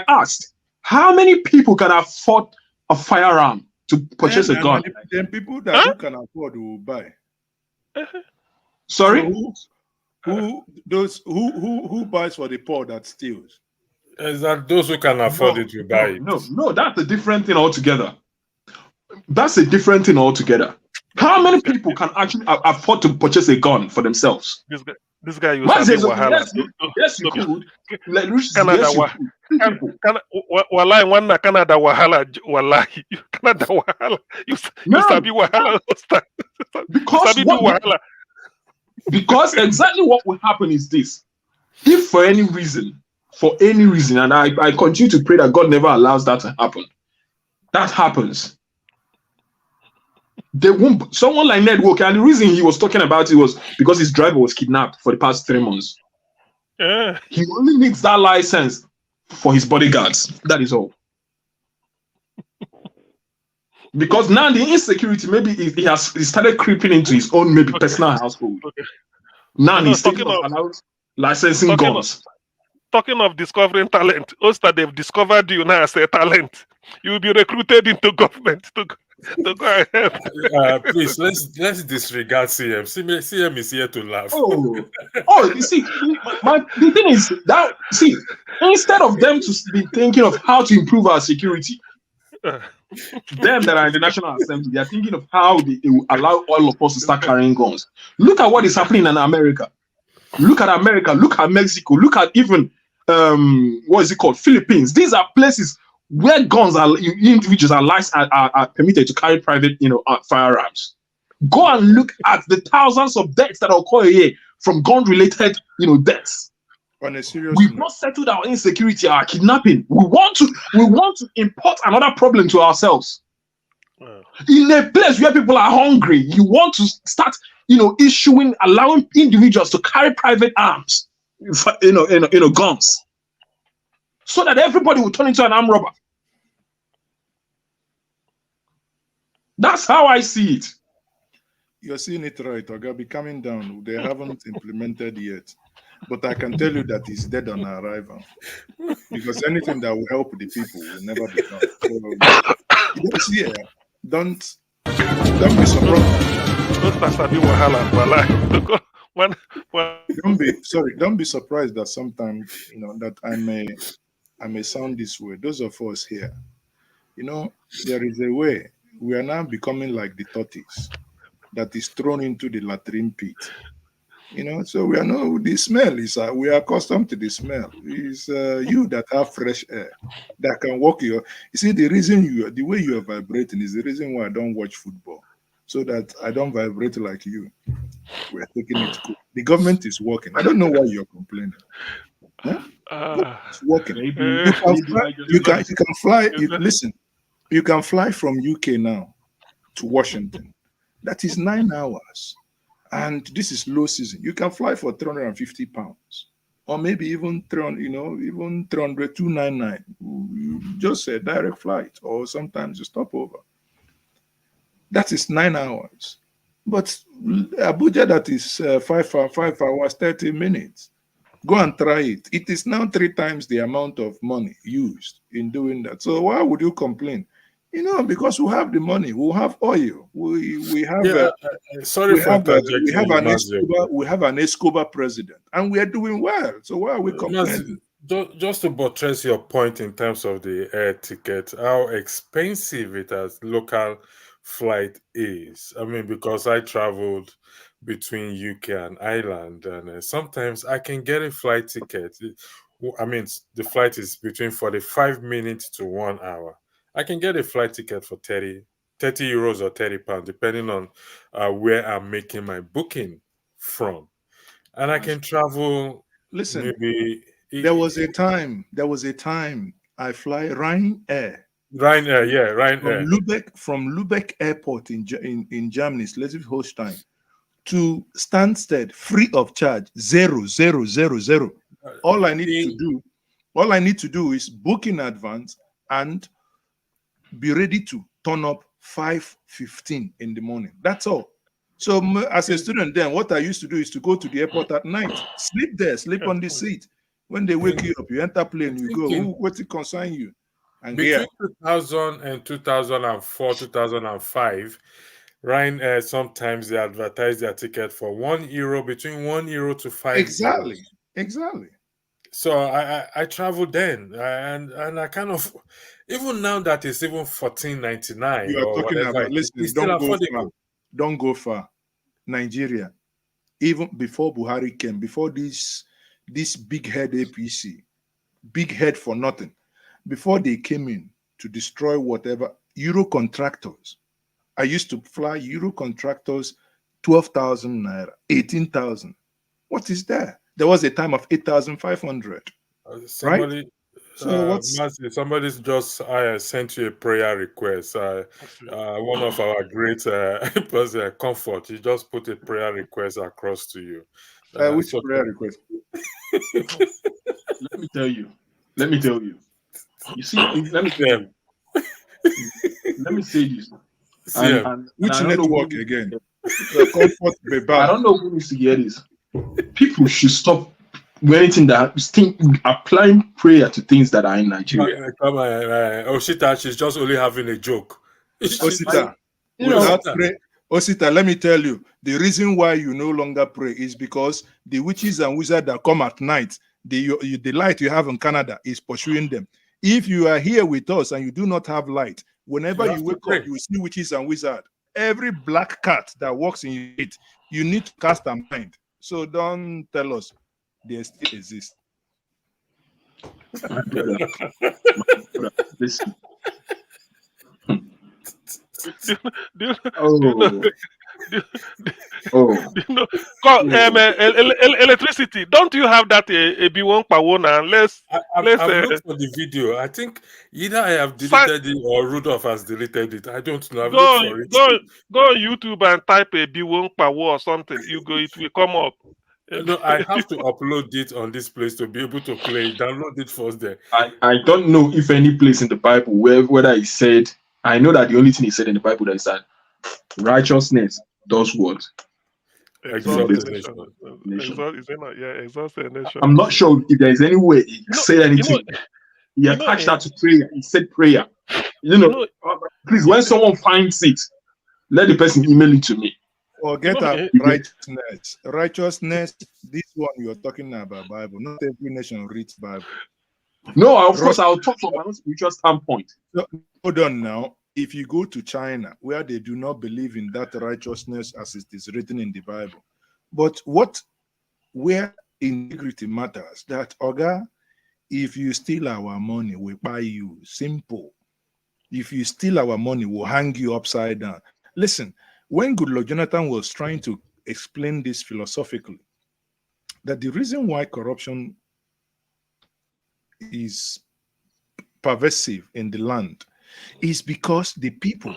asked, how many people can afford a firearm to purchase a gun? Then people that who can afford will buy. Sorry? So who buys for the poor that steals? Is that those who can afford it will buy it? No, that's a different thing altogether. That's a different thing altogether. How many people can actually afford to purchase a gun for themselves? This guy used to be Wahala. Yes, you could. Like, Canada, Wallahi, one Canada Wahala, Wallahi, Canada Wahala. You sabi Wahala. Because exactly what will happen is this: if for any reason, and I continue to pray that God never allows that to happen, that happens. They won't. Someone like Ned Walker, and the reason he was talking about it was because his driver was kidnapped for the past 3 months. He only needs that license for his bodyguards. That is all. Because now the insecurity, maybe he started creeping into his own personal household. Now he's thinking about licensing guns. Talking of discovering talent, Oster, they've discovered you now as a talent. You will be recruited into government to go ahead. Please, let's disregard CM. CM is here to laugh. You see, the thing is that, instead of them to be thinking of how to improve our security, them that are in the National Assembly, they are thinking of how they will allow all of us to start carrying guns. Look at what is happening in America. Look at America. Look at Mexico. Look at even Philippines. These are places where individuals are permitted to carry private, firearms. Go and look at the thousands of deaths that occur here from gun-related, deaths. On a serious We've note, not settled our insecurity, our kidnapping. We want to import another problem to ourselves. In a place where people are hungry, you want to start, allowing individuals to carry private arms, guns, so that everybody will turn into an armed robber. That's how I see it. you're seeing it right, Oga. Be coming down. They haven't implemented yet. But I can tell you that it's dead on arrival. Because anything that will help the people will never be done. So, don't be surprised. Don't be surprised that sometimes that I may sound this way. Those of us here, there is a way we are now becoming like the tortoise that is thrown into the latrine pit. So we are the smell is we are accustomed to the smell. It's you that have fresh air that can walk you see the way you are vibrating is the reason why I don't watch football, so that I don't vibrate like you. We're taking it cool. The government is working. I don't know why you're complaining. It's working. You can fly. Listen, you can fly from UK now to Washington. That is 9 hours. And this is low season. You can fly for 350 pounds, or maybe even 300, 299. You just a direct flight, or sometimes you stop over. That is 9 hours. But Abuja, that is 5 hours, 30 minutes. Go and try it. It is now 3 times the amount of money used in doing that. So why would you complain? You know, because we have the money, we have oil, we have sorry for interjecting you, we have an Escobar president, and we are doing well. So why are we complaining? Just to buttress your point in terms of the air ticket, how expensive it as local flight is. I mean, because I traveled between UK and Ireland, and sometimes I can get a flight ticket. I mean, the flight is between 45 minutes to 1 hour. I can get a flight ticket for 30 euros or £30, depending on where I'm making my booking from. And I can travel. Listen, maybe there was a time I fly Ryanair. Ryanair. From Lubeck Airport in Germany, Schleswig-Holstein, to Stansted, free of charge, 0, 0, 0, 0. All I need to do is book in advance and be ready to turn up 5:15 in the morning. That's all. So as a student then, what I used to do is to go to the airport at night, sleep there, sleep on the seat. When they wake you up, you enter plane, you go, what's it concern you? And between 2000 and 2004, 2005, Ryanair, sometimes they advertise their ticket for €1, between €1 to €5. Exactly. So I traveled then, and I kind of, even now that it's even $14.99 you are or talking whatever, about. Listen, it's still affordable. Don't go far. Nigeria, even before Buhari came, before this big head APC, big head for nothing, before they came in to destroy whatever, Euro contractors. I used to fly Euro contractors 12,000 naira, 18,000. What is that? There was a time of 8,500. Somebody, right? Somebody's just sent you a prayer request. One of our great comfort. He just put a prayer request across to you. Which prayer request? Let me tell you. You see, let me tell you. Let me say this. Which network again? Comfort I don't know who needs to hear this. People should stop anything that applying prayer to things that are in Nigeria. Come on, Osita, she's just only having a joke. Osita, let me tell you, the reason why you no longer pray is because the witches and wizards that come at night, the light you have in Canada is pursuing them. If you are here with us and you do not have light, whenever you wake up, you see witches and wizards. Every black cat that walks in it, you need to cast a mind. So don't tell us they still exist. Listen. Electricity. Don't you have that a B1 power now? I've looked for the video. I think either I have deleted it or Rudolph has deleted it. I don't know. Go on YouTube and type a B1 power or something. It will come up. No, I have to upload it on this place to be able to play. Download it first there. I don't know if any place in the Bible whether it said. I know that the only thing he said in the Bible that is that righteousness does what? Exalt the nation. I'm not sure if there is any way he said anything. He attached that to prayer. He said prayer. Please, when someone finds it, let the person email it to me. Forget righteousness. Righteousness, this one you're talking about Bible. Not every nation reads Bible. No, of course, I'll talk from my spiritual standpoint. So, hold on now. If you go to China, where they do not believe in that righteousness as it is written in the Bible, but where integrity matters, that, Oga, if you steal our money, we buy you. Simple. If you steal our money, we'll hang you upside down. Listen, when Goodluck Jonathan was trying to explain this philosophically, that the reason why corruption is pervasive in the land is because the people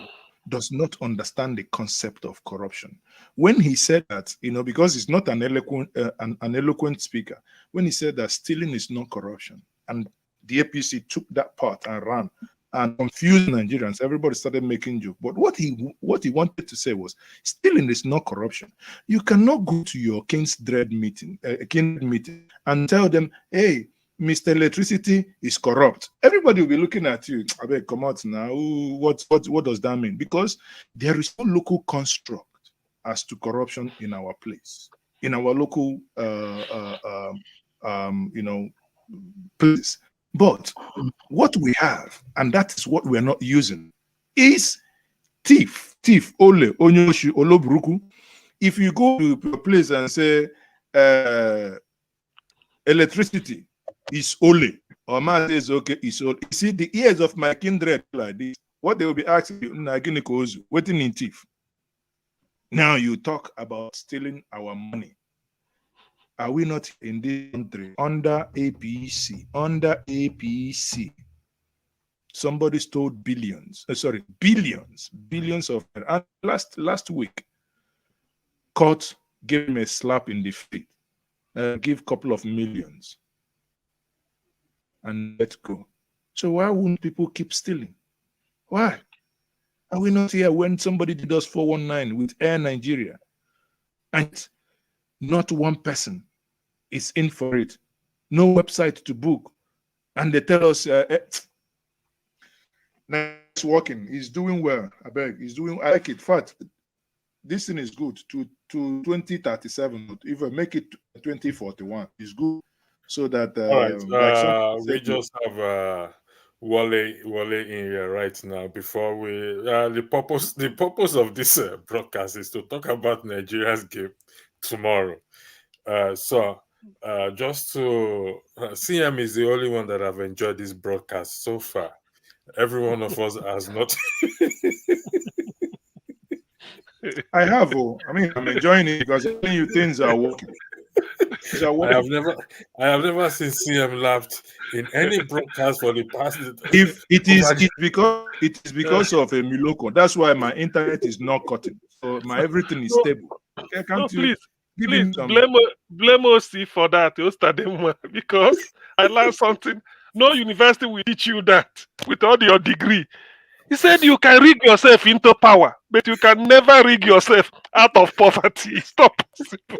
does not understand the concept of corruption. When he said that, because he's not an eloquent speaker, when he said that stealing is not corruption, and the APC took that part and ran, and confused Nigerians. Everybody started making jokes. But what he wanted to say was, stealing is not corruption. You cannot go to your kindred meeting, and tell them, hey, Mr. Electricity is corrupt. Everybody will be looking at you. I beg, come out now. Ooh, what does that mean? Because there is no local construct as to corruption in our place, in our local, place. But what we have, and that is what we're not using, is thief, ole, onyoshi, olobruku. If you go to a place and say electricity is ole, or man says okay, is ole. You see, the ears of my kindred like this, what they will be asking you, waiting in thief. Now you talk about stealing our money. Are we not in this country under APC? Under APC, somebody stole billions of. And last week, court gave him a slap in the face, give a couple of millions, and let go. So why wouldn't people keep stealing? Why are we not here when somebody did us 419 with Air Nigeria, and not one person is in for it? No website to book, and they tell us now it's working. He's doing well. I beg. He's doing. I like it. In fact, this thing is good to 2037. If I make it 2041, it's good. So that all right, we just have Wale in here right now. Before we the purpose of this broadcast is to talk about Nigeria's game tomorrow. So just to CM is the only one that I've enjoyed this broadcast so far. Every one of us has not. I have. I mean, I'm enjoying it because I'm telling you things are working. I have never seen CM laughed in any broadcast for the past. If it is because of a Miloko, that's why my internet is not cutting. So my everything is stable. Please blame OC for that, because I learned something. No university will teach you that with all your degree. He said you can rig yourself into power, but you can never rig yourself out of poverty. It's not possible.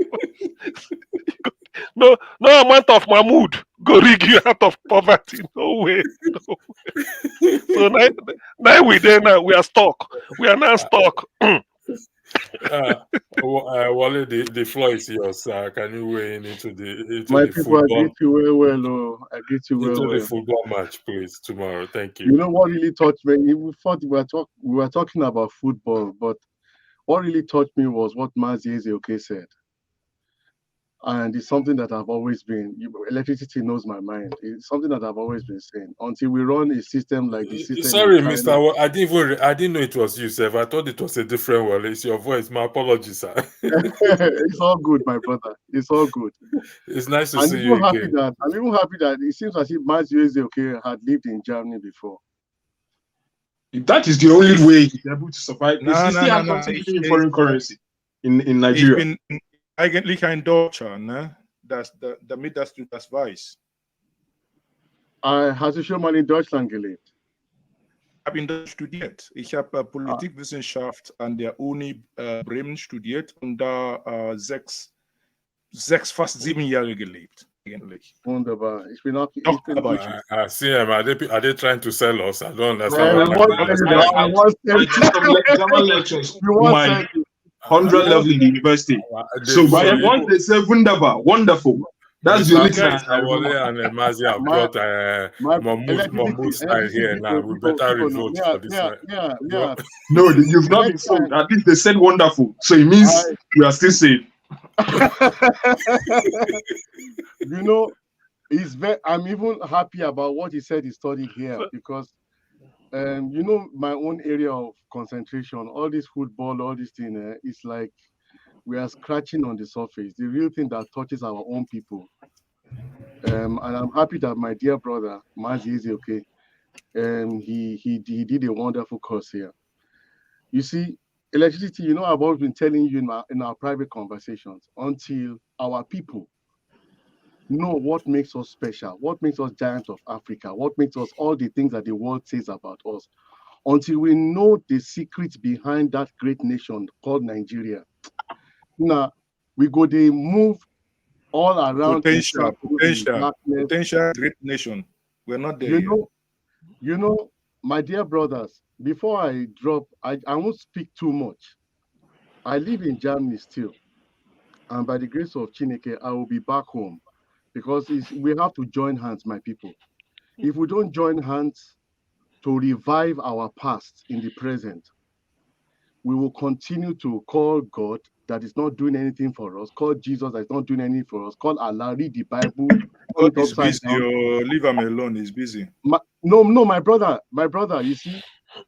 No amount of Mahmoud go rig you out of poverty. No way. So now we are stuck. We are now stuck. Wale, the floor is yours. Can you weigh in into My the people, football? I greet you well. I greet you well. Into the football match, please, tomorrow. Thank you. You know what really touched me? We thought we were talking about football, but what really touched me was what Mazi Ezioke said. And it's something that I've always been. Electricity knows my mind. It's something that I've always been saying. Until we run a system like the system. Sorry, Mr. I didn't know it was you, sir. I thought it was a different one. It's your voice. My apologies, sir. It's all good, my brother. It's all good. It's nice to see you again. I'm even happy that it seems as if Mazi Ezioke had lived in Germany before. That is the only way he's able to survive. In foreign currency in Nigeria. Eigentlich ein Deutscher, ne? Damit du das weißt. Hast du schon mal in Deutschland gelebt? Ich habe in Deutschland studiert. Ich habe Politikwissenschaft an der Uni Bremen studiert und da fast 7 Jahre gelebt. Eigentlich. Wunderbar. Ich bin auch. CM, are they trying to sell us? I don't understand. My 100 level in the university. So by once they say wonderful. That's the only thing. Wale and Mazi have brought Mahmoud style here now. We better revolt for this. Yeah. No, you've not been sold. At least they said wonderful. So it means we are still safe. You know, I'm even happy about what he said he studied here because you know, my own area of concentration, all this football, all this thing, it's like we are scratching on the surface. The real thing that touches our own people. And I'm happy that my dear brother, Mazi Ezioke, he did a wonderful course here. You see, electricity, you know, I've always been telling you in our private conversations, until our people know what makes us special, what makes us giants of Africa, what makes us all the things that the world says about us. Until we know the secrets behind that great nation called Nigeria, now we go they move all around Potential darkness. great nation. We're not there yet. You know, my dear brothers, before I drop, I won't speak too much. I live in Germany still, and by the grace of Chineke, I will be back home, because we have to join hands, my people. If we don't join hands to revive our past in the present, we will continue to call God that is not doing anything for us, call Jesus that is not doing anything for us, call Allah, read the Bible, God is busy. Leave him alone. He's busy. No, my brother, you see,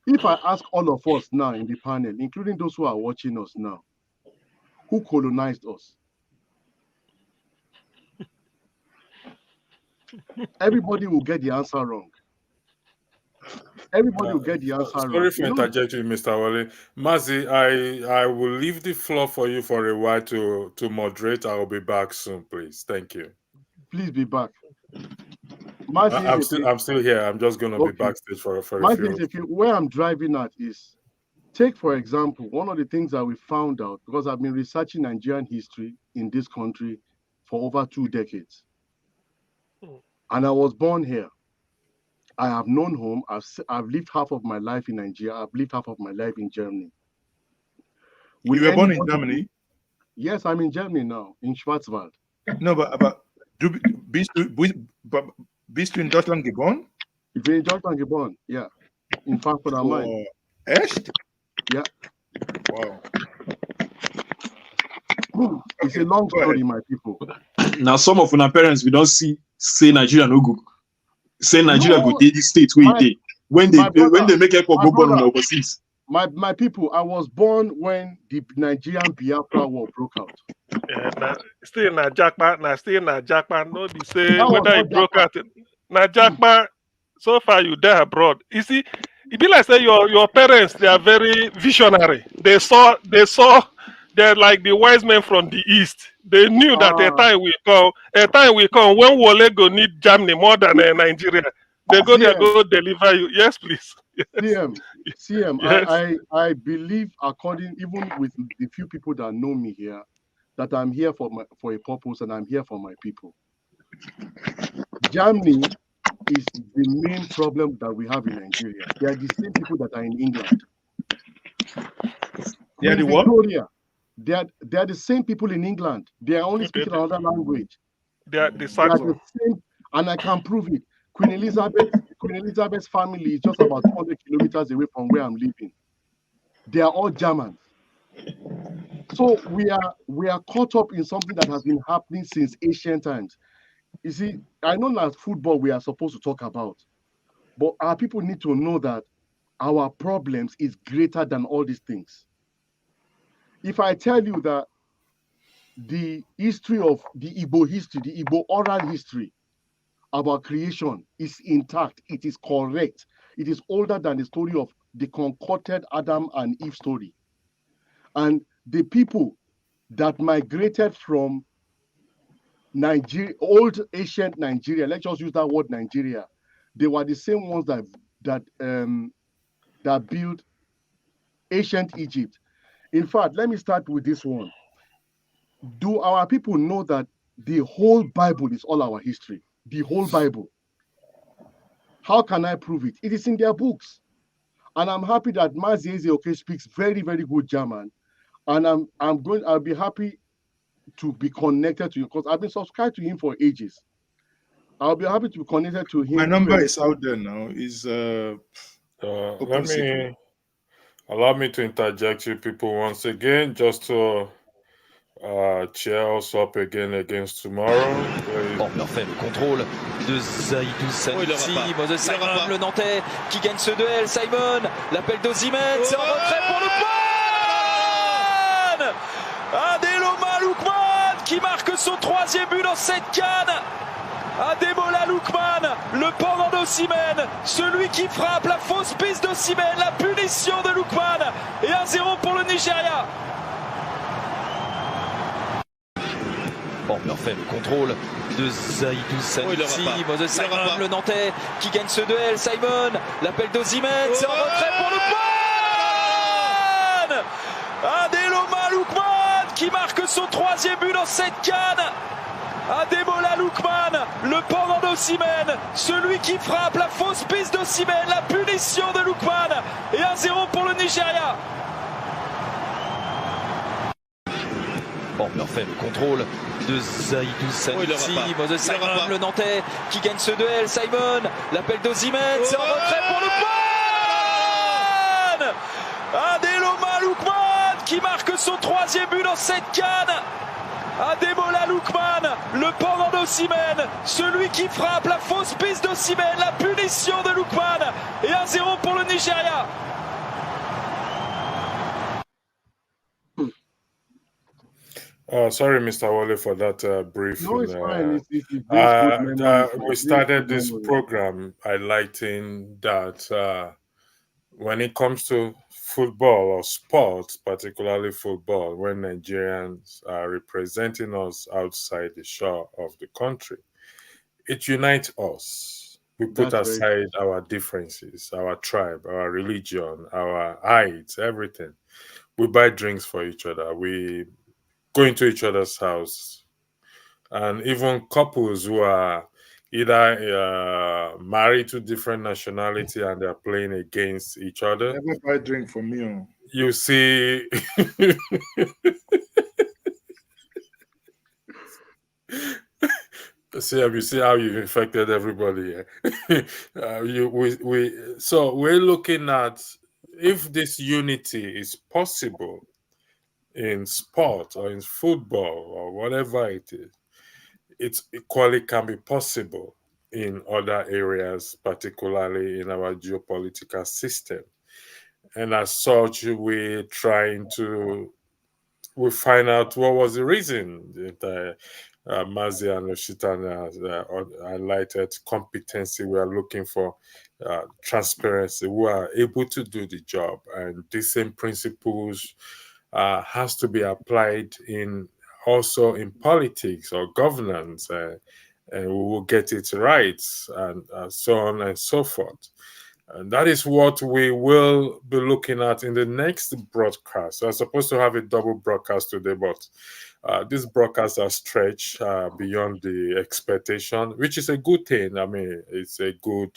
if I ask all of us now in the panel, including those who are watching us now, who colonized us? Everybody will get the answer wrong. Everybody will get the answer wrong. Sorry for interjecting, Mr. Wale. Mazi, I will leave the floor for you for a while to moderate. I will be back soon, please. Thank you. Please be back. I'm still here. I'm just going to be backstage for a few. Where I'm driving at is, take for example, one of the things that we found out, because I've been researching Nigerian history in this country for over 2 decades. And I was born here. I have known home. I've lived half of my life in Nigeria. I've lived half of my life in Germany. You were born in Germany? Yes, I'm in Germany now, in Schwarzwald. No, but bist du in Deutschland geboren? Ich bin in Deutschland geboren, yeah. In Frankfurt am Main. Echt? Yeah. Wow. It's a long story, my people. Now, some of our parents, we don't say Nigeria no good. Say Nigeria go to the state where they when they make it for go born on overseas. My people, I was born when the Nigerian Diapora war broke out. Yeah, still in Jackman. No, be say whether it broke out. Now Jackman, so far you there abroad. You see, it be like say your parents, they are very visionary. They saw they're like the wise men from the east. They knew that a time will come when Wale go need Germany more than Nigeria. They go there, go deliver you. Yes, please. Yes. CM, yes. I believe, according, even with the few people that know me here, that I'm here for a purpose, and I'm here for my people. Germany is the main problem that we have in Nigeria. They are the same people that are in England. They are the what? Victoria, they are the same people in England. They are only speaking another language. They are the same, and I can prove it. Queen Elizabeth's family is just about 200 kilometers away from where I'm living. They are all Germans. So we are caught up in something that has been happening since ancient times. You see, I know that football we are supposed to talk about, but our people need to know that our problems is greater than all these things. If I tell you that the history of the Igbo oral history about creation is intact, it is correct, it is older than the story of the concocted Adam and Eve story. And the people that migrated from Nigeria, old ancient Nigeria, let's just use that word Nigeria, they were the same ones that built ancient Egypt. In fact, let me start with this one. Do our people know that the whole Bible is all our history? The whole Bible. How can I prove it? It is in their books. And I'm happy that Mazi Ezeoke speaks very, very good German. And I'll be happy to be connected to you, because I've been subscribed to him for ages. I'll be happy to be connected to him. My number is out there now. Allow me to interject you people once again, just to cheer us up again against tomorrow. Parfait, le contrôle de Zaidou Sanusi, Simon le Nantais qui gagne ce duel. Simon, l'appel d'Osimhen, c'est un retrait pour Lookman. Ademola Lookman qui marque son 3e but dans cette CAN. Ademola Lookman, le pendant d'Osimhen, celui qui frappe, la fausse piste d'Osimhen, la punition de Lookman, et 1-0 pour le Nigeria. Bon, Parfait, le contrôle de Zaidou Sanusi, Moses Simon, le Nantais qui gagne ce duel. Simon, l'appel d'Osimhen, c'est en retrait pour Lookman. Ademola Lookman qui marque son 3e but dans cette CAN. Ademola Lookman, le pendant d'Osimhen, celui qui frappe, la fausse piste d'Osimhen, la punition de Lookman et 1-0 pour le Nigeria. Bon, parfait, le contrôle de Zaidou Sanusi, Moses Simon, le Nantais qui gagne ce duel. Simon, l'appel d'Osimhen, c'est en retrait pour Lookman. Ademola Lookman qui marque son 3e but dans cette CAN. Ademola Lookman, le pendant d'Osimhen, celui qui frappe, la fausse piste d'Osimhen, la punition de Lookman et 1-0 pour le Nigeria. Sorry, Mr. Wale, for that brief. No, it's fine. It's we started this program highlighting that when it comes to football or sports, particularly football, when Nigerians are representing us outside the shore of the country, it unites us. We put aside our differences, our tribe, our religion, our height, everything. We buy drinks for each other. We go into each other's house. And even couples who are either married to different nationality and they're playing against each other. Never buy drink for me. You see, you see how you've infected everybody. So we're looking at if this unity is possible in sport or in football or whatever it is. It equally can be possible in other areas, particularly in our geopolitical system. And as such, we find out what was the reason that Mazi and Oshitana highlighted competency. We are looking for transparency. We are able to do the job, and these same principles has to be applied also in politics or governance, and we will get it right, and so on and so forth. And that is what we will be looking at in the next broadcast. So I'm supposed to have a double broadcast today, but these broadcasts are stretched beyond the expectation, which is a good thing. I mean, it's a good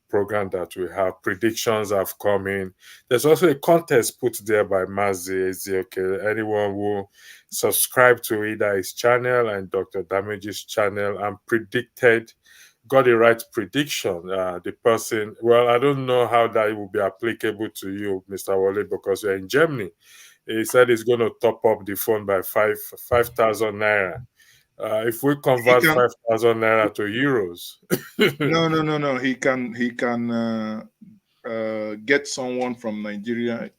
program that we have. Predictions have come in. There's also a contest put there by Mazi Ezioke. Anyone who subscribed to either his channel and Dr. Damage's channel and got the right prediction. The person, well, I don't know how that will be applicable to you, Mr. Wale, because you're in Germany. He said he's going to top up the phone by 5,000 naira. If we convert 5,000 naira to euros, no. He can get someone from Nigeria.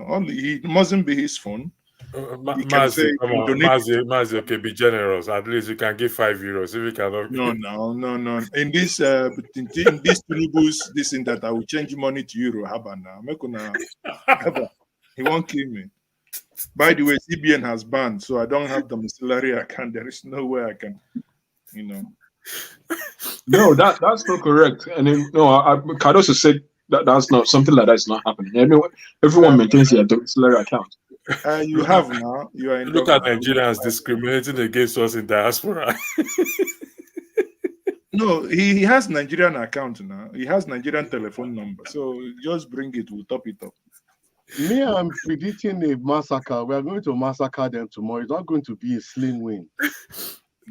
Only it mustn't be his phone. Mazi, okay, be generous. At least you can give €5 if you cannot. No. In this Tinubu's this thing that I will change money to euro. He won't kill me. By the way, CBN has banned, so I don't have domiciliary account. There is no way I can, No, that's not correct. And Cardoso said that's not something like that is not happening. Everyone maintains their domiciliary account. You have now. You are in. Look at Nigerians discriminating against us in diaspora. No, he has Nigerian account now. He has Nigerian telephone number. So just bring it. We'll top it up. Me, I'm predicting a massacre. We are going to massacre them tomorrow. It's not going to be a slim win.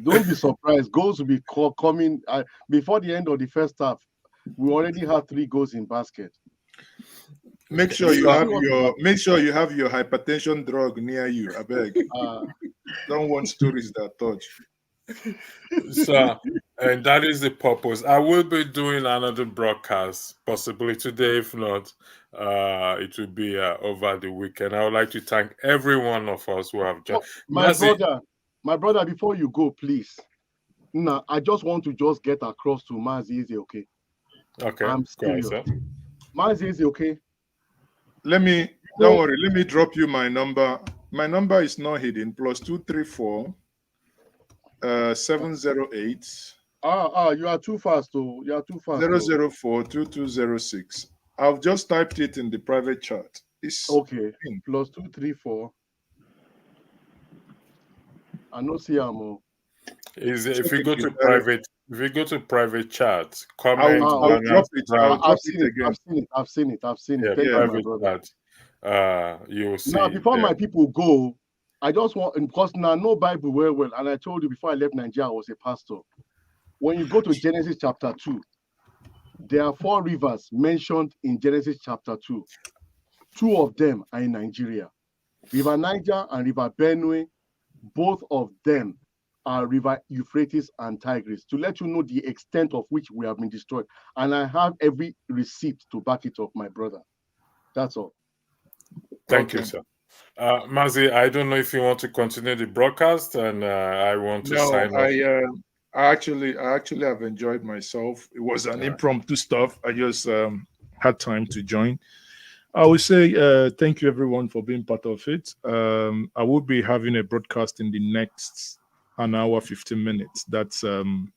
Don't be surprised. Goals will be coming before the end of the first half. We already have 3 goals in basket. Make sure you have your hypertension drug near you. I beg. Don't want stories that touch. So, and that is the purpose. I will be doing another broadcast, possibly today. If not, it will be over the weekend. I would like to thank every one of us who have joined. My brother, before you go, please. I just want to get across to Mazi. Is it okay? Okay. I'm serious. Mazi, is it okay? Don't worry. Let me drop you my number. My number is not hidden. +234 708. You are too fast, though. You are too fast. 004-2206. I've just typed it in the private chat. It's okay. +234. I know CMO. If you go to private, chat, comment. I'll drop it. I've seen it. Yeah, Thank you, my brother. You will see. Now, before my people go, I just want, because now I know Bible well, and I told you before I left Nigeria, I was a pastor. When you go to Genesis chapter 2, there are 4 rivers mentioned in Genesis chapter 2. 2 of them are in Nigeria. River Niger and River Benue, both of them are River Euphrates and Tigris, to let you know the extent of which we have been destroyed. And I have every receipt to back it up, my brother. That's all. Thank you, sir. Mazi, I don't know if you want to continue the broadcast, and I want to sign off. I actually have enjoyed myself. It was an impromptu stuff. I just had time to join. I would say thank you everyone for being part of it. I will be having a broadcast in the next 1 hour 15 minutes. That's in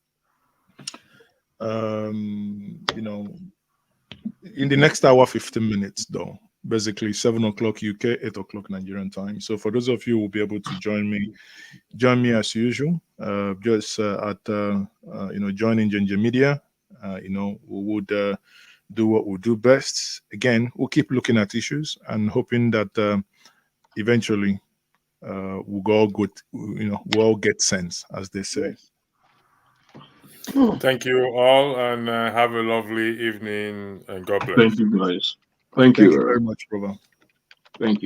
the next hour 15 minutes though. Basically 7 o'clock UK, 8 o'clock Nigerian time. So for those of you who will be able to join me as usual. Just at joining Ginger Media. We would do what we do best. Again, we'll keep looking at issues and hoping that eventually we'll all get sense, as they say. Thank you all, and have a lovely evening, and God bless. Thank you, guys. Thank you very much, brother. Thank you.